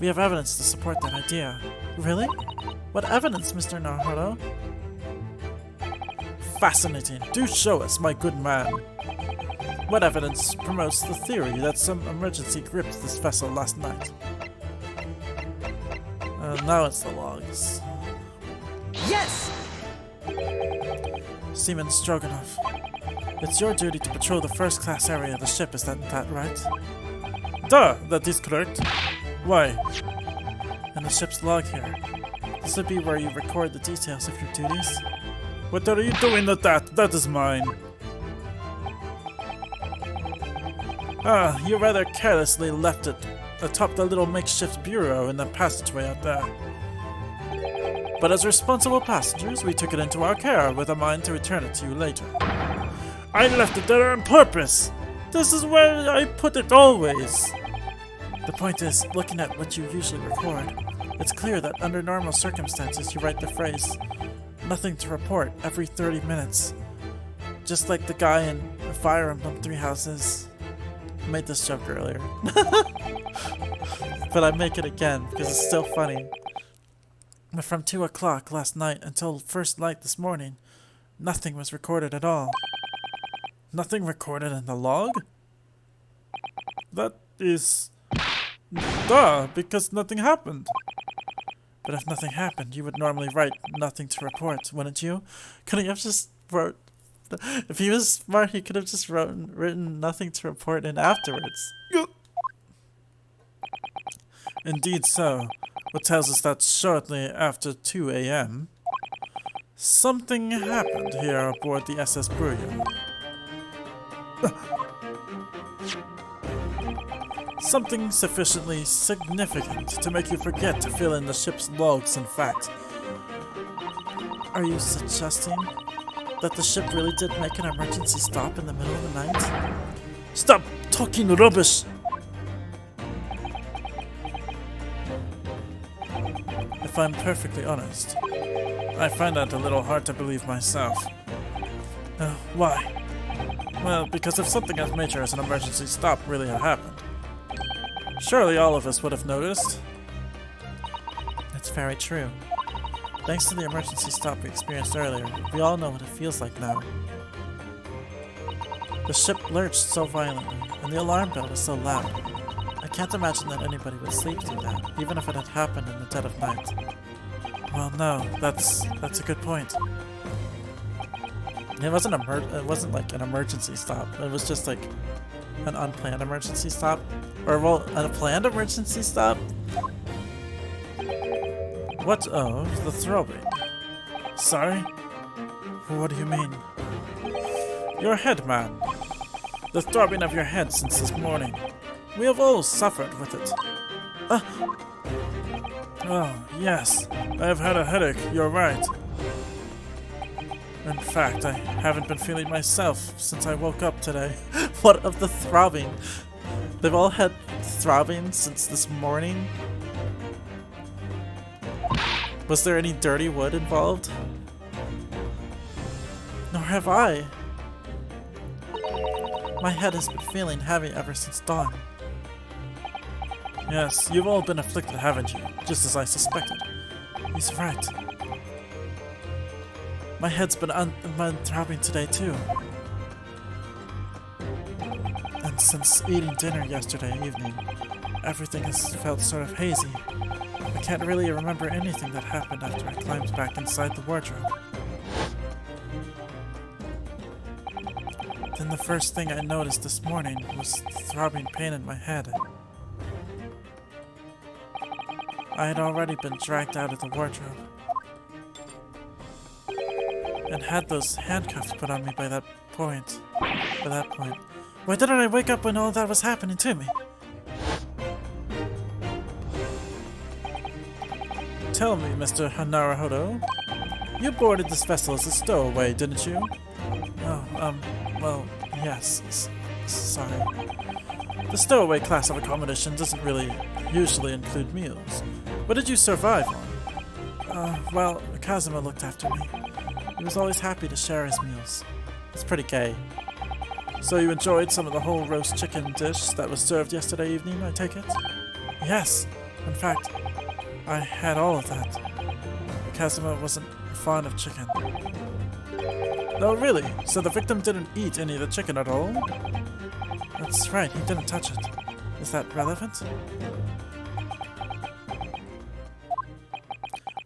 We have evidence to support that idea. Really? What evidence, Mr. Naruhodo? Fascinating. Do show us, my good man. What evidence promotes the theory that some emergency gripped this vessel last night? Now it's the logs. Yes! Seaman Stroganoff, it's your duty to patrol the first-class area of the ship, is that right? Duh! That is correct. Why? And the ship's log here. This would be where you record the details of your duties. What are you doing with that? That is mine. You rather carelessly left it atop the little makeshift bureau in the passageway out there. But as responsible passengers, we took it into our care with a mind to return it to you later. I left it there on purpose! This is where I put it always! The point is, looking at what you usually record, it's clear that under normal circumstances you write the phrase, "Nothing to report," every 30 minutes. Just like the guy in Fire Emblem Three Houses. I made this joke earlier. But I make it again because it's still funny. But from 2 o'clock last night until first light this morning, nothing was recorded at all. Nothing recorded in the log? That is... Duh, because nothing happened. But if nothing happened, you would normally write nothing to report, wouldn't you? Couldn't you have just wrote... If he was smart, he could have just written nothing to report in afterwards. Indeed so. What tells us that shortly after 2 a.m., something happened here aboard the SS Brouillon. Something sufficiently significant to make you forget to fill in the ship's logs, in fact. Are you suggesting that the ship really did make an emergency stop in the middle of the night? Stop talking rubbish! If I'm perfectly honest, I find that a little hard to believe myself. Why? Well, because if something as major as an emergency stop really had happened, surely all of us would have noticed. That's very true. Thanks to the emergency stop we experienced earlier, we all know what it feels like now. The ship lurched so violently, and the alarm bell was so loud. I can't imagine that anybody would sleep through that, even if it had happened in the dead of night. Well, no, that's a good point. It wasn't like an emergency stop. It was just like an unplanned emergency stop, or well, a planned emergency stop. What? Oh, the throbbing. Sorry? What do you mean? Your head, man. The throbbing of your head since this morning. We have all suffered with it. Oh, yes. I have had a headache, you're right. In fact, I haven't been feeling myself since I woke up today. What of the throbbing? They've all had throbbing since this morning? Was there any dirty wood involved? Nor have I. My head has been feeling heavy ever since dawn. Yes, you've all been afflicted, haven't you? Just as I suspected. He's right. My head's been throbbing today too. And since eating dinner yesterday evening, everything has felt sort of hazy. I can't really remember anything that happened after I climbed back inside the wardrobe. Then the first thing I noticed this morning was throbbing pain in my head. I had already been dragged out of the wardrobe and had those handcuffs put on me by that point. Why didn't I wake up when all that was happening to me? Tell me, Mr. Naruhodo, you boarded this vessel as a stowaway, didn't you? Oh, well, yes. Sorry. The stowaway class of accommodation doesn't really usually include meals. What did you survive on? Well, Kazuma looked after me. He was always happy to share his meals. It's pretty gay. So you enjoyed some of the whole roast chicken dish that was served yesterday evening, I take it? Yes. In fact, I had all of that. Kazuma wasn't fond of chicken. Oh, really? So the victim didn't eat any of the chicken at all? That's right, he didn't touch it. Is that relevant?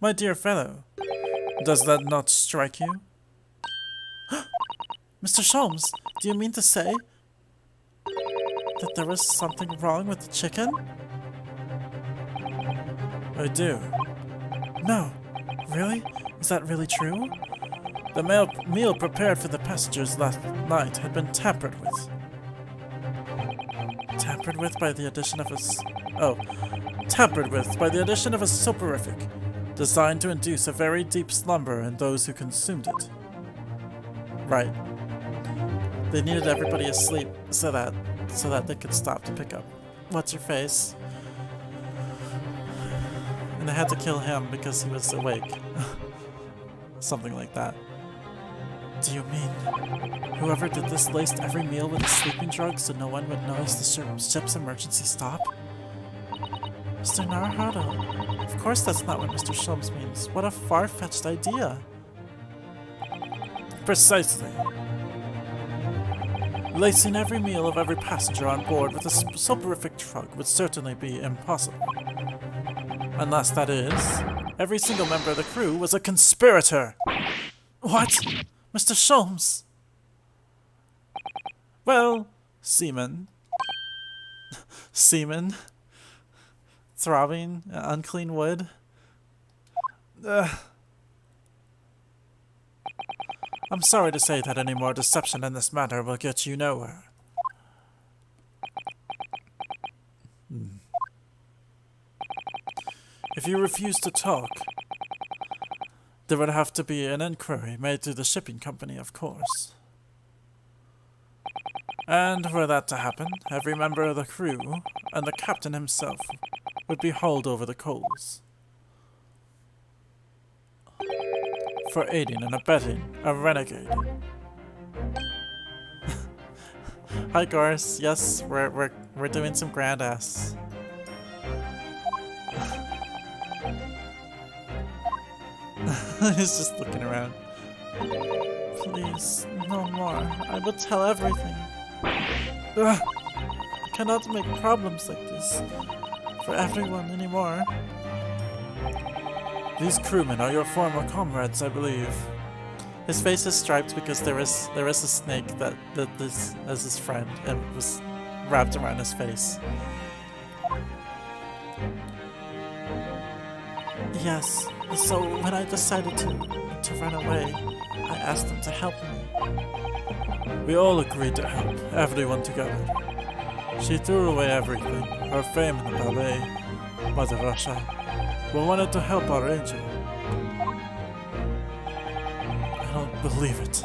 My dear fellow, does that not strike you? Mr. Shelmes, do you mean to say that there was something wrong with the chicken? I do. No. Really? Is that really true? The meal prepared for the passengers last night had been tampered with. Tampered with by the addition of a soporific, designed to induce a very deep slumber in those who consumed it. Right. They needed everybody asleep so that they could stop to pick up what's-her-face. And they had to kill him because he was awake. Something like that. Do you mean whoever did this laced every meal with a sleeping drug so no one would notice the ship's emergency stop? Mr. Naruhodo, of course that's not what Mr. Shelmes means. What a far-fetched idea. Precisely. Lacing every meal of every passenger on board with a soporific drug would certainly be impossible. Unless that is, every single member of the crew was a conspirator. What? Mr. Shelmes? Well, semen. Semen. Throbbing, unclean wood. I'm sorry to say that any more deception in this matter will get you nowhere. If you refuse to talk, there would have to be an inquiry made through the shipping company, of course. And were that to happen, every member of the crew, and the captain himself, would be hauled over the coals. For aiding and abetting a renegade. Hi Gors, yes, we're doing some grand ass. He's just looking around. Please, no more. I will tell everything. Ugh. I cannot make problems like this for everyone anymore. These crewmen are your former comrades, I believe. His face is striped because there is a snake that this as his friend and was wrapped around his face. Yes. So when I decided to run away, I asked them to help me. We all agreed to help, everyone together. She threw away everything, her fame in the ballet, Mother Russia. We wanted to help our angel. I don't believe it.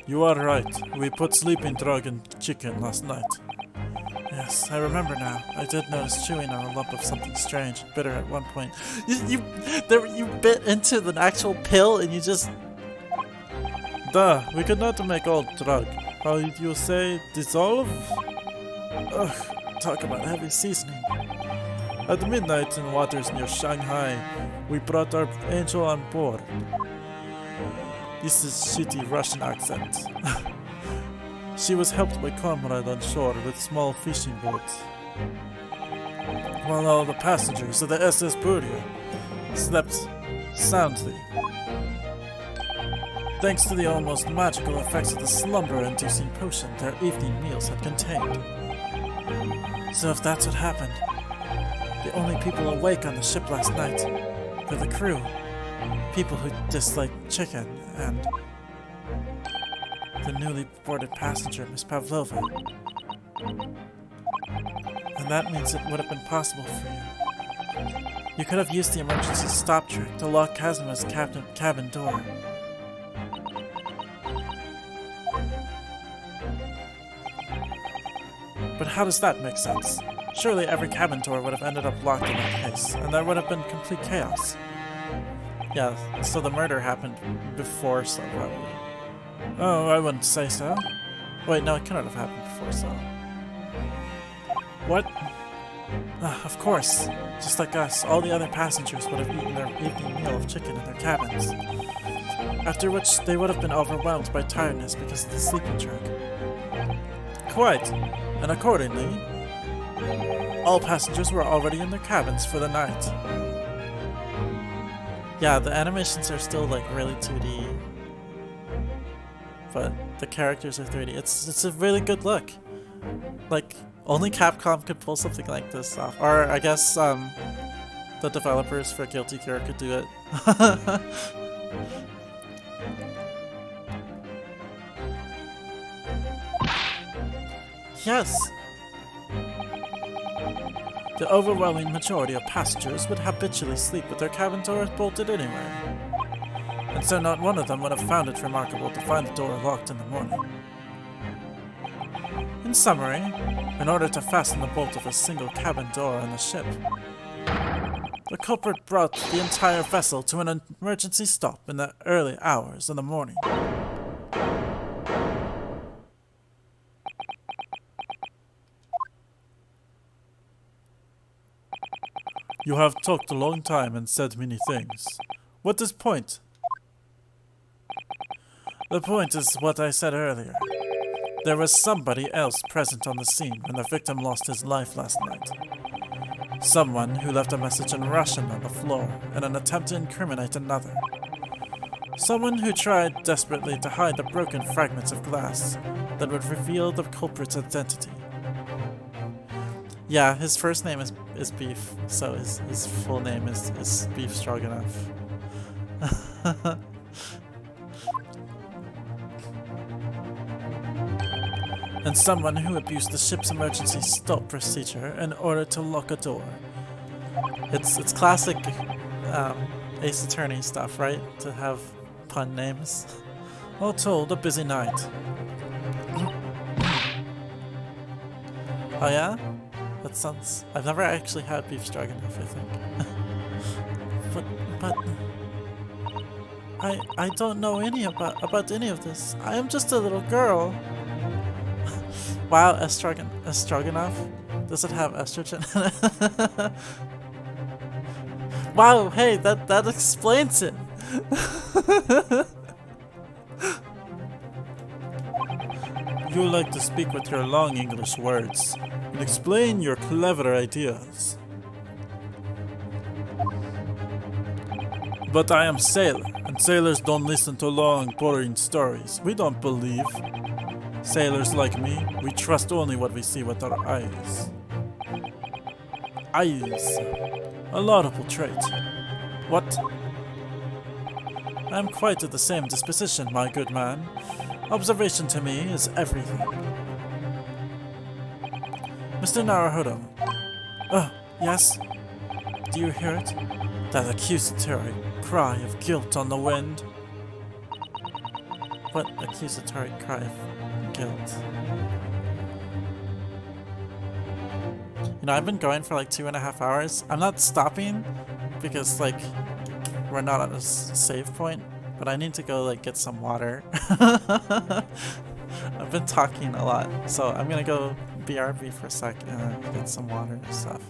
You are right. We put sleeping drug in chicken last night. Yes, I remember now. I did notice chewing on a lump of something strange and bitter at one point. You bit into the actual pill and you just... Duh, we could not make all drug. How did you say, dissolve? Ugh, talk about heavy seasoning. At midnight in waters near Shanghai, we brought our angel on board. This is shitty Russian accent. She was helped by comrade on shore with small fishing boats, while all the passengers of the SS Burya slept soundly, thanks to the almost magical effects of the slumber-inducing potion their evening meals had contained. So if that's what happened, the only people awake on the ship last night were the crew, people who disliked chicken, and the newly boarded passenger, Miss Pavlova. And that means it would have been possible for you. You could have used the emergency stop trick to lock Kazuma's cabin door. But how does that make sense? Surely every cabin door would have ended up locked in that case, and there would have been complete chaos. Yeah, so the murder happened before so probably. Oh, I wouldn't say so. Wait, no, it couldn't have happened before so. What? Of course. Just like us, all the other passengers would have eaten their evening meal of chicken in their cabins. After which, they would have been overwhelmed by tiredness because of the sleeping drug. Quite. And accordingly, all passengers were already in their cabins for the night. Yeah, the animations are still like really 2D. But the characters are 3D. It's a really good look. Like, only Capcom could pull something like this off. Or I guess the developers for Guilty Gear could do it. Yes! The overwhelming majority of passengers would habitually sleep with their cabin doors bolted anyway. And so not one of them would have found it remarkable to find the door locked in the morning. In summary, in order to fasten the bolt of a single cabin door on the ship, the culprit brought the entire vessel to an emergency stop in the early hours of the morning. You have talked a long time and said many things. What is point? The point is what I said earlier. There was somebody else present on the scene when the victim lost his life last night. Someone who left a message in Russian on the floor in an attempt to incriminate another. Someone who tried desperately to hide the broken fragments of glass that would reveal the culprit's identity. Yeah, his first name is Beef, so his full name is Beef Stroganoff. And someone who abused the ship's emergency stop procedure in order to lock a door. It's classic Ace Attorney stuff, right? To have pun names. All told, a busy night. Oh yeah? That sounds... I've never actually had beef stroganoff, I think. but... I don't know about any of this. I am just a little girl. Wow, Stroganoff? Does it have estrogen in it? Wow, hey, that explains it. You like to speak with your long English words and explain your clever ideas. But I am sailor, and sailors don't listen to long, boring stories. We don't believe. Sailors like me, we trust only what we see with our eyes. Eyes. A laudable trait. What? I am quite of the same disposition, my good man. Observation to me is everything. Mr. Naruhodo. Oh, yes? Do you hear it? That accusatory cry of guilt on the wind. What accusatory cry of guilt? You know, I've been going for like 2.5 hours. I'm not stopping because like we're not at a save point, but I need to go like get some water. I've been talking a lot, so I'm gonna go BRB for a sec and get some water and stuff.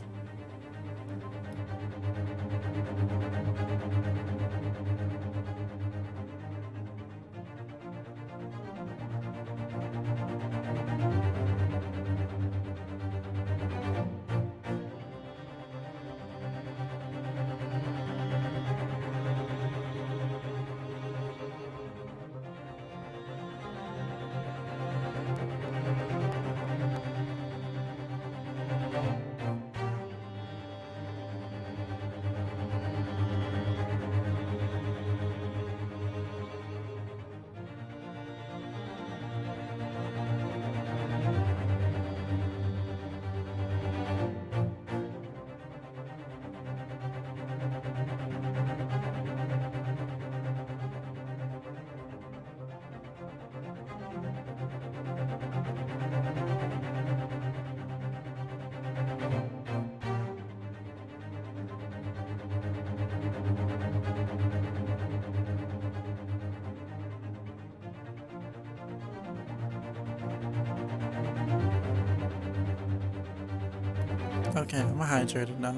Okay, I'm hydrated now.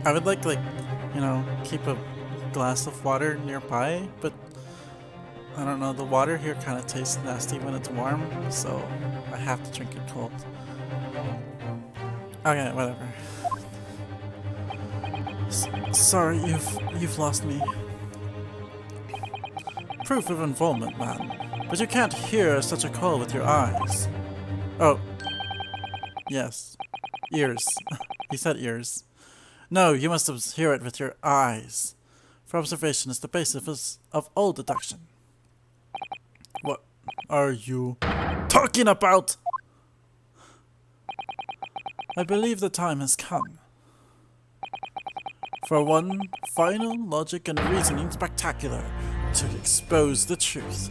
I would like, you know, keep a glass of water nearby, but I don't know, the water here kind of tastes nasty when it's warm, so I have to drink it cold. Okay, whatever. Sorry, you've lost me. Proof of involvement, man. But you can't hear such a call with your eyes. Oh. Yes. Ears. He said ears. No, you must hear it with your eyes. For observation is the basis of all deduction. What are you talking about? I believe the time has come. For one final logic and reasoning spectacular to expose the truth.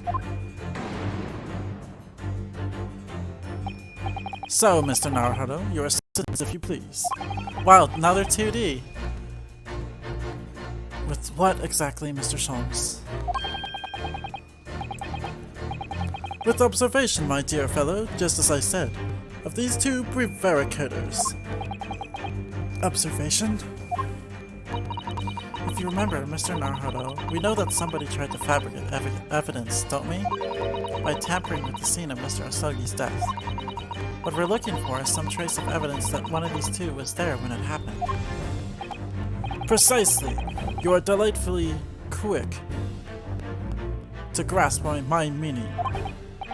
So, Mr. Naruhodo, your assistance if you please. Wow, now they're 2D. With what exactly, Mr. Shelmes? With observation, my dear fellow, just as I said, of these two prevaricators. Observation? If you remember, Mr. Naruhodo, we know that somebody tried to fabricate evidence, don't we? By tampering with the scene of Mr. Asagi's death. What we're looking for is some trace of evidence that one of these two was there when it happened. Precisely! You are delightfully quick to grasp my meaning.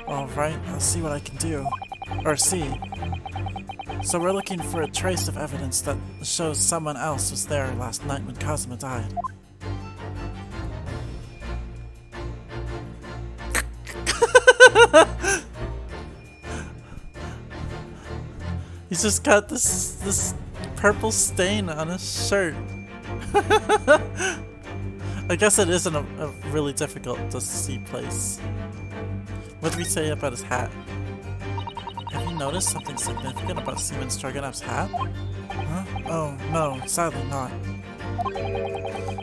Alright, I'll see what I can do. Or see. So we're looking for a trace of evidence that shows someone else was there last night when Kazuma died. He's just got this purple stain on his shirt. I guess it isn't a really difficult to see place. What did we say about his hat? Have you noticed something significant about Seaman Stroganov's hat? Huh? Oh, no, sadly not.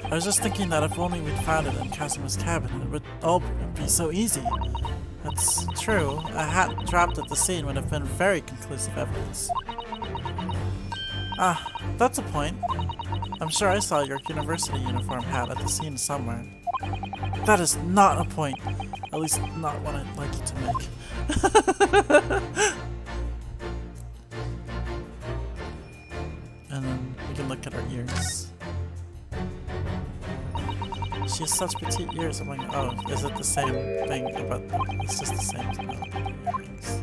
I was just thinking that if only we'd found it in Kazuma's cabin, it would all be so easy. That's true. A hat dropped at the scene would have been very conclusive evidence. Ah, that's a point. I'm sure I saw your university uniform hat at the scene somewhere. That is not a point. At least not one I'd like you to make. And then we can look at her ears. She has such petite ears. I'm like, oh, is it the same thing about it's just the same thing about the earrings.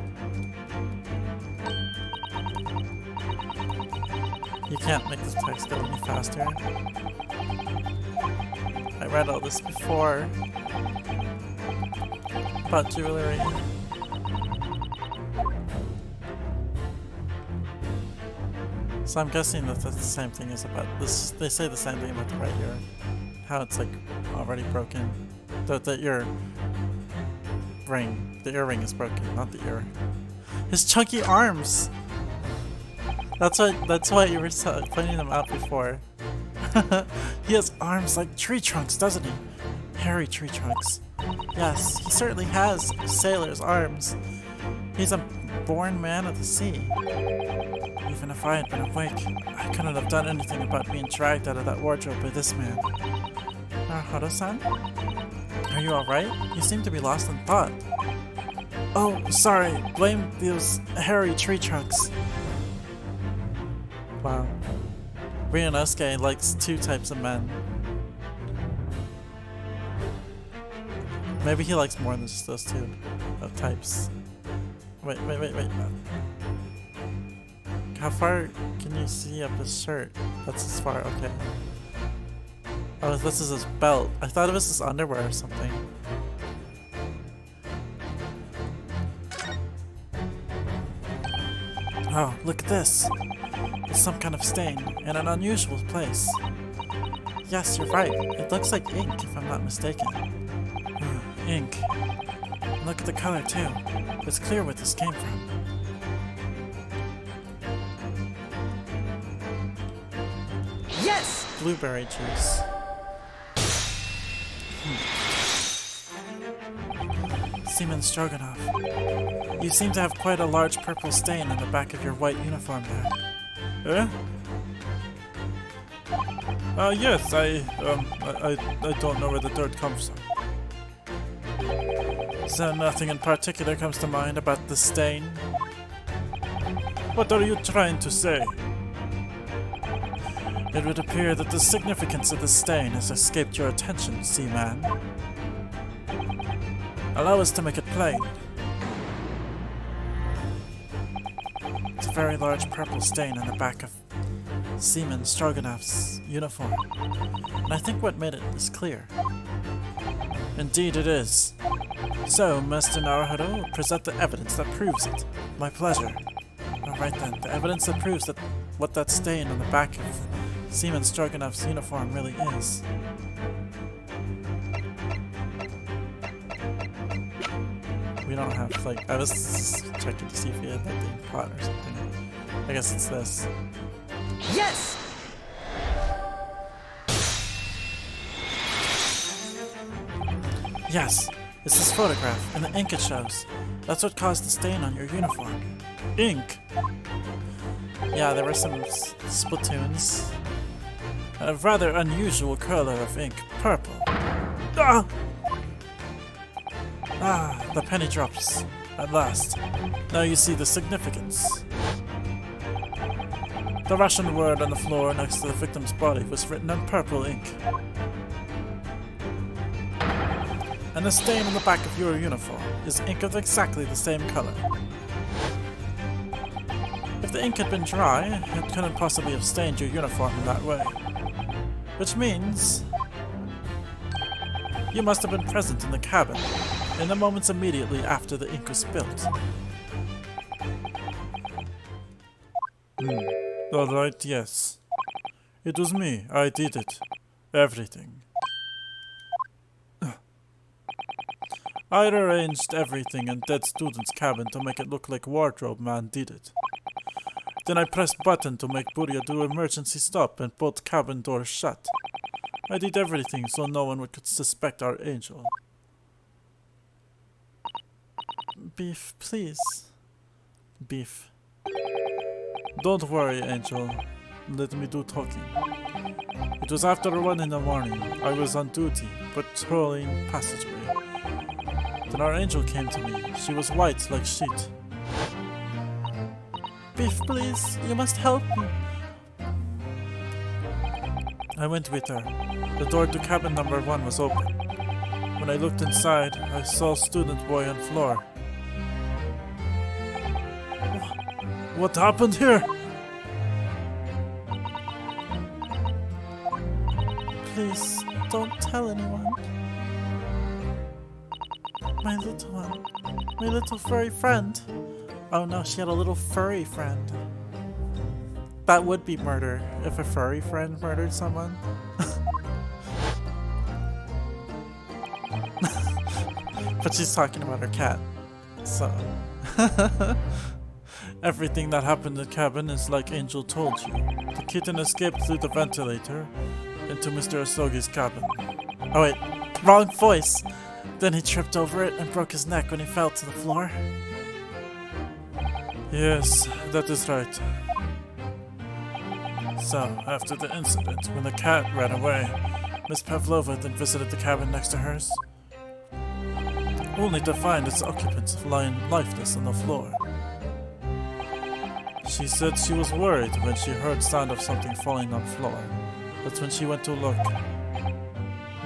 You can't make this text go any faster. I read all this before about jewelry. So I'm guessing that that's the same thing as about this. They say the same thing about the right ear. How it's like already broken. The ear ring. The earring is broken, not the ear. His chunky arms! That's why you were pointing them out before. He has arms like tree trunks, doesn't he? Hairy tree trunks. Yes, he certainly has sailor's arms. He's a born man of the sea. Even if I had been awake, I couldn't have done anything about being dragged out of that wardrobe by this man. Naruhodo-san? Are you alright? You seem to be lost in thought. Oh, sorry. Blame those hairy tree trunks. Wow. Ryunosuke likes two types of men. Maybe he likes more than just those two types. Wait. How far can you see up his shirt? That's as far, okay. Oh, this is his belt. I thought it was his underwear or something. Oh, look at this. It's some kind of stain in an unusual place. Yes, you're right. It looks like ink, if I'm not mistaken. Ink. Look at the color, too. It's clear where this came from. Yes! Blueberry juice. Seaman Stroganov. You seem to have quite a large purple stain on the back of your white uniform there. Yes, I don't know where the dirt comes from. So nothing in particular comes to mind about the stain? What are you trying to say? It would appear that the significance of the stain has escaped your attention, Seaman. Allow us to make it plain. It's a very large purple stain on the back of Seaman Stroganov's uniform, and I think what made it is clear. Indeed it is. So, Mr. Naruhodo, present the evidence that proves it. My pleasure. Alright then, the evidence that proves that what that stain on the back of Seaman Stroganov's uniform really is. We don't have, like, I was checking to see if he had like the pot or something. I guess it's this. Yes! Yes, it's this photograph, and the ink it shows. That's what caused the stain on your uniform. Ink! Yeah, there were some splatoons. A rather unusual color of ink, purple. Ah! Ah, the penny drops. At last. Now you see the significance. The Russian word on the floor next to the victim's body was written in purple ink. And the stain on the back of your uniform is ink of exactly the same color. If the ink had been dry, it couldn't possibly have stained your uniform in that way. Which means you must have been present in the cabin in the moments immediately after the ink was spilled. Alright, yes. It was me. I did it. Everything. I arranged everything in dead student's cabin to make it look like wardrobe man did it. Then I pressed button to make Burya do emergency stop and both cabin doors shut. I did everything so no one could suspect our angel. Beef, please. Beef. Don't worry, Angel. Let me do talking. It was after 1 in the morning. I was on duty, patrolling passageway. Then our angel came to me. She was white like sheet. Beef, please. You must help me. I went with her. The door to cabin number 1 was open. When I looked inside, I saw student boy on floor. What happened here? Please, don't tell anyone. My little one. My little furry friend. Oh no, she had a little furry friend. That would be murder if a furry friend murdered someone. But she's talking about her cat. So. Everything that happened in the cabin is like Angel told you. The kitten escaped through the ventilator into Mr. Asogi's cabin. Oh wait, wrong voice! Then he tripped over it and broke his neck when he fell to the floor. Yes, that is right. So, after the incident, when the cat ran away, Miss Pavlova then visited the cabin next to hers, only to find its occupants lying lifeless on the floor. She said she was worried when she heard sound of something falling on the floor. That's when she went to look.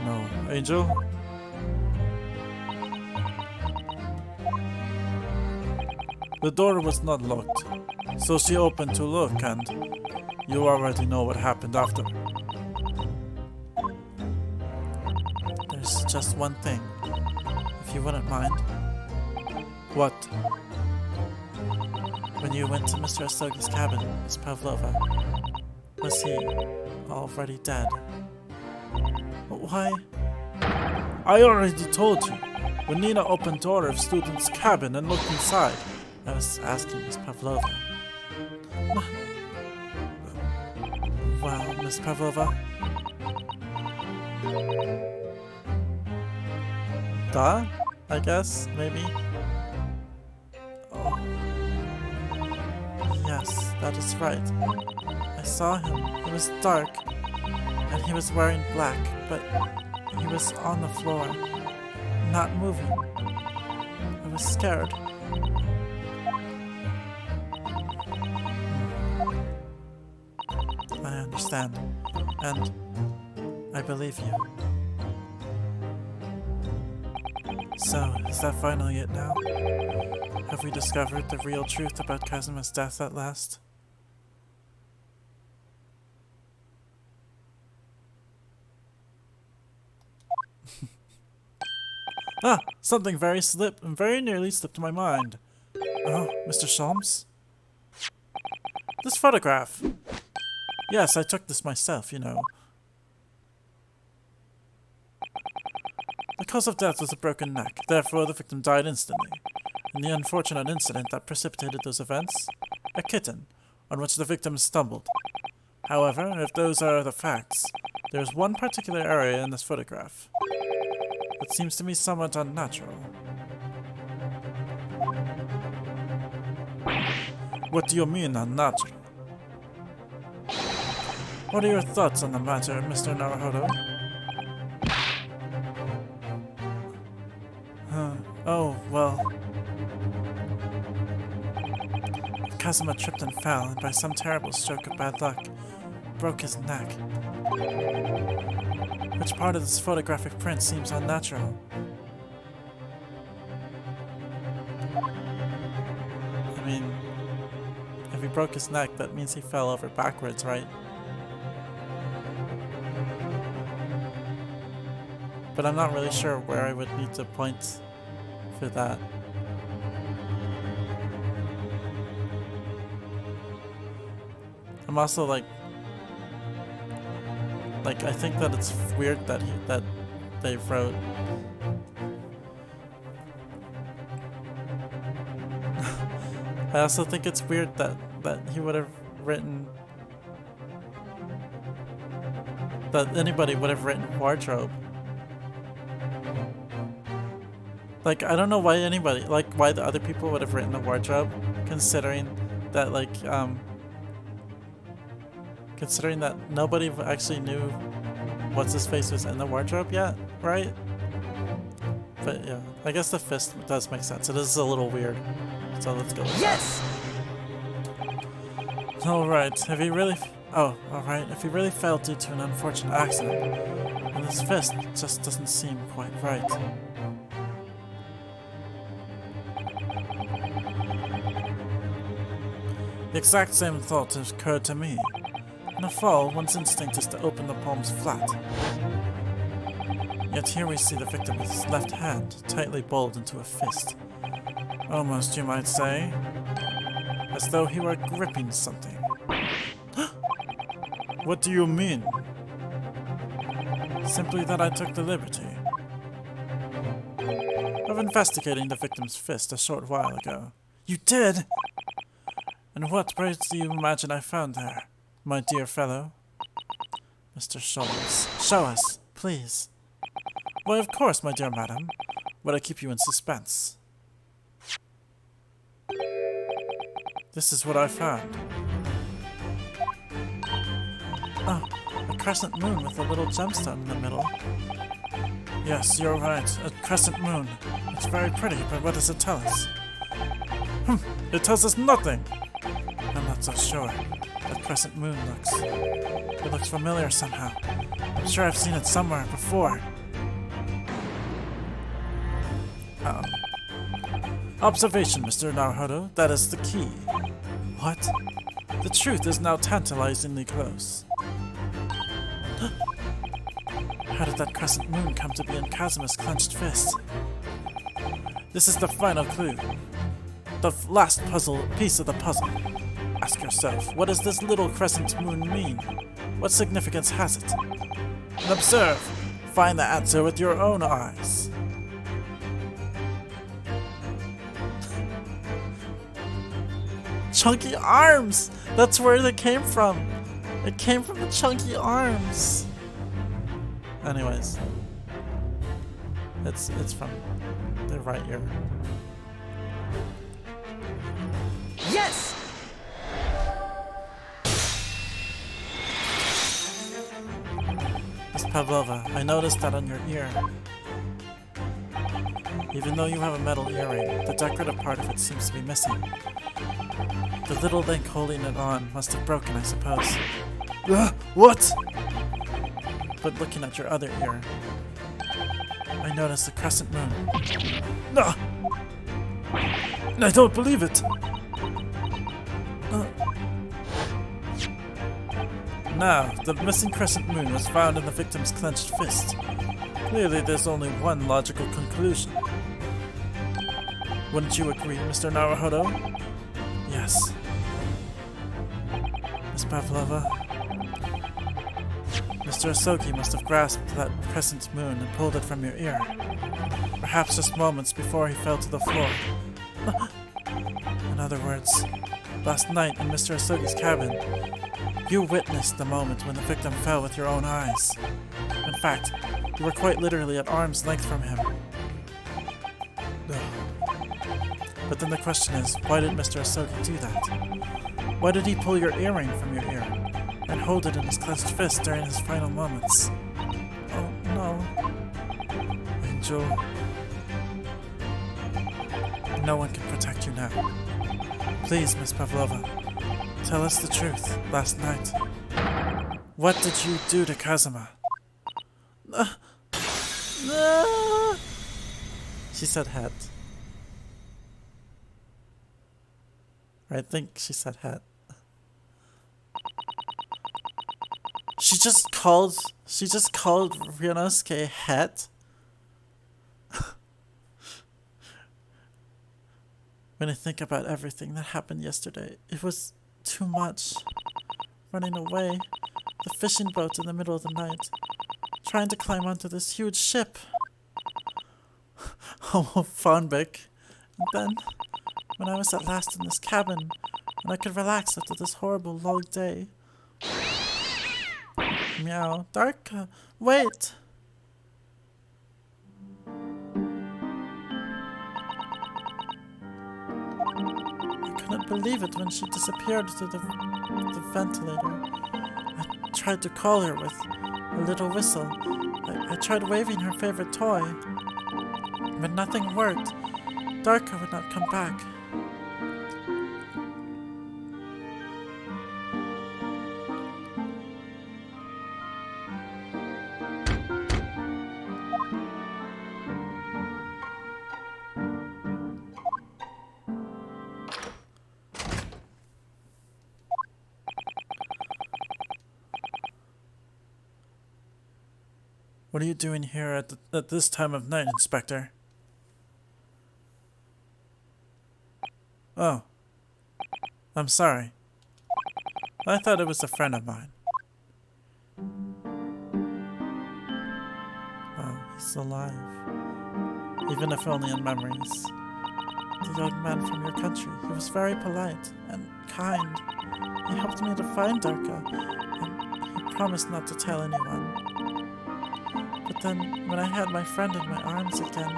No, Angel? The door was not locked, so she opened to look and you already know what happened after. There's just one thing, if you wouldn't mind. What? When you went to Mr. Asogi's cabin, Miss Pavlova, was he already dead? Why? I already told you. When Nina opened door of student's cabin and looked inside, I was asking Miss Pavlova. Well, Miss Pavlova? Duh? I guess, maybe? Oh. Yes, that is right. I saw him. It was dark. And he was wearing black, but he was on the floor, not moving. I was scared. I understand. And I believe you. So, is that finally it now? Have we discovered the real truth about Kazuma's death at last? Ah! Something very nearly slipped my mind. Oh, Mr. Shelmes? This photograph! Yes, I took this myself, you know. The cause of death was a broken neck, therefore the victim died instantly. In the unfortunate incident that precipitated those events, a kitten, on which the victim stumbled. However, if those are the facts, there is one particular area in this photograph that seems to me somewhat unnatural. What do you mean, unnatural? What are your thoughts on the matter, Mr. Naruhodo? Oh, well... Kazuma tripped and fell, and by some terrible stroke of bad luck, broke his neck. Which part of this photographic print seems unnatural? I mean, if he broke his neck, that means he fell over backwards, right? But I'm not really sure where I would need to point for that. I'm also like I think that it's weird that they wrote I also think it's weird that he would have written that anybody would have written wardrobe. Like, I don't know why anybody, like, why the other people would have written a wardrobe, considering that, like, considering that nobody actually knew what's-his-face was in the wardrobe yet, right? But yeah, I guess the fist does make sense. It is a little weird, so let's go with Yes! that. Alright, if he really... Oh, alright, if he really fell due to an unfortunate accident, then his fist just doesn't seem quite right. The exact same thought has occurred to me. In a fall, one's instinct is to open the palms flat. Yet here we see the victim with his left hand tightly balled into a fist. Almost, you might say, as though he were gripping something. What do you mean? Simply that I took the liberty of investigating the victim's fist a short while ago. You did? And what praise do you imagine I found there, my dear fellow? Mr. Shelmes, show us, please. Why, of course, my dear madam. Would I keep you in suspense? This is what I found. Oh, a crescent moon with a little gemstone in the middle. Yes, you're right, a crescent moon. It's very pretty, but what does it tell us? It tells us nothing! I'm not so sure. That crescent moon it looks familiar somehow. I'm sure I've seen it somewhere before. Observation, Mr. Naruhodo. That is the key. What? The truth is now tantalizingly close. How did that crescent moon come to be in Kazuma's clenched fist? This is the final clue. The last piece of the puzzle. Ask yourself, what does this little crescent moon mean? What significance has it? And observe. Find the answer with your own eyes. Chunky arms! That's where they came from. It came from the chunky arms. Anyways, it's from the right ear. Yes! Miss Pavlova, I noticed that on your ear. Even though you have a metal earring, the decorative part of it seems to be missing. The little link holding it on must have broken, I suppose. What? But looking at your other ear, I noticed a crescent moon. No! I don't believe it! Now, the missing crescent moon was found in the victim's clenched fist. Clearly, there's only one logical conclusion. Wouldn't you agree, Mr. Naruhodo? Yes. Miss Pavlova, Mr. Asogi must have grasped that crescent moon and pulled it from your ear. Perhaps just moments before he fell to the floor. In other words, last night in Mr. Asogi's cabin, you witnessed the moment when the victim fell with your own eyes. In fact, you were quite literally at arm's length from him. But then the question is, why did Mr. Asogi do that? Why did he pull your earring from your ear? and hold it in his clenched fist during his final moments. Oh no. Angel. No one can protect you now. Please, Miss Pavlova, tell us the truth last night. What did you do to Kazuma? She said hat. I think she said hat. She just called Ryunosuke hat? When I think about everything that happened yesterday, it was too much. Running away, the fishing boat in the middle of the night, trying to climb onto this huge ship. Oh, Farnbeck. And then, when I was at last in this cabin, and I could relax after this horrible long day. Meow. Darka, wait! I couldn't believe it when she disappeared through the ventilator. I tried to call her with a little whistle. I tried waving her favorite toy, but nothing worked. Darka would not come back. What are you doing here at this time of night, Inspector? Oh. I'm sorry. I thought it was a friend of mine. Oh, he's alive. Even if only in memories. The young man from your country. He was very polite and kind. He helped me to find Darka, and he promised not to tell anyone. But then, when I had my friend in my arms again,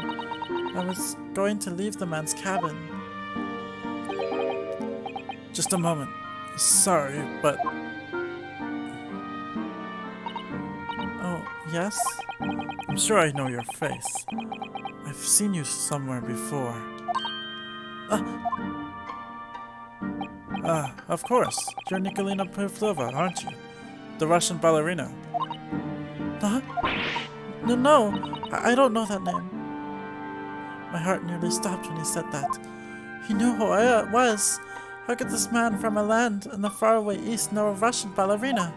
I was going to leave the man's cabin. Just a moment. Sorry, but... Oh, yes? I'm sure I know your face. I've seen you somewhere before. Of course. You're Nikolina Pavlova, aren't you? The Russian ballerina. Huh? No, I don't know that name. My heart nearly stopped when he said that. He knew who I was. How could this man from a land in the faraway east know a Russian ballerina?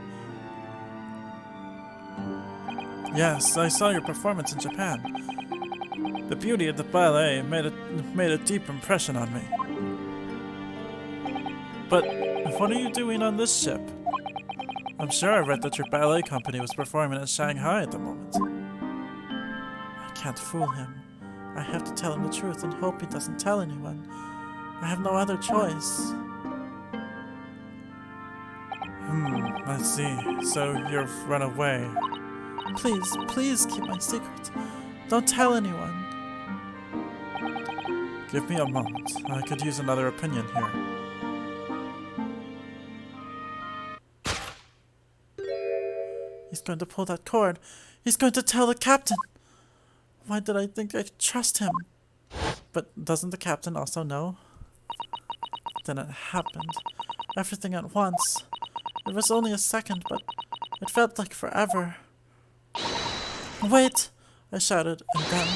Yes, I saw your performance in Japan. The beauty of the ballet made a deep impression on me. But what are you doing on this ship? I'm sure I read that your ballet company was performing in Shanghai at the moment. I can't fool him. I have to tell him the truth and hope he doesn't tell anyone. I have no other choice. Let's see. So you've run away. Please keep my secret. Don't tell anyone. Give me a moment. I could use another opinion here. He's going to pull that cord. He's going to tell the captain. Why did I think I could trust him? But doesn't the captain also know? Then it happened. Everything at once. It was only a second, but it felt like forever. Wait! I shouted, and then...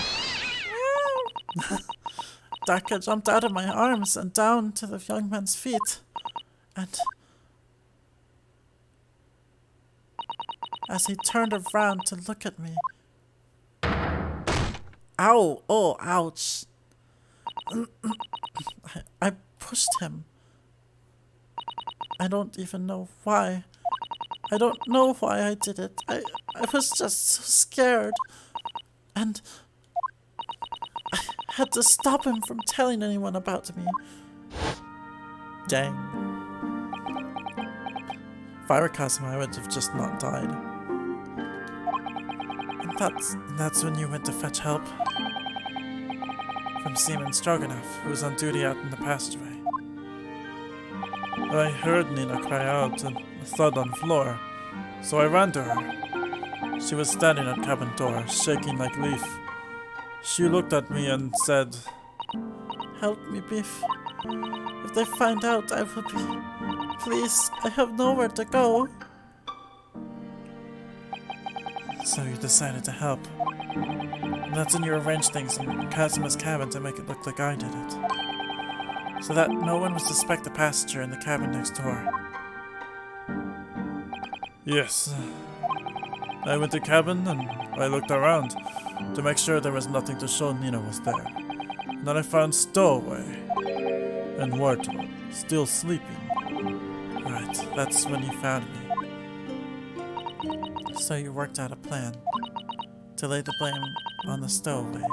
Darka jumped out of my arms and down to the young man's feet. And... as he turned around to look at me... Ow! Oh, ouch! I pushed him. I don't even know why. I don't know why I did it. I was just so scared. And I had to stop him from telling anyone about me. Dang. If I were Kazuma, I would have just not died. And that's when you went to fetch help? From Seaman Stroganoff, who was on duty out in the passageway. I heard Nina cry out, and thud on floor, so I ran to her. She was standing at cabin door, shaking like leaf. She looked at me and said, "Help me, Biff. If they find out, I will be... Please, I have nowhere to go." So you decided to help. And that's when you arranged things in Kazuma's cabin to make it look like I did it. So that no one would suspect the passenger in the cabin next door. Yes. I went to cabin and I looked around to make sure there was nothing to show Nina was there. And then I found Stowaway and Wardrobe still sleeping. Right, that's when you found me. So you worked out a plan to lay the blame on the Stowaway.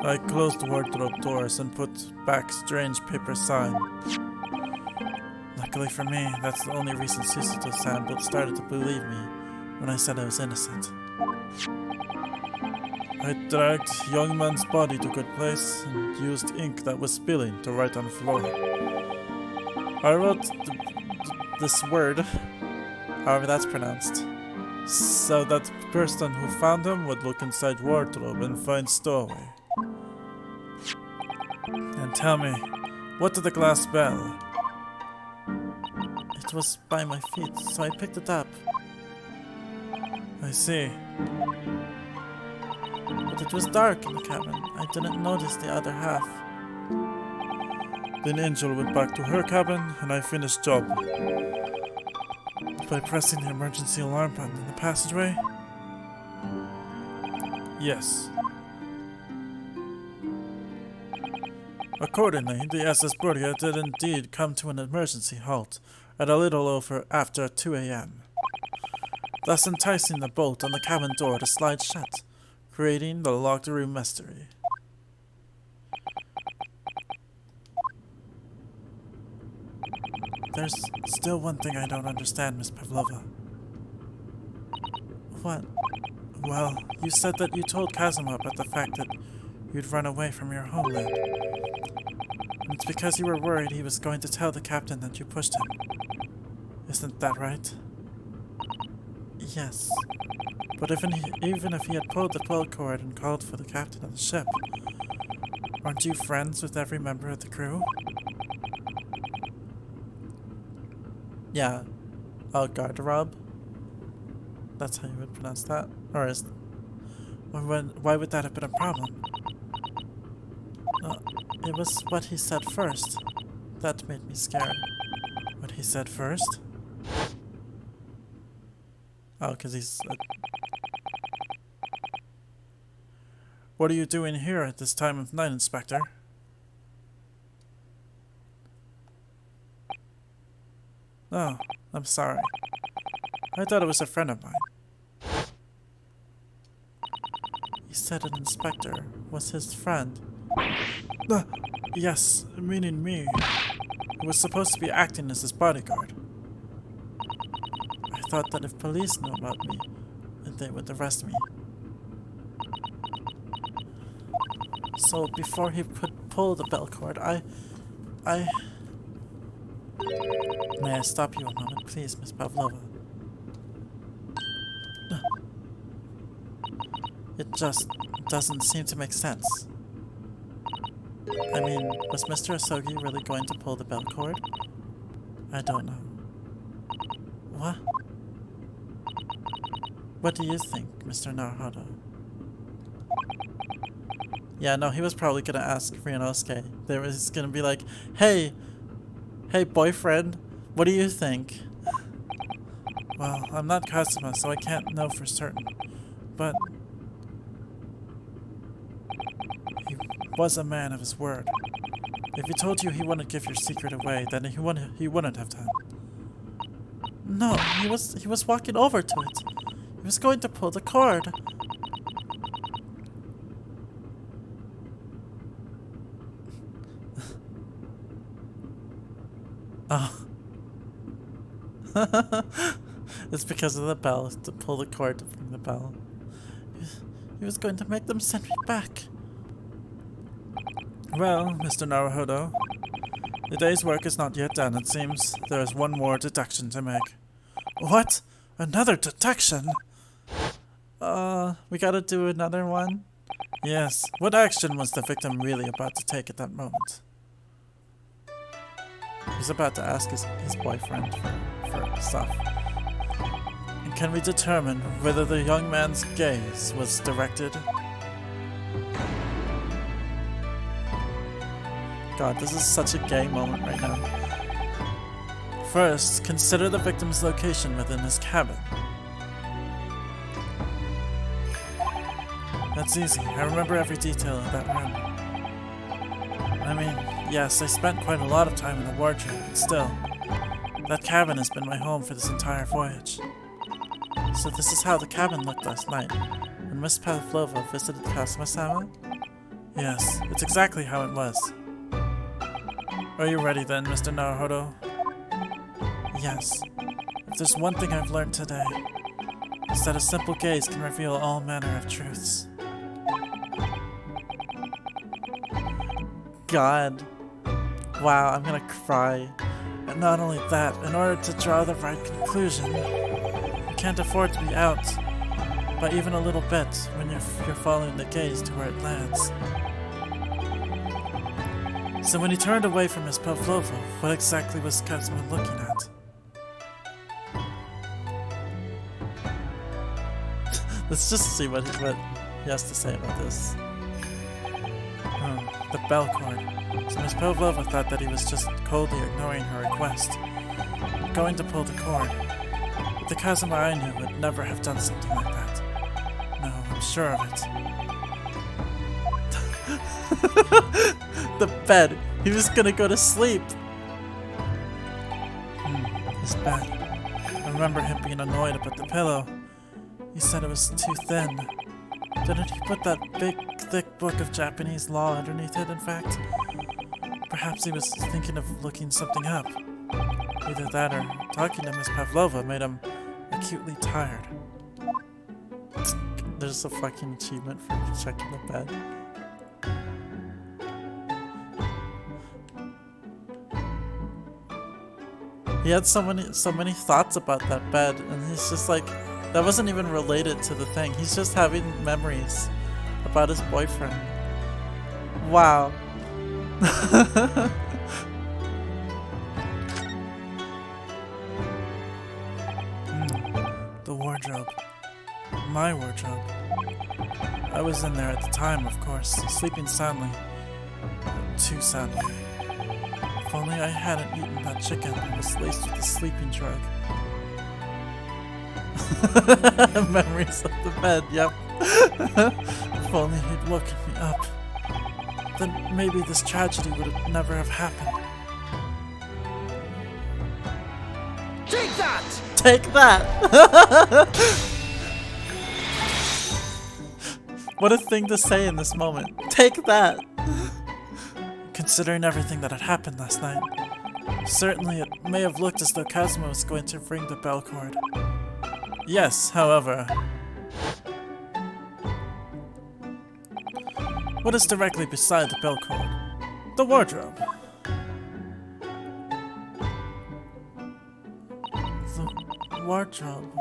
I closed the wardrobe doors and put back strange paper sign. Luckily for me, that's the only reason Susato San started to believe me when I said I was innocent. I dragged young man's body to a good place and used ink that was spilling to write on the floor. I wrote this word, however that's pronounced, so that the person who found him would look inside wardrobe and find Stowaway. And tell me, what did the glass bell? It was by my feet, so I picked it up. I see. But it was dark in the cabin. I didn't notice the other half. Then Angel went back to her cabin, and I finished job. By pressing the emergency alarm button in the passageway? Yes. Accordingly, the SS Burya did indeed come to an emergency halt at a little over after 2 a.m., thus enticing the bolt on the cabin door to slide shut, creating the locked room mystery. There's still one thing I don't understand, Miss Pavlova. What? Well, you said that you told Kazuma about the fact that you'd run away from your homeland. And it's because you were worried he was going to tell the captain that you pushed him. Isn't that right? Yes. But even if he had pulled the pull cord and called for the captain of the ship, aren't you friends with every member of the crew? Yeah. Garderobe? That's how you would pronounce that? Or is... Why would that have been a problem? It was what he said first. That made me scared. What he said first? Oh, because he's... What are you doing here at this time of night, Inspector? Oh, I'm sorry. I thought it was a friend of mine. He said an inspector was his friend. Yes, meaning me. Who was supposed to be acting as his bodyguard. I thought that if police knew about me, they would arrest me. So before he could pull the bell cord, May I stop you a moment, please, Miss Pavlova? It just doesn't seem to make sense. I mean, was Mr. Asogi really going to pull the bell cord? I don't know. What? What do you think, Mr. Naruhodo? Yeah, no, he was probably gonna ask Ryunosuke. There was gonna be like, hey boyfriend, what do you think? Well, I'm not Kazuma, so I can't know for certain. But he was a man of his word. If he told you he wouldn't give your secret away, then he wouldn't have done. No, he was walking over to it. He was going to pull the cord. Oh. It's because of the bell, to pull the cord to bring the bell. He was going to make them send me back. Well, Mr. Naruhodo, The day's work is not yet done, it seems. There is one more deduction to make. What? Another deduction? We gotta do another one? Yes. What action was the victim really about to take at that moment? He's about to ask his boyfriend for stuff. And can we determine whether the young man's gaze was directed? God, this is such a gay moment right now. First, consider the victim's location within his cabin. That's easy. I remember every detail of that room. I mean, yes, I spent quite a lot of time in the wardrobe, but still. That cabin has been my home for this entire voyage. So this is how the cabin looked last night, when Miss Pavlova visited Kazuma-sama? Yes, it's exactly how it was. Are you ready then, Mr. Naruhodo? Yes. If there's one thing I've learned today, it's that a simple gaze can reveal all manner of truths. God. Wow, I'm gonna cry. And not only that, in order to draw the right conclusion, you can't afford to be out by even a little bit when you're following the gaze to where it lands. So when he turned away from Miss Pavlova, what exactly was Kazuma looking at? Let's just see what he has to say about this. The bell cord. So Miss Pavlova thought that he was just coldly ignoring her request, going to pull the cord. But the Kazuma I knew would never have done something like that. No, I'm sure of it. The bed. He was gonna go to sleep. His bed. I remember him being annoyed about the pillow. He said it was too thin. Didn't he put that big, thick book of Japanese law underneath it, in fact? Perhaps he was thinking of looking something up. Either that or talking to Miss Pavlova made him acutely tired. There's a fucking achievement for checking the bed. He had so many thoughts about that bed, and he's just like, that wasn't even related to the thing. He's just having memories about his boyfriend. Wow. The wardrobe. My wardrobe. I was in there at the time, of course, sleeping soundly. Too soundly. If only I hadn't eaten that chicken that was laced with a sleeping drug. Memories of the bed, yep. If only he'd woken me up. Then maybe this tragedy would have never have happened. Take that! Take that! What a thing to say in this moment. Take that! Considering everything that had happened last night, certainly it may have looked as though Kazuma was going to ring the bell cord. Yes, however. What is directly beside the bell cord? The wardrobe. The wardrobe.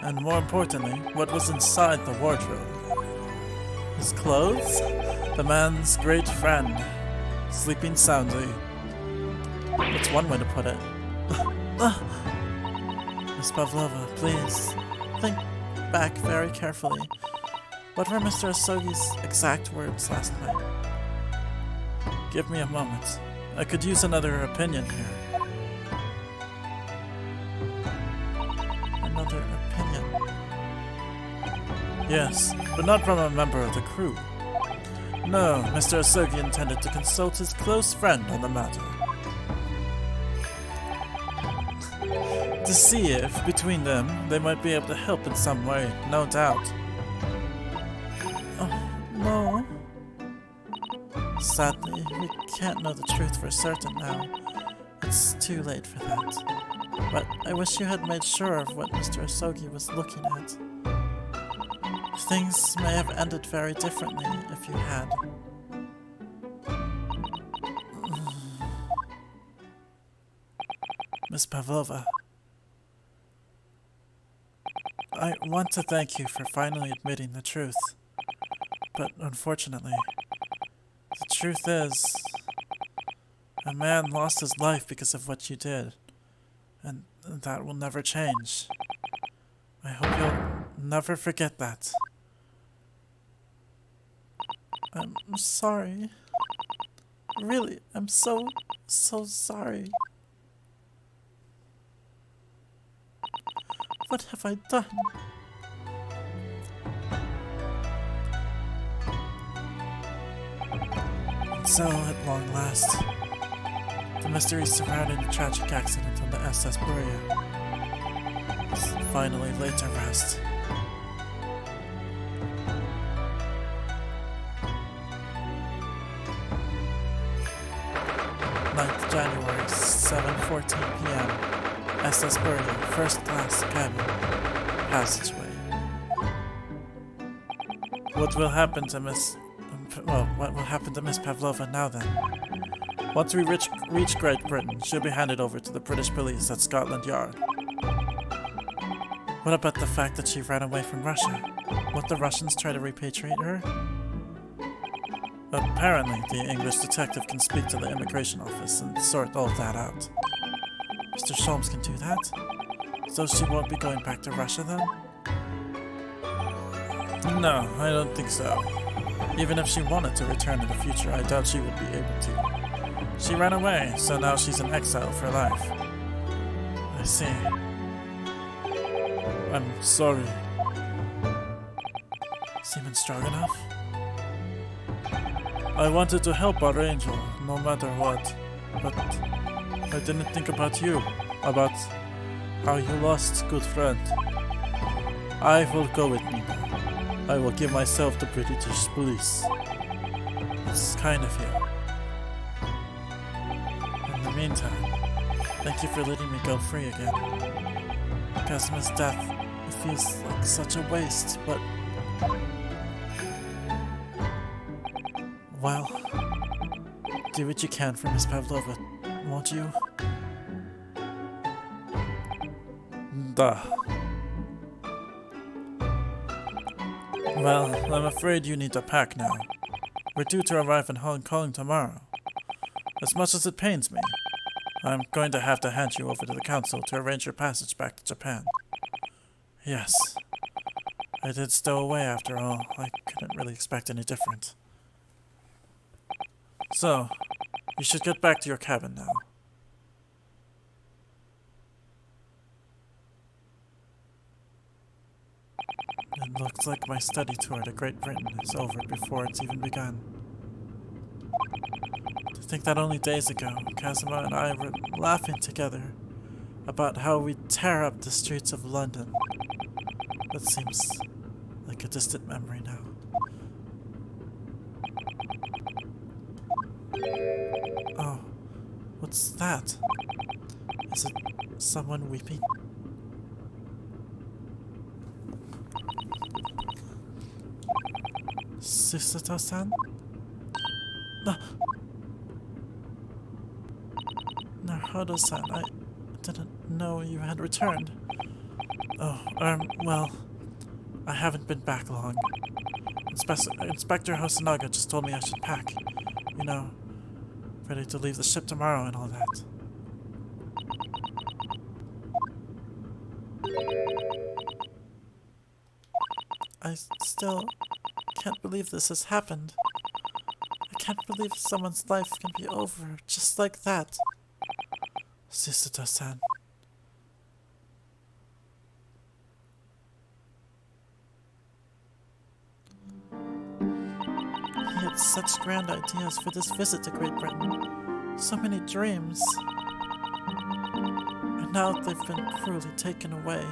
And more importantly, what was inside the wardrobe? His clothes? The man's great friend, sleeping soundly. That's one way to put it. Miss Pavlova, please, think back very carefully. What were Mr. Asogi's exact words last night? Give me a moment. I could use another opinion here. Another opinion? Yes, but not from a member of the crew. No, Mr. Asogi intended to consult his close friend on the matter. To see if, between them, they might be able to help in some way, no doubt. Oh, no. Sadly, we can't know the truth for certain now. It's too late for that. But I wish you had made sure of what Mr. Asogi was looking at. Things may have ended very differently if you had. Miss Pavlova, I want to thank you for finally admitting the truth. But unfortunately, the truth is, a man lost his life because of what you did. And that will never change. I hope you'll never forget that. I'm sorry. Really, I'm so sorry. What have I done? And so, at long last, the mystery surrounding the tragic accident on the SS Buria is finally laid to rest. 9th January, 7:14 p.m. SS Buria, first class cabin, passageway. What will happen to Miss Pavlova now then? Once we reach Great Britain, she'll be handed over to the British police at Scotland Yard. What about the fact that she ran away from Russia? Won't the Russians try to repatriate her? Apparently, the English detective can speak to the immigration office and sort all that out. Mr. Shelmes can do that? So she won't be going back to Russia then? No, I don't think so. Even if she wanted to return in the future, I doubt she would be able to. She ran away, so now she's in exile for life. I see. I'm sorry. Seeming strong enough? I wanted to help our angel, no matter what. But I didn't think about you, about how you lost good friend. I will go with me now. I will give myself to British police. It's kind of you. In the meantime, thank you for letting me go free again. Casima's death, it feels like such a waste, but... well, do what you can for Miss Pavlova, won't you? Duh. Well, I'm afraid you need to pack now. We're due to arrive in Hong Kong tomorrow. As much as it pains me, I'm going to have to hand you over to the council to arrange your passage back to Japan. Yes. I did stow away after all. I couldn't really expect any different. So, you should get back to your cabin now. It looks like my study tour to Great Britain is over before it's even begun. To think that only days ago, Kazuma and I were laughing together about how we'd tear up the streets of London. That seems like a distant memory now. Oh, what's that? Is it someone weeping? Susato-san? No. Naruto-san, I didn't know you had returned. Oh, well, I haven't been back long. Inspector Hosonaga just told me I should pack. You know, ready to leave the ship tomorrow and all that. I still can't believe this has happened. I can't believe someone's life can be over just like that. Susato-san. He had such grand ideas for this visit to Great Britain. So many dreams. And now they've been cruelly taken away.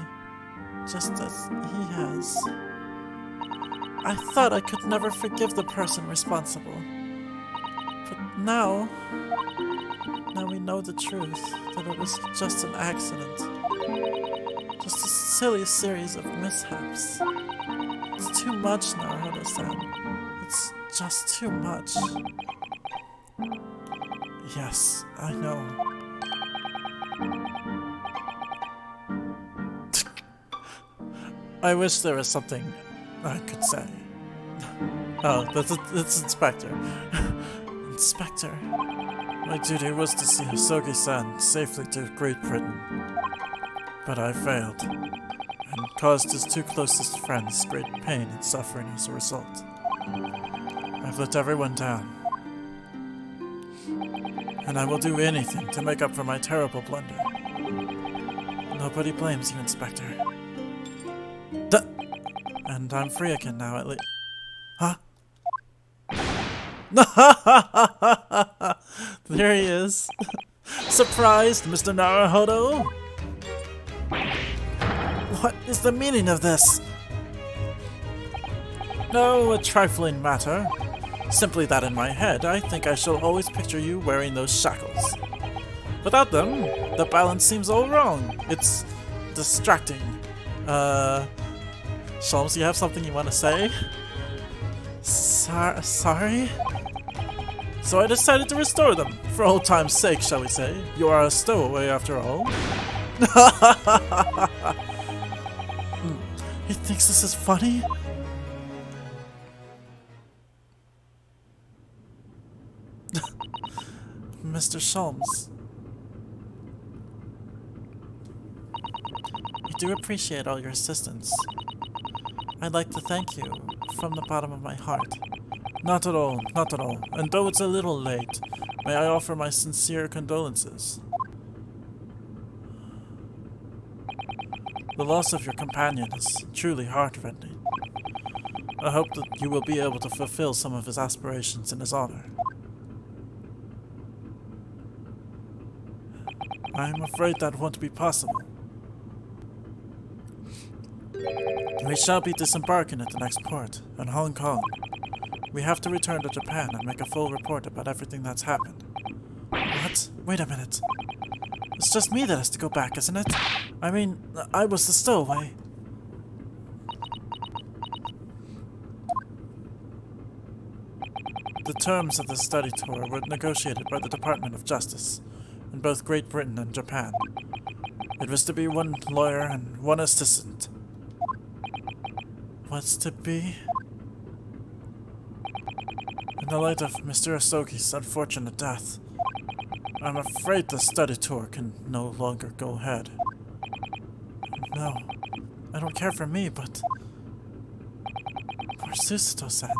Just as he has. I thought I could never forgive the person responsible. But now we know the truth, that it was just an accident. Just a silly series of mishaps. It's too much, Naruto-san. It's just too much. Yes, I know. I wish there was something I could say. Oh, that's Inspector. Inspector. My duty was to see Hosogi-san safely to Great Britain. But I failed, and caused his two closest friends great pain and suffering as a result. I've let everyone down. And I will do anything to make up for my terrible blunder. Nobody blames you, Inspector. And I'm free again now, at least. Huh? There he is. Surprised, Mr. Naruhodo? What is the meaning of this? No, a trifling matter. Simply that in my head, I think I shall always picture you wearing those shackles. Without them, the balance seems all wrong. It's distracting. Shelmes, you have something you want to say? Sorry? So I decided to restore them, for old time's sake, shall we say. You are a stowaway after all. He thinks this is funny? Mr. Shelmes. We do appreciate all your assistance. I'd like to thank you from the bottom of my heart. Not at all, not at all. And though it's a little late, may I offer my sincere condolences. The loss of your companion is truly heartrending. I hope that you will be able to fulfill some of his aspirations in his honor. I am afraid that won't be possible. We shall be disembarking at the next port, in Hong Kong. We have to return to Japan and make a full report about everything that's happened. What? Wait a minute. It's just me that has to go back, isn't it? I mean, I was the stowaway. The terms of the study tour were negotiated by the Department of Justice in both Great Britain and Japan. It was to be one lawyer and one assistant. What's to be? In the light of Mr. Asogi's unfortunate death, I'm afraid the study tour can no longer go ahead. No, I don't care for me, but poor Susato-san.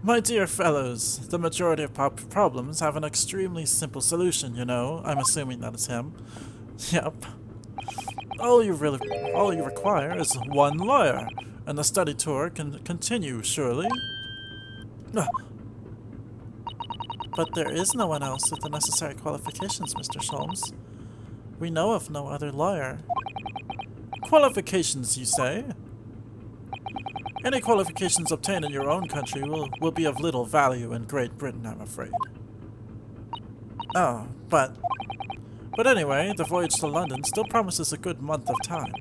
My dear fellows, the majority of problems have an extremely simple solution, you know. I'm assuming that is him. Yep. All you require is one lawyer, and the study tour can continue, surely. But there is no one else with the necessary qualifications, Mr. Shelmes. We know of no other lawyer. Qualifications, you say? Any qualifications obtained in your own country will be of little value in Great Britain, I'm afraid. Oh, but anyway, the voyage to London still promises a good month of time.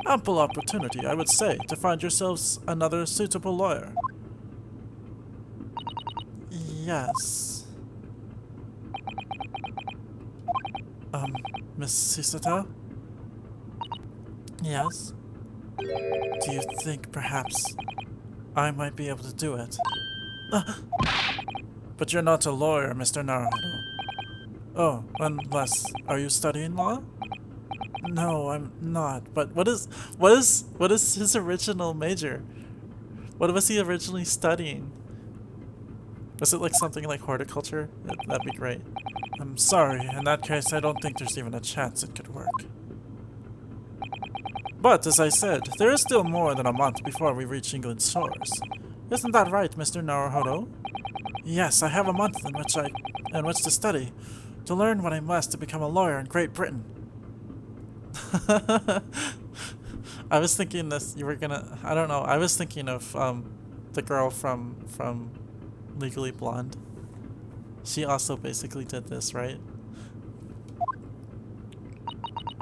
Ample opportunity, I would say, to find yourselves another suitable lawyer. Yes. Miss Susato? Yes? Do you think perhaps I might be able to do it? But you're not a lawyer, Mr. Naruhodo. Oh, unless, are you studying law? No, I'm not. But what is his original major? What was he originally studying? Was it like something like horticulture? That'd be great. I'm sorry, in that case I don't think there's even a chance it could work. But, as I said, there is still more than a month before we reach England's shores. Isn't that right, Mr. Naruhodo? Yes, I have a month in which to study, to learn what I must to become a lawyer in Great Britain. I was thinking this, you were gonna, I don't know, I was thinking of, the girl from Legally Blonde. She also basically did this, right?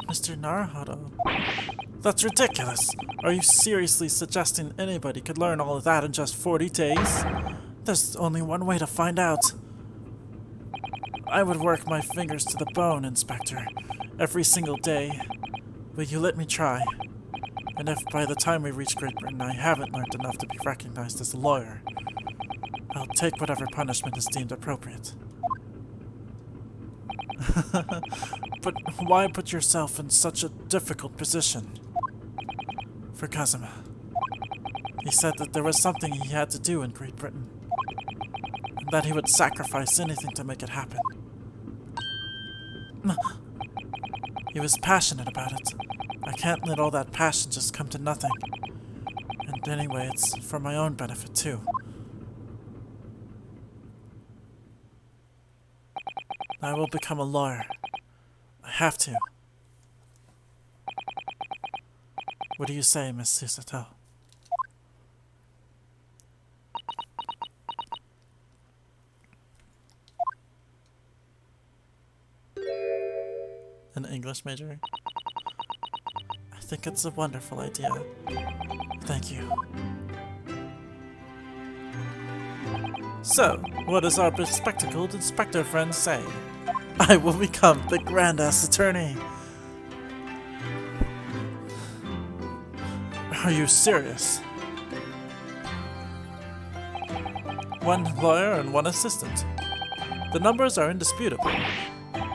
Mr. Naruhodo. That's ridiculous! Are you seriously suggesting anybody could learn all of that in just 40 days? There's only one way to find out. I would work my fingers to the bone, Inspector, every single day. Will you let me try? And if by the time we reach Great Britain I haven't learned enough to be recognized as a lawyer, I'll take whatever punishment is deemed appropriate. But why put yourself in such a difficult position? For Kazuma. He said that there was something he had to do in Great Britain, and that he would sacrifice anything to make it happen. He was passionate about it. I can't let all that passion just come to nothing. And anyway, it's for my own benefit too. I will become a lawyer. I have to. What do you say, Miss Susato? An English major? I think it's a wonderful idea. Thank you. So, what does our bespectacled inspector friend say? I will become the Grand-Ass Attorney! Are you serious? One lawyer and one assistant. The numbers are indisputable.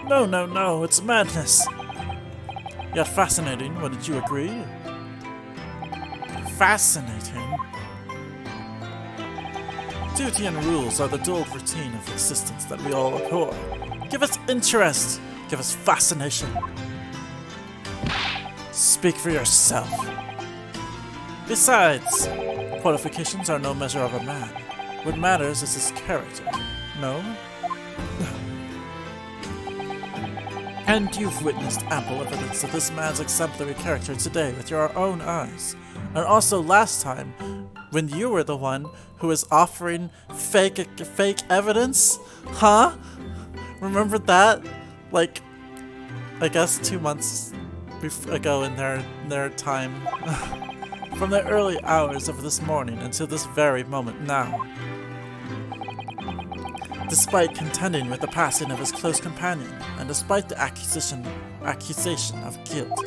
No, no, no, it's madness! Yet fascinating, wouldn't you agree? Fascinating? Duty and rules are the dull routine of existence that we all abhor. Give us interest! Give us fascination! Speak for yourself. Besides, qualifications are no measure of a man. What matters is his character. No? And you've witnessed ample evidence of this man's exemplary character today with your own eyes. And also last time, when you were the one who was offering fake evidence? Huh? Remember that? Like, I guess 2 months ago in their time. From the early hours of this morning until this very moment now. Despite contending with the passing of his close companion, and despite the accusation of guilt,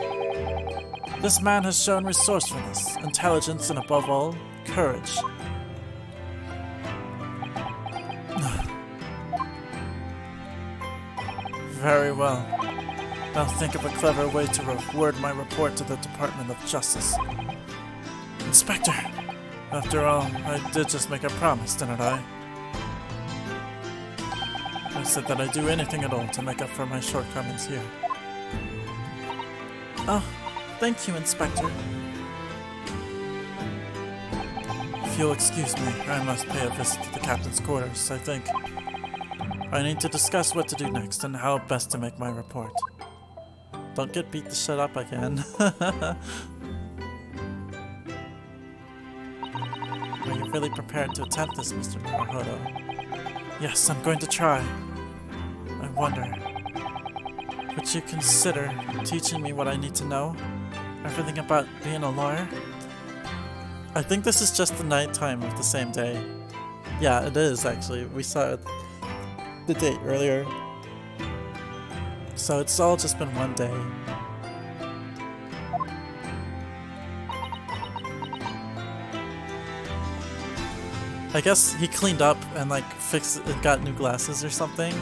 this man has shown resourcefulness, intelligence, and above all, courage. Very well. I'll think of a clever way to word my report to the Department of Justice. Inspector! After all, I did just make a promise, didn't I? I said that I'd do anything at all to make up for my shortcomings here. Oh, thank you, Inspector. If you'll excuse me, I must pay a visit to the captain's quarters, I think. I need to discuss what to do next and how best to make my report. Don't get beat the shit up again. Are you really prepared to attempt this, Mr. Naruhodo? Yes, I'm going to try. I wonder, would you consider teaching me what I need to know? Everything about being a lawyer? I think this is just the night time of the same day. Yeah, it is actually. We saw the date earlier. So it's all just been one day. I guess he cleaned up and like fixed it, got new glasses or something.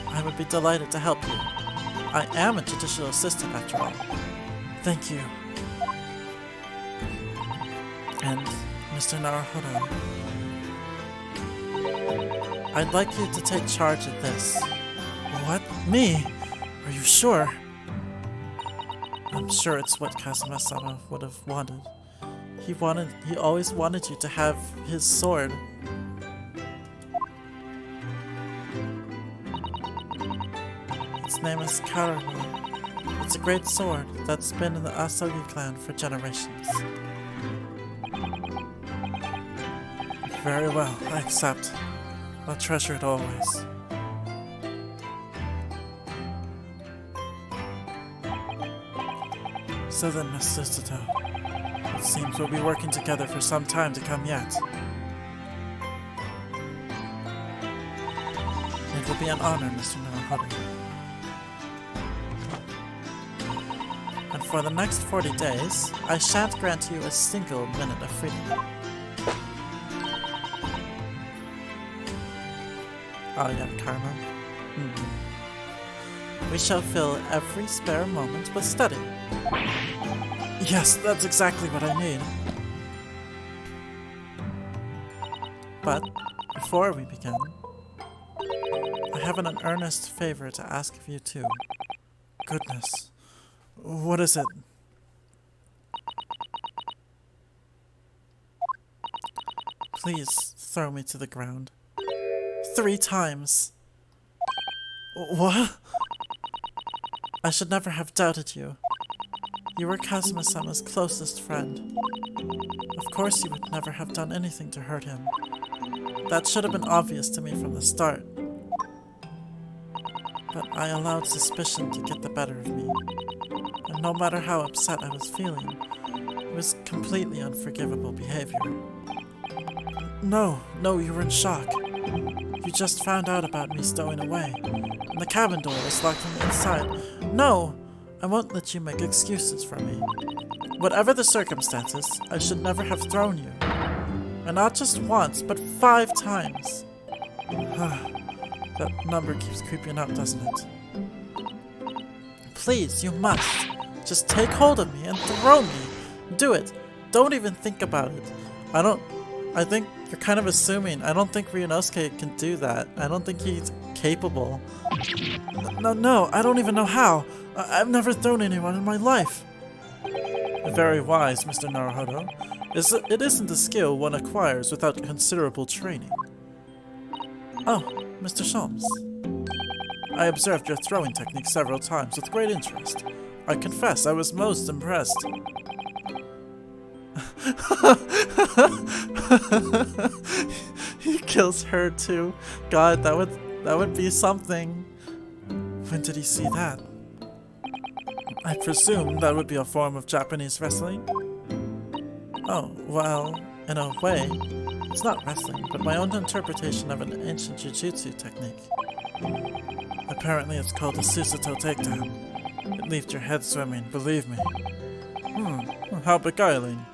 I would be delighted to help you. I am a judicial assistant after all. Thank you. And Mr. Naruhodo, I'd like you to take charge of this. What? Me? Are you sure? I'm sure it's what Kazuma-sama would have wanted. He always wanted you to have his sword. Its name is Kararu. It's a great sword that's been in the Asogi clan for generations. Very well, I accept. I'll treasure it always. So then, Miss Susato, it seems we'll be working together for some time to come yet. It will be an honor, Mr. Naruhodo. And for the next 40 days, I shan't grant you a single minute of freedom. Oh yeah, karma. We shall fill every spare moment with study. Yes, that's exactly what I need. But, before we begin, I have an earnest favor to ask of you too. Goodness. What is it? Please throw me to the ground. 3 times. What? I should never have doubted you. You were Kazuma-sama's closest friend. Of course you would never have done anything to hurt him. That should have been obvious to me from the start. But I allowed suspicion to get the better of me. And no matter how upset I was feeling, it was completely unforgivable behavior. No, you were in shock. You just found out about me stowing away, and the cabin door was locked from the inside. No! I won't let you make excuses for me. Whatever the circumstances, I should never have thrown you. And not just once, but 5 times. That number keeps creeping up, doesn't it? Please, you must. Just take hold of me and throw me. Do it. Don't even think about it. I think you're kind of assuming. I don't think Ryunosuke can do that. I don't think he's capable. No, I don't even know how. I've never thrown anyone in my life. Very wise, Mr. Naruhodo. It isn't a skill one acquires without considerable training. Oh, Mr. Shelmes. I observed your throwing technique several times with great interest. I confess I was most impressed. He kills her too. God, that would be something. When did he see that? I presume that would be a form of Japanese wrestling? Oh, well, in a way, it's not wrestling, but my own interpretation of an ancient jujutsu technique. Apparently it's called a Susato takedown. It leaves your head swimming, believe me. How beguiling.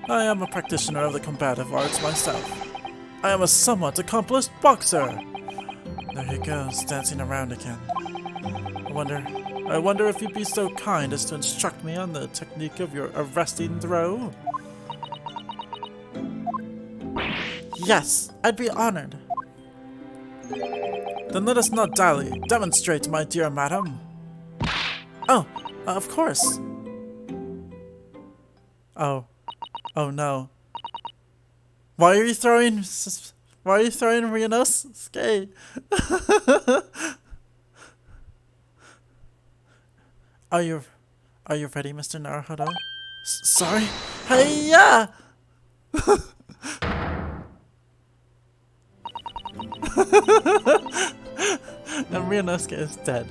I am a practitioner of the combative arts myself. I am a somewhat accomplished boxer! There he goes, dancing around again. I wonder if you'd be so kind as to instruct me on the technique of your arresting throw? Yes, I'd be honored. Then let us not dally. Demonstrate, my dear madam. Oh, of course. Oh no. Why are you throwing Ryunosuke? Are you ready, Mr. Naruhodo? Sorry? Hey-ya! And Ryunosuke is dead.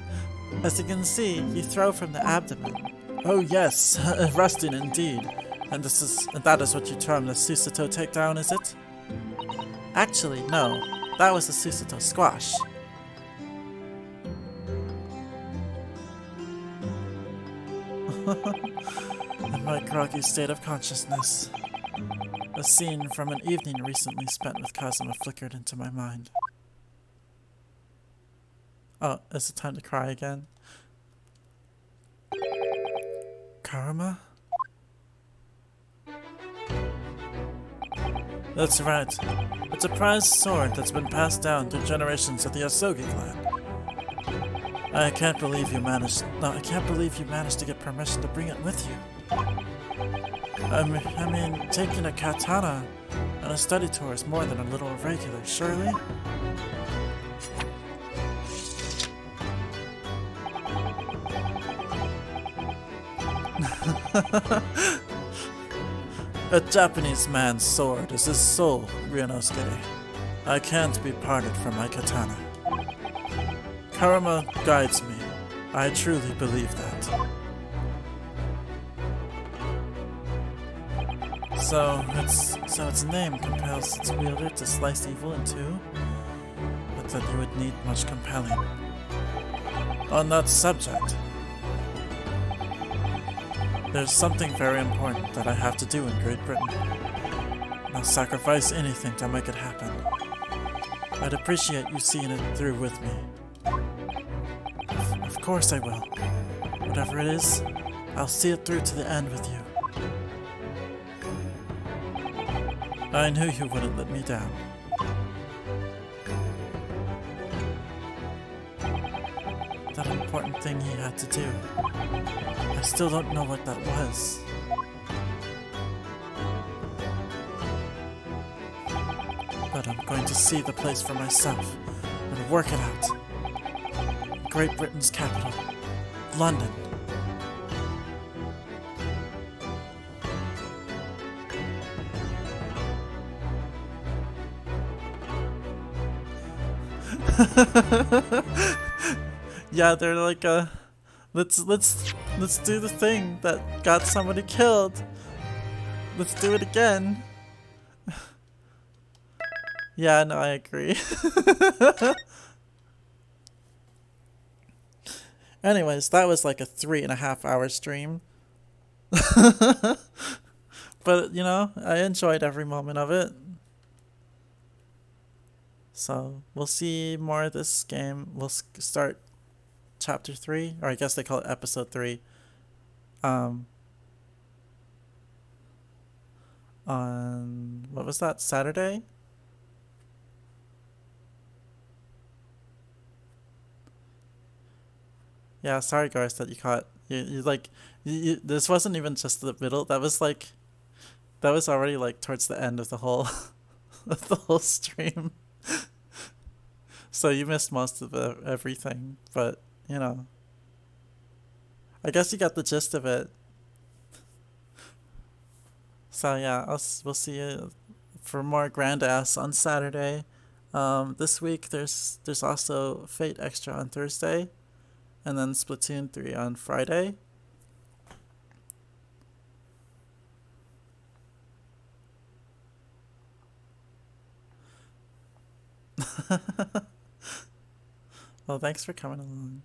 As you can see, you throw from the abdomen. Oh yes, resting indeed. And that is what you term the Susato takedown, is it? Actually, no. That was a Susato squash. In my groggy state of consciousness, a scene from an evening recently spent with Kazuma flickered into my mind. Oh, is it time to cry again? Karma? That's right. It's a prized sword that's been passed down through generations of the Asogi clan. I can't believe you managed to get permission to bring it with you. I mean, taking a katana on a study tour is more than a little irregular, surely? A Japanese man's sword is his soul, Ryunosuke. I can't be parted from my katana. Karma guides me. I truly believe that. So its name compels its wielder to slice evil in two? that you would need much compelling. On that subject, there's something very important that I have to do in Great Britain. I'll sacrifice anything to make it happen. I'd appreciate you seeing it through with me. Of course I will. Whatever it is, I'll see it through to the end with you. I knew you wouldn't let me down. That important thing he had to do. I still don't know what that was. But I'm going to see the place for myself and work it out. Great Britain's capital, London. Yeah, they're like, let's do the thing that got somebody killed. Let's do it again. Yeah, no, I agree. Anyways, that was like a 3.5-hour stream. But, you know, I enjoyed every moment of it. So, we'll see more of this game. We'll start chapter 3, or I guess they call it episode 3. On, what was that, Saturday? Yeah, sorry guys that you caught. You like, this wasn't even just the middle. That was already like towards the end of the whole, of the whole stream. So you missed most of everything, but you know, I guess you got the gist of it. So yeah, we'll see you for more Grand Ass on Saturday. This week there's also Fate Extra on Thursday. And then Splatoon 3 on Friday. Well, thanks for coming along.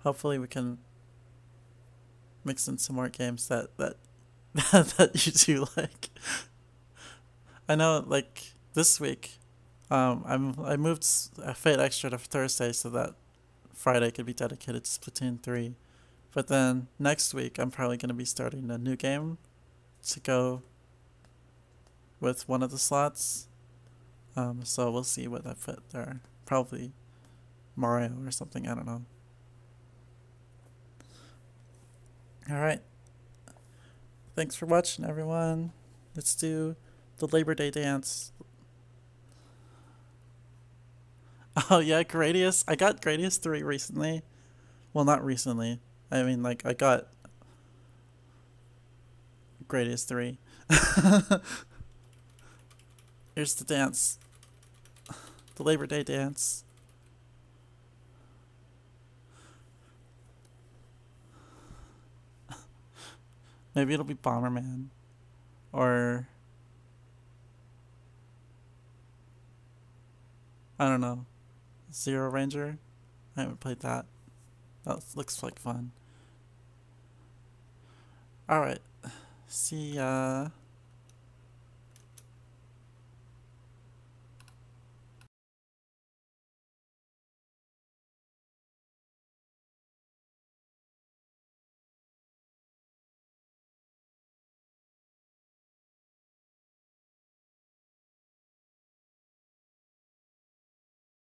Hopefully we can mix in some more games that that you do like. I know, like this week, I moved Fate Extra to Thursday so that Friday could be dedicated to Splatoon 3. But then next week, I'm probably going to be starting a new game to go with one of the slots. So we'll see what I fit there. Probably Mario or something. I don't know. All right. Thanks for watching, everyone. Let's do the Labor Day dance. Oh yeah, Gradius. I got Gradius 3 recently. Well, not recently. I mean, like, I got Gradius 3. Here's the dance. The Labor Day dance. Maybe it'll be Bomberman. Or I don't know. Zero Ranger? I haven't played that. That looks like fun. Alright. See ya.